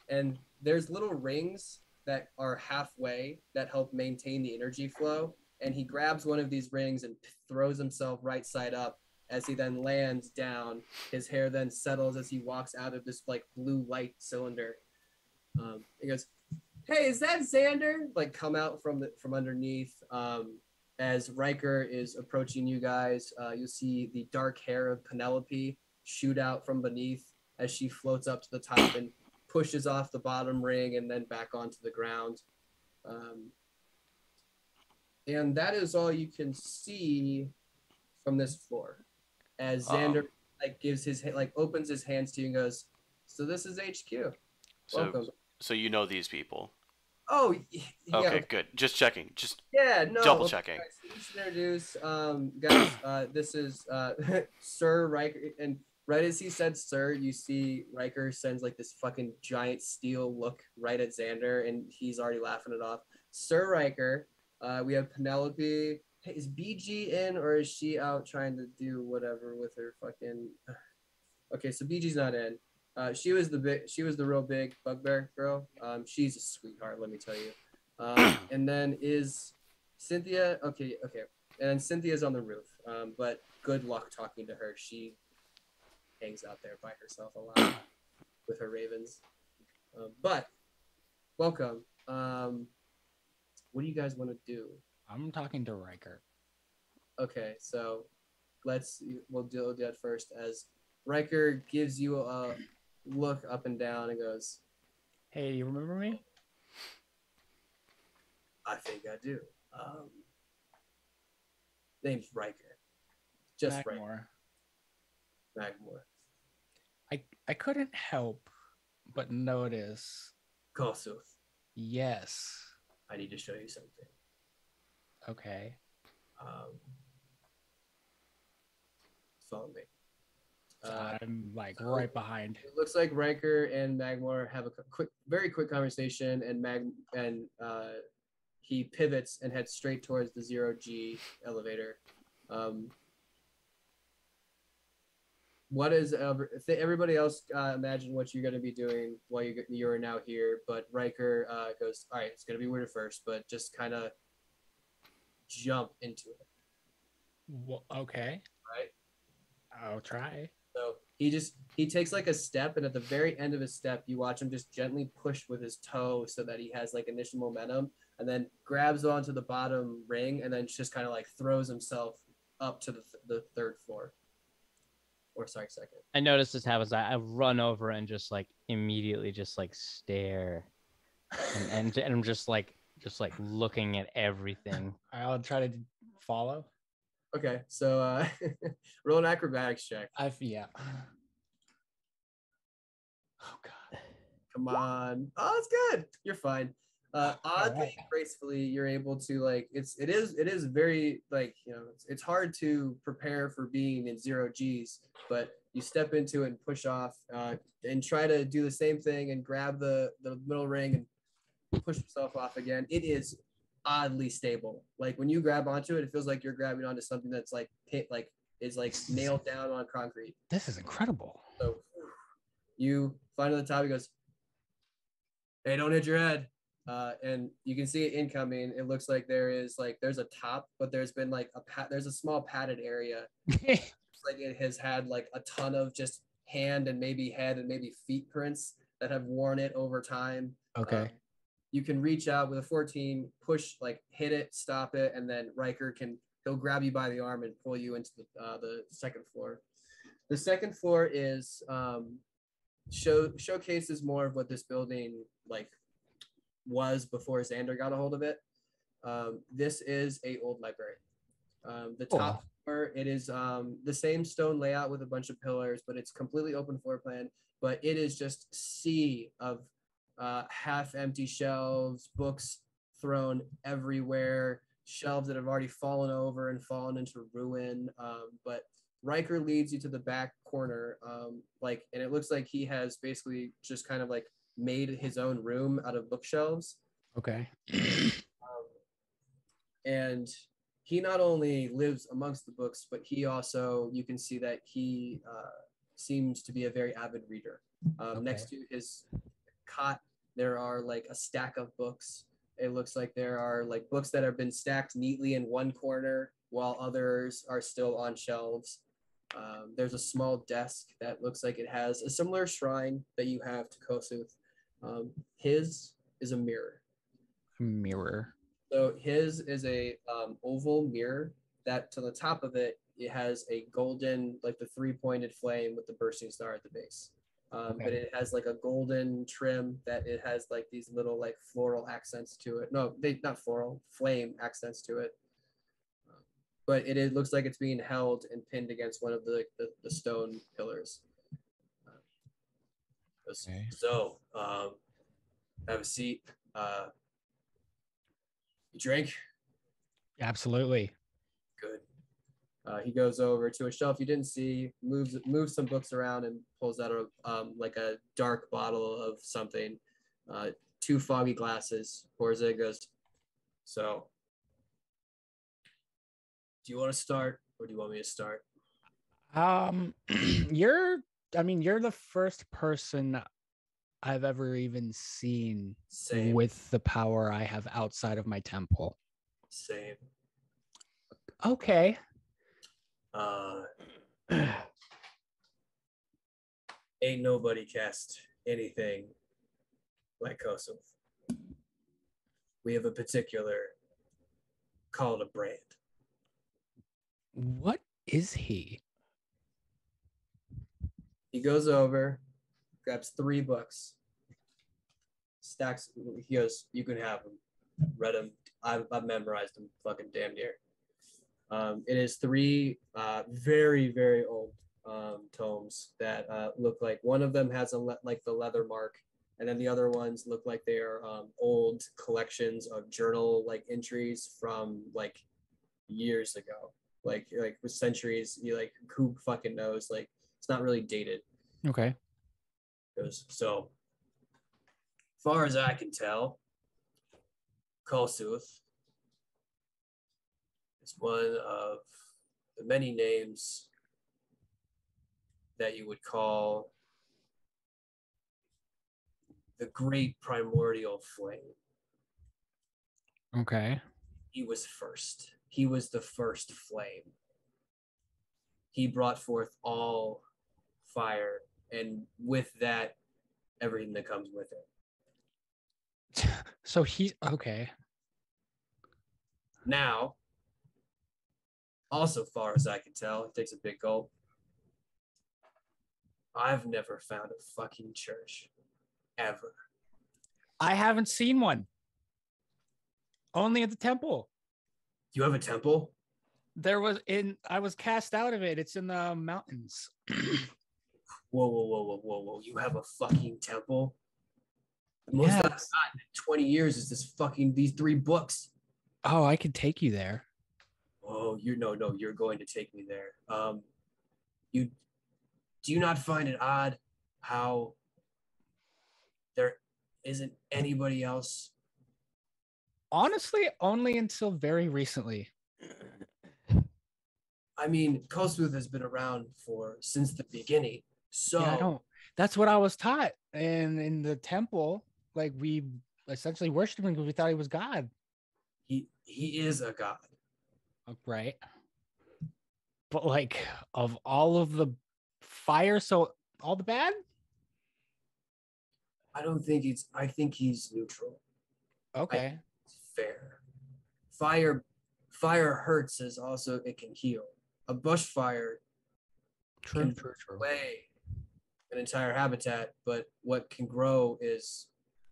And there's little rings that are halfway that help maintain the energy flow. And he grabs one of these rings and throws himself right side up. As he then lands down, his hair then settles as he walks out of this like blue light cylinder. He goes, "Hey, is that Xander?" Like come out from underneath. As Riker is approaching you guys, you'll see the dark hair of Penelope shoot out from beneath as she floats up to the top and pushes off the bottom ring and then back onto the ground. And that is all you can see from this floor. As Xander opens his hands to you and goes, "So this is HQ. Welcome." So you know these people. Oh, yeah. Okay, good. Just checking. Just No. double checking. Guys, let's introduce, guys. This is Sir Riker, and right as he said "Sir," you see Riker sends like this fucking giant steel look right at Xander, and he's already laughing it off. Sir Riker. We have Penelope. Hey, is BG in or is she out trying to do whatever with her fucking? Okay, so BG's not in. She was the real big bugbear girl. She's a sweetheart, let me tell you. And then is Cynthia? Okay, and Cynthia's on the roof. But good luck talking to her. She hangs out there by herself a lot with her ravens. But welcome. What do you guys want to do? I'm talking to Riker. Okay, so we'll do that first as Riker gives you a look up and down and goes, "Hey, do you remember me?" "I think I do. Name's Riker. Just Magmore. Riker. Magmore. I couldn't help but notice. Kosuth, Yes. I need to show you something. Okay. Follow me." I'm like right behind. It looks like Riker and Magmore have a very quick conversation, and he pivots and heads straight towards the 0G elevator. What is everybody else imagine what you're going to be doing while you're now here? But Riker goes, "All right, it's going to be weird at first, but just kind of jump into it." Well, okay. Right? I'll try. So he takes like a step, and at the very end of his step, you watch him just gently push with his toe so that he has like initial momentum, and then grabs onto the bottom ring, and then just kind of like throws himself up to the third floor. Or sorry, second. I noticed this happens. I run over and just like immediately just like stare, and I'm just like looking at everything. I'll try to follow. Okay, so roll an acrobatics check. Yeah. Come on. Oh, it's good. You're fine. Oddly, right. gracefully, you're able to like it is very like it's hard to prepare for being in 0 Gs, but you step into it and push off and try to do the same thing and grab the middle ring and push yourself off again. It is oddly stable. Like when you grab onto it, it feels like you're grabbing onto something that's like hit like is like nailed down on concrete. This is incredible. So you find on the top, he goes, "Hey, don't hit your head." And you can see it incoming. It looks like there's a top, but there's been like there's a small padded area. It's like it has had like a ton of just hand and maybe head and maybe feet prints that have worn it over time. Okay. You can reach out with a 14, push, like hit it, stop it, and then Riker he'll grab you by the arm and pull you into the second floor. The second floor is showcases more of what this building like was before Xander got a hold of it. This is a old library. The top floor, it is the same stone layout with a bunch of pillars, but it's completely open floor plan. But it is just sea of half empty shelves, books thrown everywhere, shelves that have already fallen over and fallen into ruin. But Riker leads you to the back corner, and it looks like he has basically just kind of like made his own room out of bookshelves. Okay. And he not only lives amongst the books, but he also, you can see that he seems to be a very avid reader. Next to his cot, there are like a stack of books. It looks like there are like books that have been stacked neatly in one corner while others are still on shelves. There's a small desk that looks like it has a similar shrine that you have to Kosuth. His is a mirror. Mirror. So his is a oval mirror that to the top of it, it has a golden, like the 3-pointed flame with the bursting star at the base. But it has like a golden trim that it has like these little like floral accents to it. No, not floral, flame accents to it. But it looks like it's being held and pinned against one of the stone pillars. Okay. So, have a seat. You drink? Absolutely. Good. He goes over to a shelf you didn't see, moves some books around, and pulls out like a dark bottle of something. 2 foggy glasses. Pours it. Goes. So, do you want to start, or do you want me to start? You're the first person I've ever even seen Same. with the power I have outside of my temple. Same. Okay. Ain't nobody cast anything like Kosov. We have a particular call to brand. What is he? He goes over, grabs 3 books, stacks. He goes, "You can have them. Read them. I've memorized them. Fucking damn near." It is 3 very, very old tomes that look like one of them has like the leather mark, and then the other ones look like they are old collections of journal like entries from like years ago, like with centuries. You like who fucking knows? Like it's not really dated. Okay. So far as I can tell, Kolsuth is one of the many names that you would call the great primordial flame. Okay. He was first. He was the first flame. He brought forth all fire, and with that, everything that comes with it. So he's okay. Now, also far as I can tell, he takes a big gulp. I've never found a fucking church. Ever. I haven't seen one. Only at the temple. You have a temple? I was cast out of it. It's in the mountains. Whoa. You have a fucking temple? The most Yeah. I've gotten in 20 years is these 3 books. Oh, I could take you there. Oh, you're going to take me there. You do you not find it odd how there isn't anybody else? Honestly, only until very recently. I mean, Kosmuth has been around since the beginning. So Yeah, I don't. That's what I was taught. And in the temple, like we essentially worshiped him because we thought he was God. he is a god. Right. But like of all of the fire, so all the bad? I think he's neutral. Okay. It's fair. Fire hurts as also it can heal. A bushfire True, can true, true. away an entire habitat, but what can grow is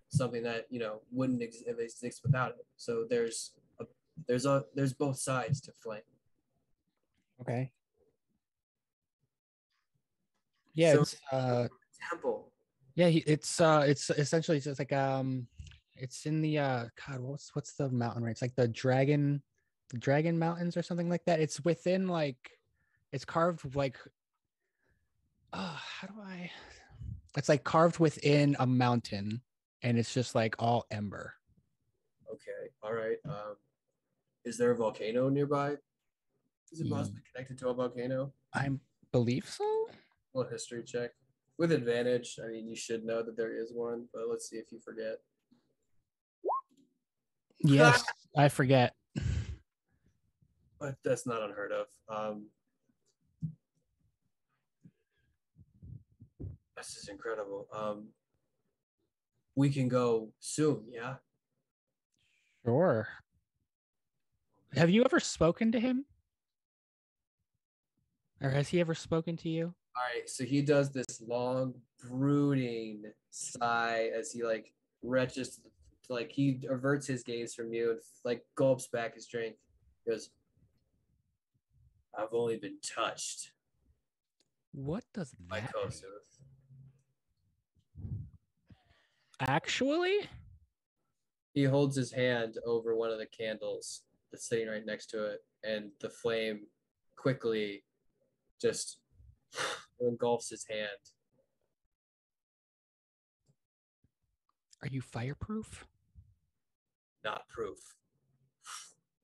something that wouldn't exist without it. So there's both sides to flame. Okay. Yeah, So it's temple. yeah, it's essentially just like it's in the God, what's the mountain, right? It's like the dragon mountains or something like that. It's within like it's carved like how do I it's like carved within a mountain and it's just like all ember. Okay, all right. Is there a volcano nearby? Is it possibly connected to a volcano? I believe so. Well, history check with advantage. I mean, you should know that there is one, but let's see if you forget. Yes, I forget. But that's not unheard of. This is incredible. We can go soon, yeah? Sure. Have you ever spoken to him? Or has he ever spoken to you? All right, so he does this long, brooding sigh as he like retches, like he averts his gaze from you and like gulps back his drink. He goes, I've only been touched What does by that Kosuth. actually? He holds his hand over one of the candles that's sitting right next to it, and the flame quickly just engulfs his hand. Are you fireproof? Not proof.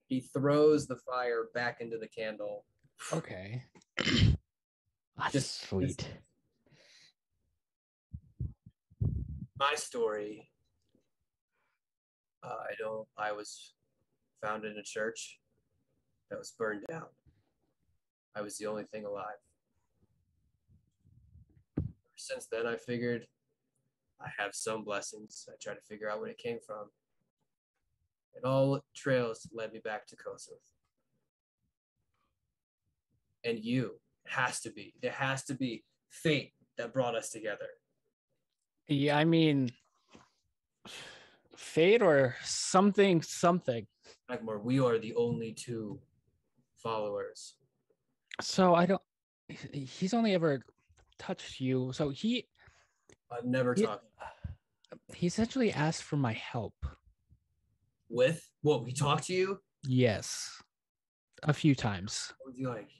He throws the fire back into the candle. Okay. That's Just- sweet. My story. I was found in a church that was burned down. I was the only thing alive. Since then, I figured I have some blessings. I try to figure out where it came from. And all trails led me back to Kosoth. And there has to be fate that brought us together. Yeah, I mean, fate or something. Nagmar, we are the only 2 followers. So I don't. He's only ever touched you. So I've never Yeah. talked he essentially asked for my help. with. What, we talked to you? Yes, a few times. What was he like?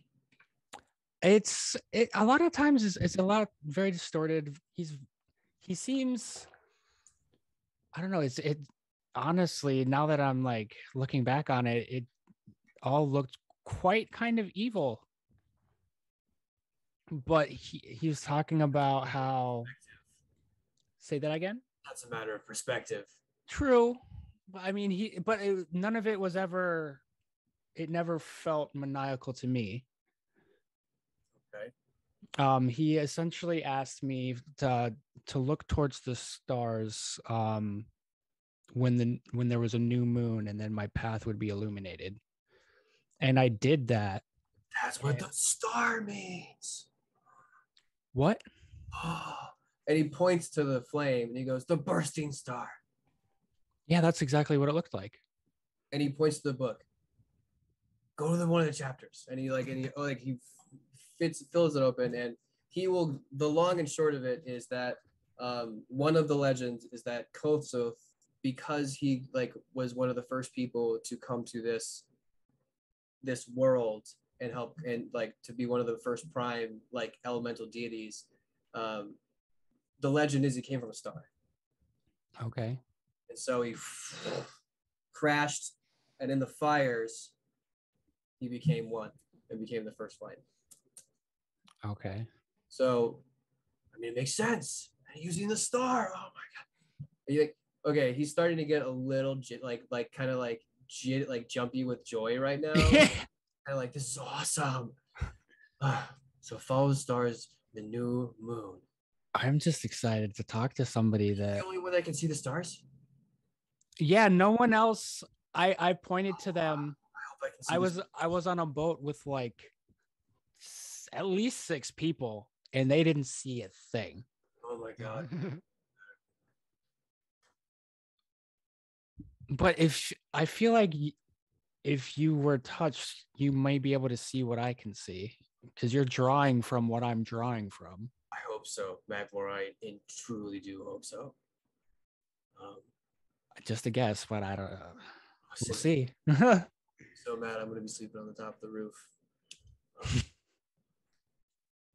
A lot of times it's a lot very distorted. He seems, I don't know, it honestly, now that I'm like looking back on it, it all looked quite kind of evil. But he was talking about how, say that again. That's a matter of perspective. True. I mean, none of it was ever, it never felt maniacal to me. Okay. He essentially asked me to look towards the stars when there was a new moon, and then my path would be illuminated. And I did that. That's what the star means. What? And he points to the flame and he goes, the bursting star. Yeah, that's exactly what it looked like. And he points to the book. Go to one of the chapters. And he fills it open, and the long and short of it is that one of the legends is that Kotsoth, because he like was one of the first people to come to this world and help and like to be one of the first prime like elemental deities, the legend is he came from a star. Okay. And so he crashed, and in the fires, he became one and became the first flame. Okay. So, I mean, it makes sense. Using the star. Oh my god. And you're like, okay, he's starting to get a little kind of like jumpy with joy right now. Kind of like, this is awesome. So follow the stars, the new moon. I'm just excited to talk to somebody that. The only way that can see the stars. Yeah, no one else. I pointed to them. I hope I can see. I was on a boat with like at least 6 people, and they didn't see a thing. Oh my god. But I feel like if you were touched, you might be able to see what I can see because you're drawing from what I'm drawing from. I hope so, Magmore. I truly do hope so. Just a guess, but I don't know. We'll So see. mad I'm gonna be sleeping on the top of the roof.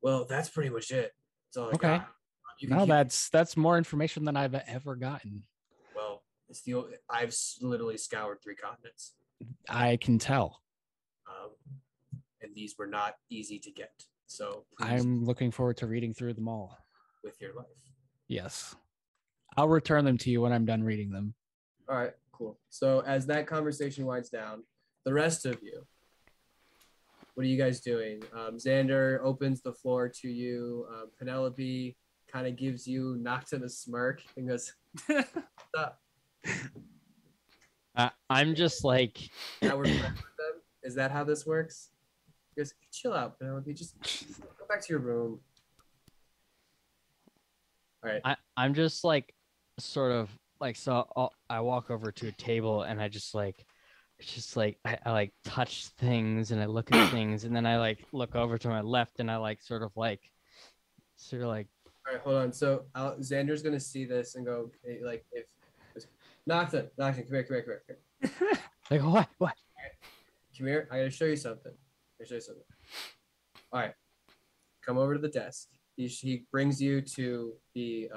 Well, that's pretty much it. That's all I Okay. got. You can No, keep- that's more information than I've ever gotten. well, it's I've literally scoured 3 continents, I can tell. and these were not easy to get. So please, I'm looking forward to reading through them all. with your life. Yes. I'll return them to you when I'm done reading them. All right, cool. So as that conversation winds down, the rest of you, what are you guys doing? Xander opens the floor to you. Penelope kind of gives you Nocton a smirk and goes, "Stop." I'm just like, Now we're friends with them. Is that how this works? He goes, chill out, Penelope. Just go back to your room. All right. I'm just like, sort of like, so I walk over to a table and I just like, I like touch things and I look at things and then I like look over to my left and I like sort of like. All right, hold on. So Xander's gonna see this and go, hey, like, if Nocton, come here. Like what? Come here. I gotta show you something. All right, come over to the desk. He brings you to the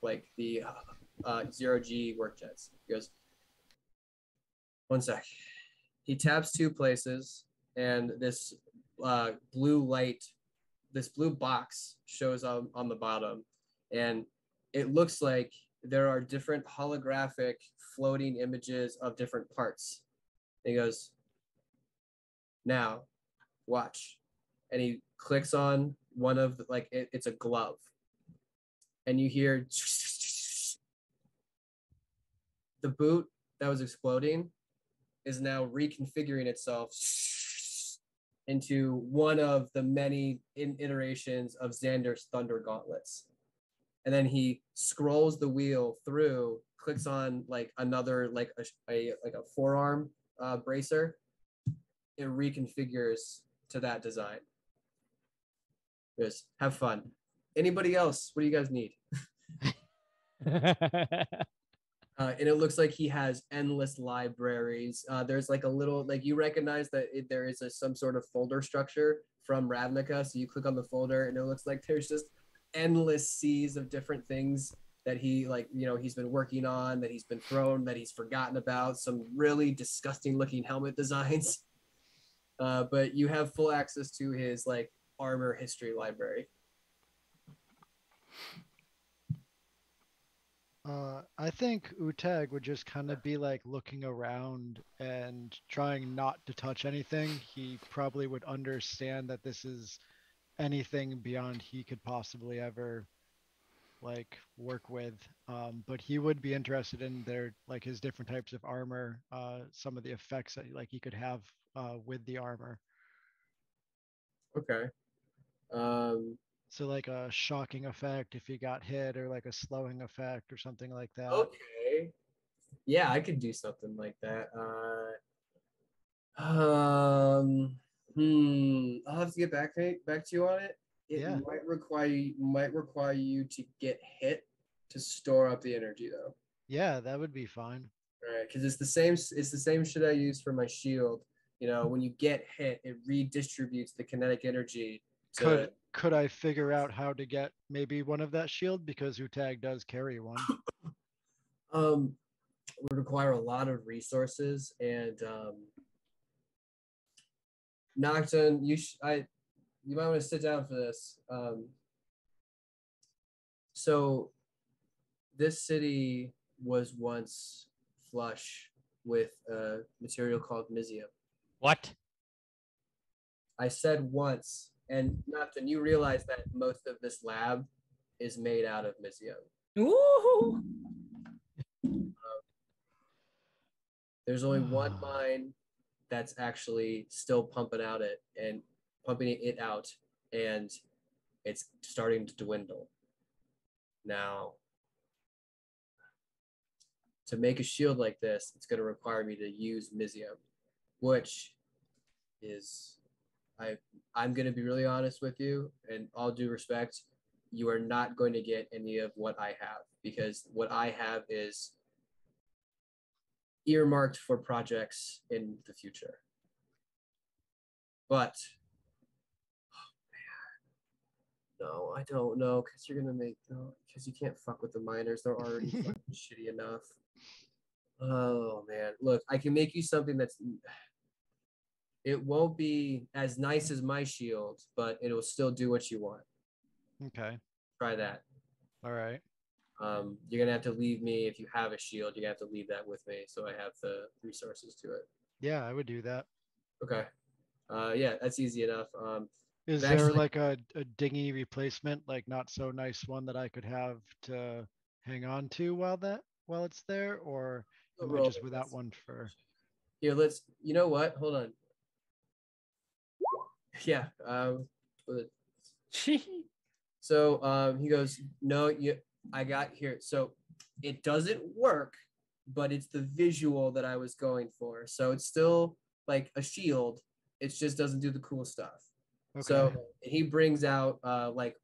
like the 0G work jets. He goes, one sec. He taps 2 places, and this blue light, this blue box shows up on the bottom, and it looks like there are different holographic floating images of different parts. And he goes, now, watch. And he clicks on one of the, like it's a glove, and you hear the boot that was exploding is now reconfiguring itself into one of the many iterations of Xander's Thunder Gauntlets. And then he scrolls the wheel through, clicks on like another like a forearm bracer. It reconfigures to that design. Just have fun. Anybody else? What do you guys need? And it looks like he has endless libraries. There's like a little, like you recognize that there is some sort of folder structure from Ravnica. So you click on the folder and it looks like there's just endless seas of different things that he he's been working on, that he's been thrown, that he's forgotten about, some really disgusting looking helmet designs. But you have full access to his like armor history library. I think Utag would just kind of be like looking around and trying not to touch anything. He probably would understand that this is anything beyond he could possibly ever like work with. But he would be interested in their like his different types of armor, some of the effects that like he could have with the armor. Okay. So like a shocking effect if he got hit, or like a slowing effect or something like that. Okay. Yeah, I could do something like that. I'll have to get back to you on it. It Yeah. might require you to get hit to store up the energy though. Yeah, that would be fine. All right, because it's the same shit I use for my shield. You know, when you get hit, it redistributes the kinetic energy to. Could I figure out how to get maybe one of that shield, because Utag does carry one? Would require a lot of resources, and Nocton, you might want to sit down for this. So this city was once flush with a material called Mizium. What? I said once, and Nocton, you realize that most of this lab is made out of Mizium. Ooh. There's only one mine that's actually still pumping it out, and it's starting to dwindle. Now, to make a shield like this, it's going to require me to use Mizium, which is, I'm going to be really honest with you, and all due respect, you are not going to get any of what I have, because what I have is earmarked for projects in the future. But no, I don't know, because you're gonna make because you can't fuck with the miners. They're already fucking shitty enough. Oh man, look, I can make you something it won't be as nice as my shield, but it will still do what you want. Okay. Try that. All right. You're gonna have to leave me if you have a shield. You're gonna have to leave that with me, so I have the resources to it. Yeah, I would do that. Okay. Yeah, that's easy enough. Is there like a dinghy replacement, like not so nice one that I could have to hang on to while it's there, or am I just without one for? Here, you know what? Hold on. Yeah. So he goes, no, I got here. So it doesn't work, but it's the visual that I was going for. So it's still like a shield. It just doesn't do the cool stuff. Okay. So he brings out like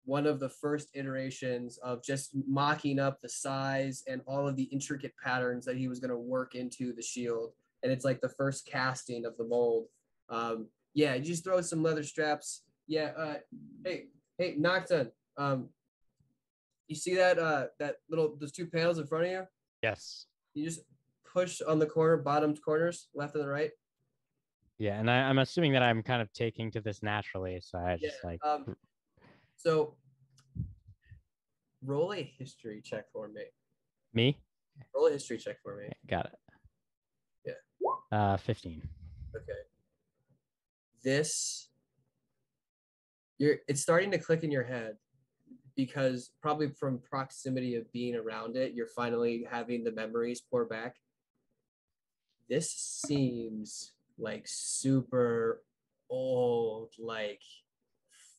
one of the first iterations of just mocking up the size and all of the intricate patterns that he was going to work into the shield. And it's like the first casting of the mold. Yeah, you just throw some leather straps. Yeah. Hey, Nocton. You see that those two panels in front of you? Yes. You just push on the bottom corners, left and the right. Yeah, and I'm assuming that I'm kind of taking to this naturally, so I just So roll a history check for me. Me? Roll a history check for me. Got it. Yeah. 15. Okay. It's starting to click in your head, because probably from proximity of being around it, you're finally having the memories pour back. This seems like super old, like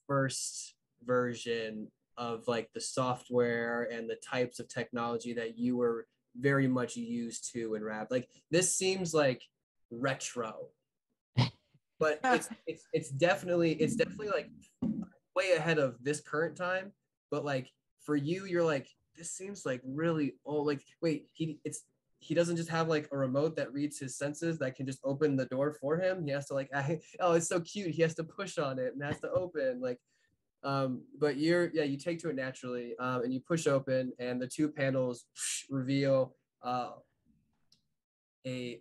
first version of like the software and the types of technology that you were very much used to in rap. Like this seems like retro, but it's definitely like way ahead of this current time. But like for you, you're like, this seems like really old. Like wait, he doesn't just have like a remote that reads his senses that can just open the door for him. He has to like, oh, it's so cute. He has to push on it and has to open like. But you take to it naturally, and you push open, and the two panels reveal a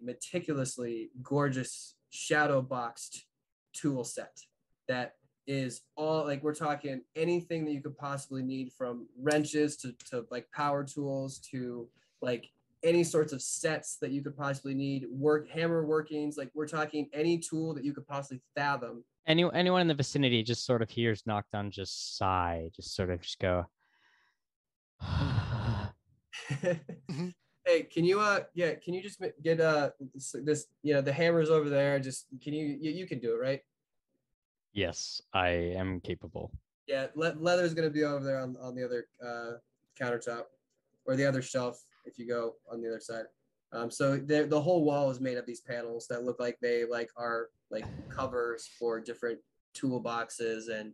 meticulously gorgeous shadow boxed tool set that is all like, we're talking anything that you could possibly need, from wrenches to like power tools to like any sorts of sets that you could possibly need, hammer workings, like we're talking any tool that you could possibly fathom. Anyone in the vicinity just sort of hears Nocton just sigh, just sort of just go. Hey, can you just get this, the hammer's over there, just you can do it, right? Yes, I am capable. Yeah, leather's gonna be over there on the other countertop, or the other shelf if you go on the other side. So the whole wall is made of these panels that look like they are covers for different toolboxes and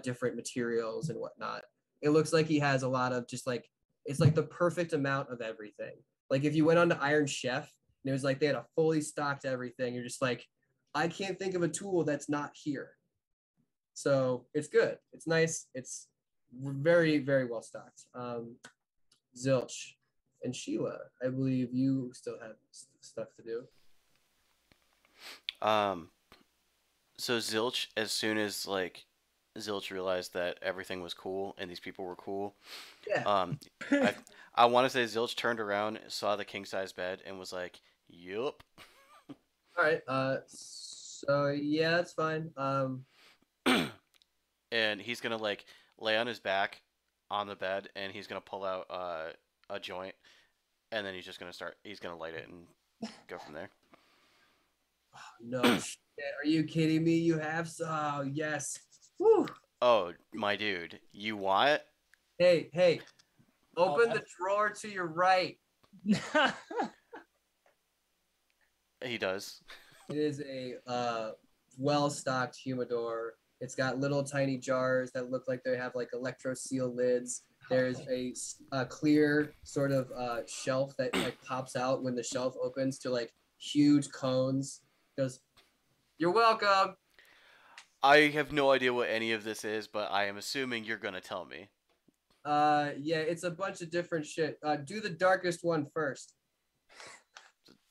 different materials and whatnot. it looks like he has a lot of just like it's like the perfect amount of everything. Like if you went on to Iron Chef and it was like they had a fully stocked everything, you're just like, I can't think of a tool that's not here. So it's good. It's nice. It's very, very well stocked. Zilch and Sheila, I believe you still have stuff to do. So Zilch, as soon as like Zilch realized that everything was cool and these people were cool, Yeah. I I want to say Zilch turned around, saw the king size bed, and was like, "Yup." All right. So yeah, that's fine. And he's gonna like lay on his back on the bed, and he's gonna pull out a joint, and then he's just gonna start. He's gonna light it and go from there. No shit. Are you kidding me? You have so yes. Woo. Oh, my dude, you want? Hey, open the that's- drawer to your right. He does. It is a well-stocked humidor. It's got little tiny jars that look like they have like electro seal lids. There's a clear sort of shelf that like pops out when the shelf opens to like huge cones. Goes, you're welcome. I have no idea what any of this is, but I am assuming you're gonna tell me. Yeah, it's a bunch of different shit. Do the darkest one first.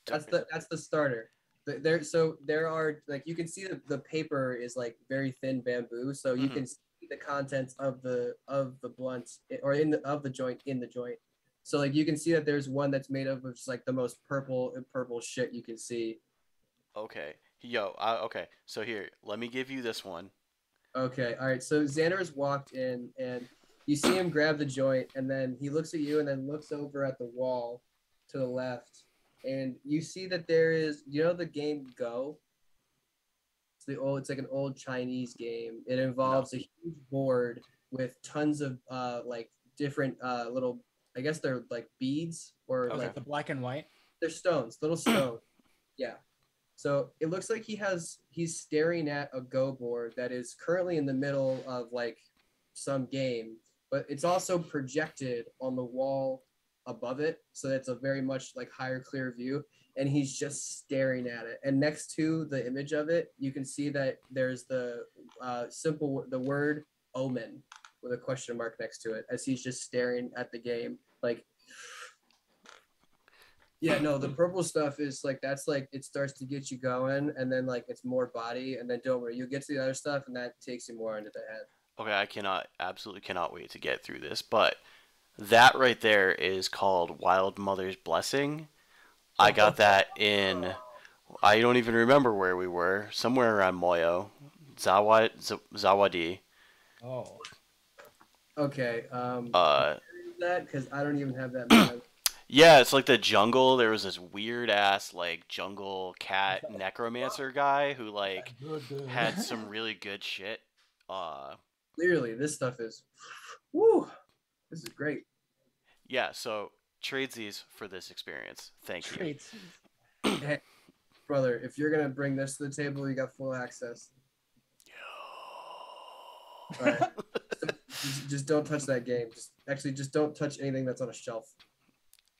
That's the starter. There are like you can see the paper is like very thin bamboo, so you can see the contents of the blunt or of the joint in the joint. So like you can see that there's one that's made of just like the most purple shit you can see. Okay. Okay. So here, let me give you this one. Okay, all right. So Xander has walked in and you see him grab the joint and then he looks at you and then looks over at the wall to the left. And you see that there is, the game Go? It's like an old Chinese game. It involves a huge board with tons of like different little, I guess they're like beads or Okay. like The black and white. they're stones, little stones. Yeah. So it looks like he's staring at a Go board that is currently in the middle of like some game, but it's also projected on the wall above it. So it's a very much like higher clear view. And he's just staring at it. And next to the image of it, you can see that there's the the word omen with a question mark next to it as he's just staring at the game. Like, yeah, no, the purple stuff is like, that's like, it starts to get you going and then like it's more body. And then don't worry, you get to the other stuff and that takes you more into the head. Okay, absolutely cannot wait to get through this, but that right there is called Wild Mother's Blessing. I got that I don't even remember where we were, somewhere around Moyo, Zawadi. Oh. Okay. Uh, That because I don't even have that map. yeah, it's like the jungle. There was this weird ass like jungle cat necromancer guy who like had some really good shit. Clearly, this stuff is, woo, this is great. Yeah, so tradesies for this experience. Thank you. Traits. Hey, brother, if you're gonna bring this to the table, you got full access. All right. Just don't touch that game. Just don't touch anything that's on a shelf.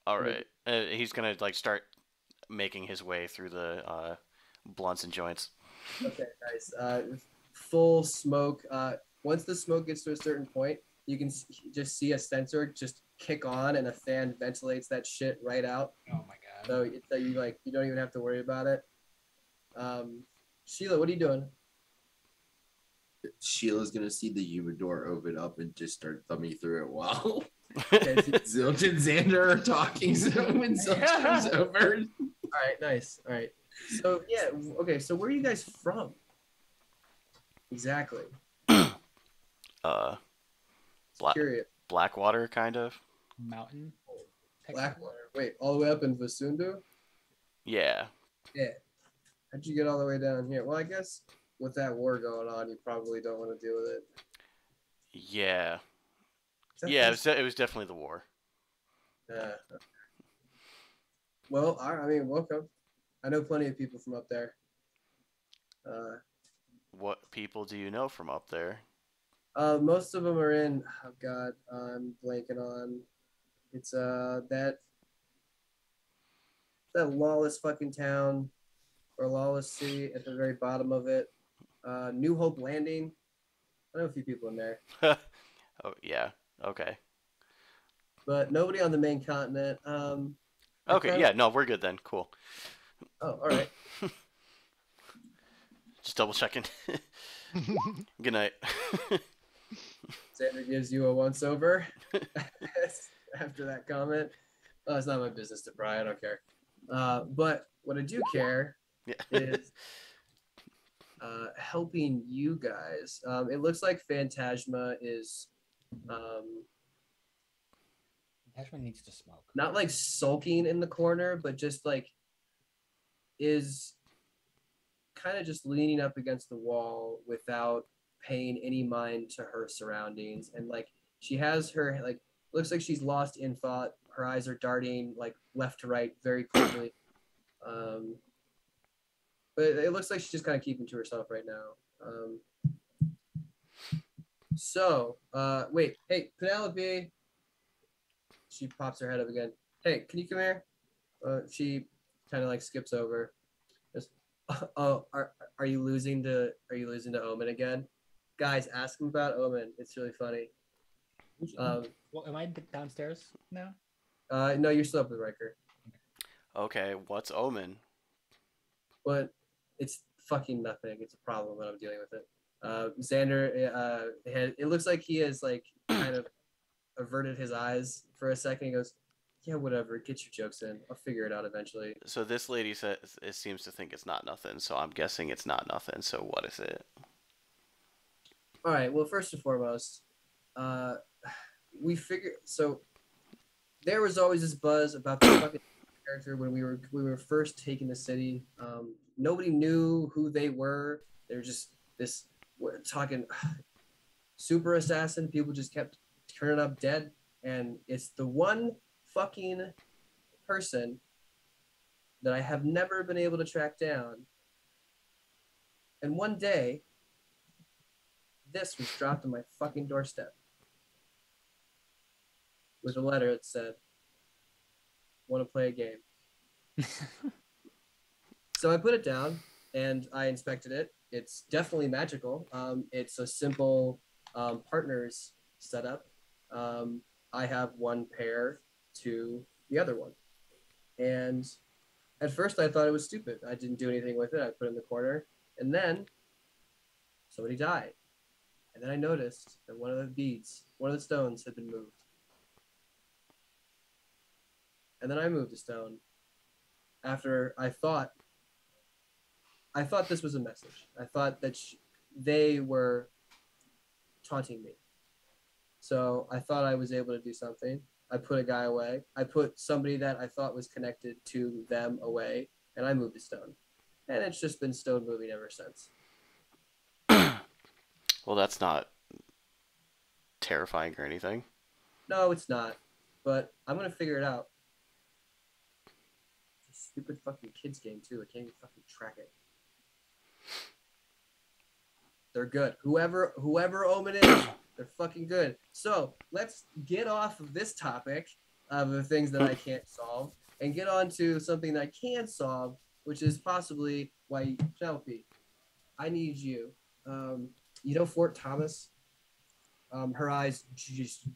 All right. He's gonna like start making his way through the blunts and joints. Okay, nice. Full smoke. Once the smoke gets to a certain point, you can just see a sensor just kick on, and a fan ventilates that shit right out. Oh my god. So you don't even have to worry about it. Sheila, what are you doing? Sheila's gonna see the humidor open up and just start thumbing through it while Okay, Zilch and Xander are talking. So when Zilch comes over, all right, nice. All right. So yeah, okay. So where are you guys from? Exactly. Curious. Blackwater, kind of. Mountain. Blackwater. Wait, all the way up in Vasundu? Yeah. Yeah. How'd you get all the way down here? Well, I guess with that war going on, you probably don't want to deal with it. Yeah. Yeah, It was definitely the war. Well, I mean, welcome. I know plenty of people from up there. What people do you know from up there? Most of them are in. Oh God, I'm blanking on. It's that lawless fucking town or lawless city at the very bottom of it. New Hope Landing. I know a few people in there, Oh yeah. Okay. but nobody on the main continent. I Okay. currently. Yeah. No, we're good then. Cool. Oh, all right. Just double checking. Good night. Xander gives you a once over after that comment. Oh, it's not my business to pry. I don't care. But what I do care Yeah. is helping you guys. It looks like Phantasma is Attachment needs to smoke. not like sulking in the corner, but just like is kind of just leaning up against the wall without paying any mind to her surroundings. And like she has her like looks like she's lost in thought. Her eyes are darting like left to right very quickly. Um, but it looks like she's just kind of keeping to herself right now. Wait, hey, Penelope. She pops her head up again. Hey, can you come here? She kind of like skips over. Just, oh, are you losing to Omen again? Guys, ask him about Omen. It's really funny. Well, am I downstairs now? No, you're still up with Riker, Okay. What's Omen? but it's fucking nothing. It's a problem that I'm dealing with it. Xander, it looks like he has like kind of averted his eyes for a second. He goes, "Yeah, whatever. Get your jokes in. I'll figure it out eventually." So this lady says it seems to think it's not nothing. So I'm guessing it's not nothing. So what is it? All right. Well, first and foremost, uh, we figured. So there was always this buzz about the fucking character when we were first taking the city. Nobody knew who they were. They were just this. We're talking super assassin. People just kept turning up dead, and it's the one fucking person that I have never been able to track down. And one day, this was dropped on my fucking doorstep with a letter that said, "Want to play a game?" So I put it down and I inspected it. It's definitely magical. It's a simple partners setup. I have one pair to the other one. And at first I thought it was stupid. I didn't do anything with it. I put it in the corner. And then somebody died. And then I noticed that one of the stones had been moved. And then I moved a stone after I thought this was a message. I thought that they were taunting me. So I thought I was able to do something. I put a guy away. I put somebody that I thought was connected to them away, and I moved a stone. And it's just been stone moving ever since. Well, that's not terrifying or anything. No, it's not. But I'm going to figure it out. It's a stupid fucking kids game, too. I can't even fucking track it. They're good. Whoever Omen is, they're fucking good. So let's get off of this topic of the things that I can't solve and get on to something that I can solve, which is possibly why Penelope, I need you. You know Fort Thomas? Her eyes just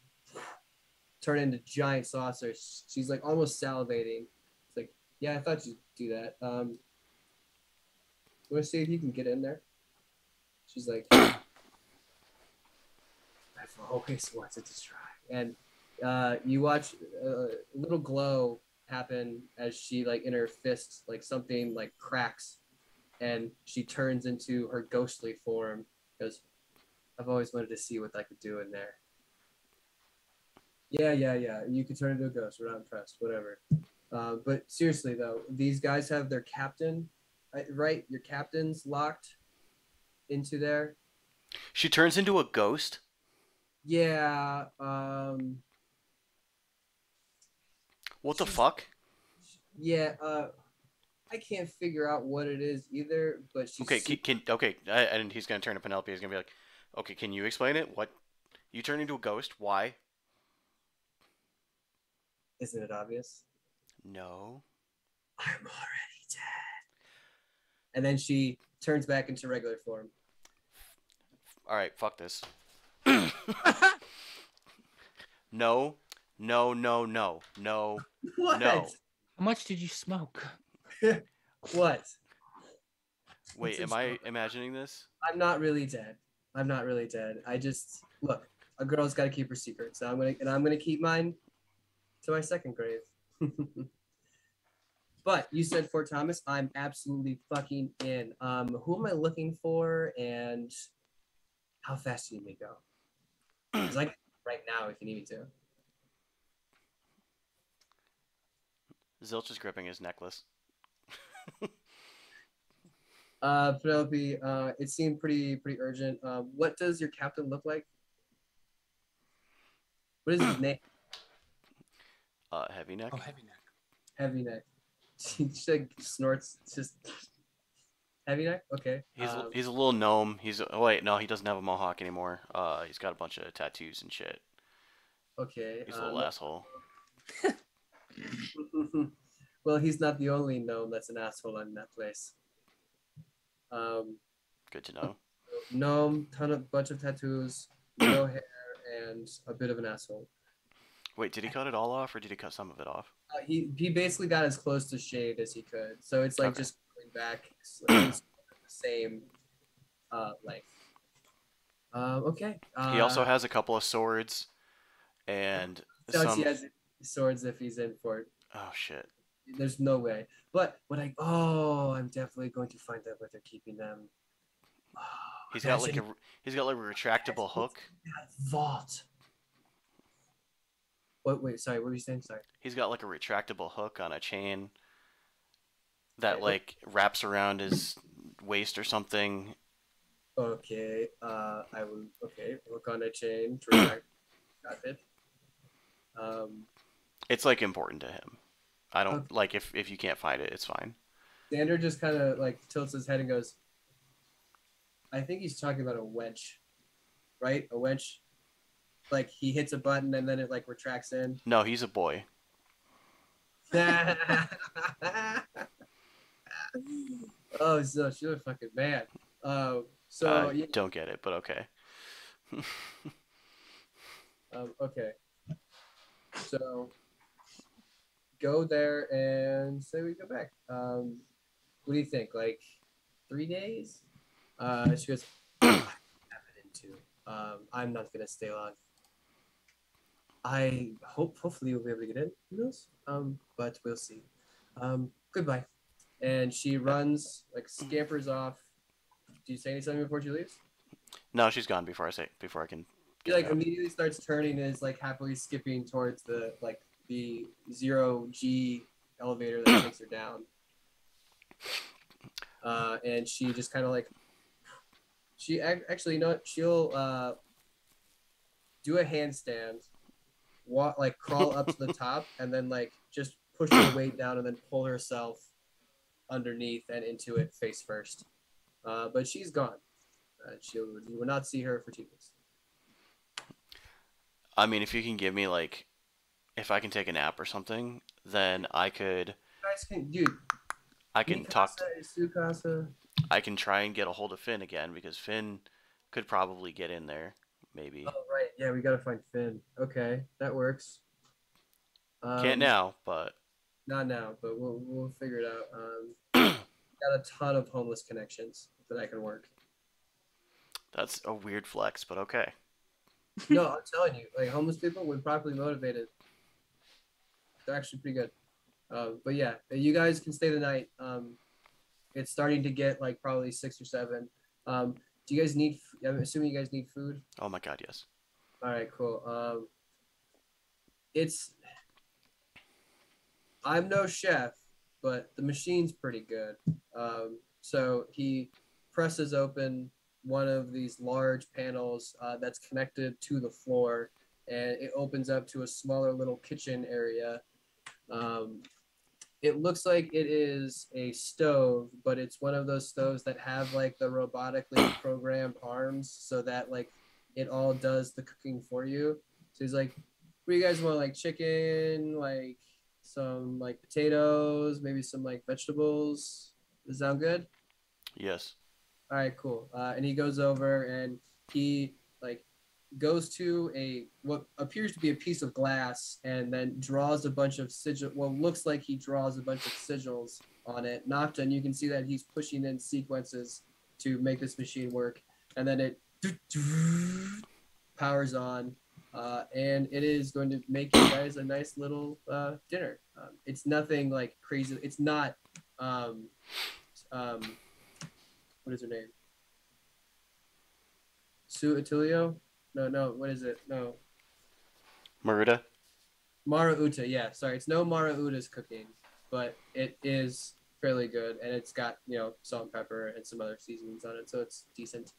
turn into giant saucers. She's like almost salivating. It's like, yeah, I thought you'd do that. You want to see if you can get in there? She's like, I've always wanted to try. And you watch a little glow happen as she, like, in her fist, like something like cracks, and she turns into her ghostly form. Goes, I've always wanted to see what I could do in there. Yeah. You could turn into a ghost. We're not impressed. Whatever. But seriously, though, these guys have their captain, right? Your captain's locked into there. She turns into a ghost? Yeah. What the fuck? Yeah. I can't figure out what it is either, but she's Okay, and he's gonna turn to Penelope. He's gonna be like, Okay, can you explain it? What? You turn into a ghost? Why? Isn't it obvious? No. I'm already dead. And then she turns back into regular form. All right, fuck this. No, no, no, no, no, What? no. How much did you smoke? What? Wait, am I imagining this? I'm not really dead. I'm not really dead. I just look. A girl's got to keep her secrets. So I'm gonna keep mine to my second grave. But you said Fort Thomas. I'm absolutely fucking in. Who am I looking for, and how fast do you need me to go? Because I can right now if you need me to. Zilch is gripping his necklace. Penelope, it seemed pretty urgent. What does your captain look like? What is his name? Heavy neck. Oh, heavy neck. Heavy neck. She like snorts. Just heavy neck. Okay. He's a little gnome. Oh wait, no, he doesn't have a mohawk anymore. He's got a bunch of tattoos and shit. Okay. He's a little asshole. Well, he's not the only gnome that's an asshole in that place. Good to know. Gnome, bunch of tattoos, no hair, and a bit of an asshole. Wait, did he cut it all off, or did he cut some of it off? He basically got as close to shaved as he could, so it's like Okay. just going back the same length. Okay. He also has a couple of swords, and Does some. he has swords if he's in Fort? Oh shit. There's no way. But I'm definitely going to find out where they're keeping them. Oh, He's got like a retractable hook. that vault. What? Wait, sorry. What were you saying? Sorry. He's got like a retractable hook on a chain that Okay. like wraps around his waist or something. Okay. I will. Okay. Hook on a chain. Got it. It's like important to him. I don't Okay. like if you can't find it, it's fine. Xander just kind of like tilts his head and goes, I think he's talking about a wench, right? A wench. Like he hits a button and then it like retracts in. No, he's a boy. Oh, so you're a fucking man. Yeah. Don't get it, but okay. Okay. So go there and say we go back. What do you think? Like 3 days? She goes, I'm not gonna stay long. I hopefully you'll be able to get in. Who knows? But we'll see. Goodbye. And she runs, like scampers off. Do you say anything before she leaves? No, she's gone before I can She get like out. immediately starts turning and is like happily skipping towards the 0G elevator that takes her down. And she just kind of like actually, you know what? She'll do a handstand, crawl up to the top, and then like just push her weight down and then pull herself underneath and into it face first. But she's gone. You will not see her for 2 days. I mean, if you can give me like, if I can take a nap or something, then I could. You guys can, dude. I can talk. Sukasa. I can try and get a hold of Finn again because Finn could probably get in there, maybe. Oh right, yeah, we gotta find Finn. Okay, that works. Can't now, but Not now, but we'll figure it out. Got a ton of homeless connections that I can work. that's a weird flex, but okay. No, I'm telling you, like homeless people, when properly motivated, they're actually pretty good. But yeah, you guys can stay the night. It's starting to get like probably 6 or 7. Do you guys need? I'm assuming you guys need food. Oh my god, yes. All right, cool. I'm no chef, but the machine's pretty good. So he presses open one of these large panels that's connected to the floor, and it opens up to a smaller little kitchen area. it looks like it is a stove, but it's one of those stoves that have like the robotically programmed arms so that like it all does the cooking for you. So he's like, what do you guys want? Like chicken, like some like potatoes, maybe some like vegetables. Does that sound good? Yes. All right, cool. And he goes over and he like goes to a what appears to be a piece of glass and then draws a bunch of sigil. Well, looks like he draws a bunch of sigils on it. Nocta, and you can see that he's pushing in sequences to make this machine work. And then it powers on, and it is going to make you guys a nice little dinner. It's nothing like crazy. It's not. Um, what is her name? Sue Attilio? No. What is it? No. Maruda? Mara Uta. Yeah, sorry. It's no Mara Uta's cooking, but it is fairly good, and it's got salt and pepper and some other seasonings on it, so it's decent.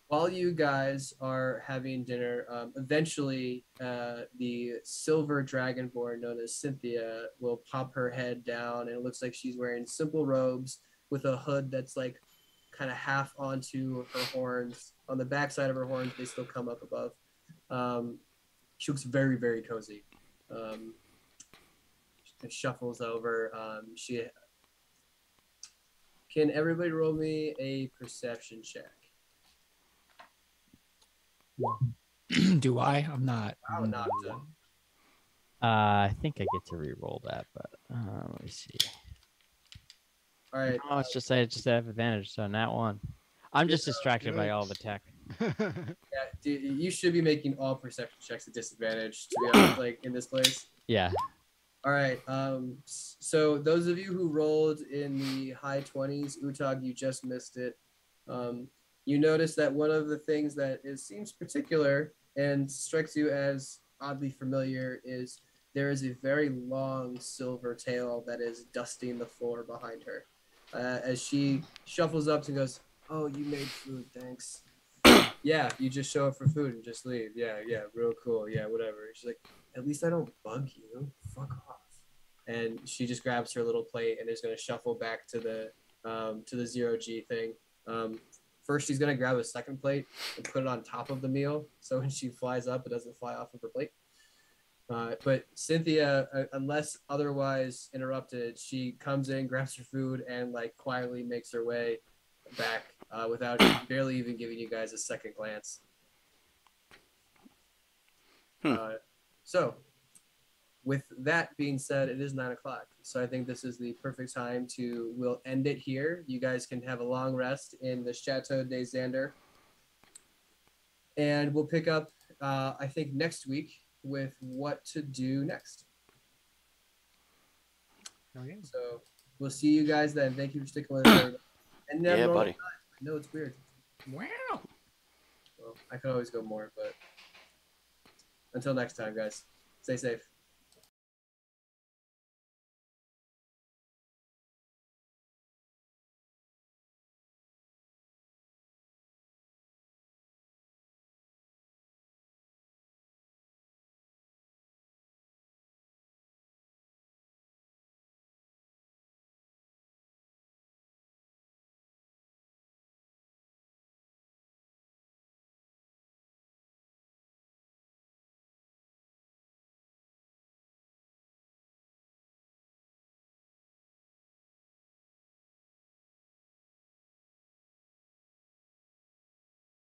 While you guys are having dinner, eventually the silver dragonborn known as Cynthia will pop her head down, and it looks like she's wearing simple robes with a hood that's like kind of half onto her horns. On the backside of her horns, they still come up above. She looks very, very cozy. She shuffles over. Can everybody roll me a perception check? Do I? I'm not. Wow, Nocta. I think I get to re-roll that, but let me see. All right. Oh, I just have advantage, so not one. I'm just distracted by all the tech. Yeah, you should be making all perception checks at disadvantage to be honest, like in this place. Yeah. All right. So those of you who rolled in the high 20s, Utag, you just missed it. You notice that one of the things that seems particular and strikes you as oddly familiar is there is a very long silver tail that is dusting the floor behind her. As she shuffles up and goes, "Oh, you made food, thanks." Yeah, you just show up for food and just leave. Yeah, real cool. Yeah, whatever. She's like, "At least I don't bug you. Fuck off." And she just grabs her little plate and is gonna shuffle back to the 0G thing. First, she's gonna grab a second plate and put it on top of the meal, so when she flies up, it doesn't fly off of her plate. But Cynthia, unless otherwise interrupted, she comes in, grabs her food, and like quietly makes her way back without barely even giving you guys a second glance. So, with that being said, it is 9 o'clock. So I think this is the perfect time we'll end it here. You guys can have a long rest in the Chateau des Xander. And we'll pick up, I think, next week with what to do next. Okay. So we'll see you guys then. Thank you for sticking with us. And Yeah, buddy. I know it's weird. Wow. Well, I could always go more, but until next time, guys, stay safe.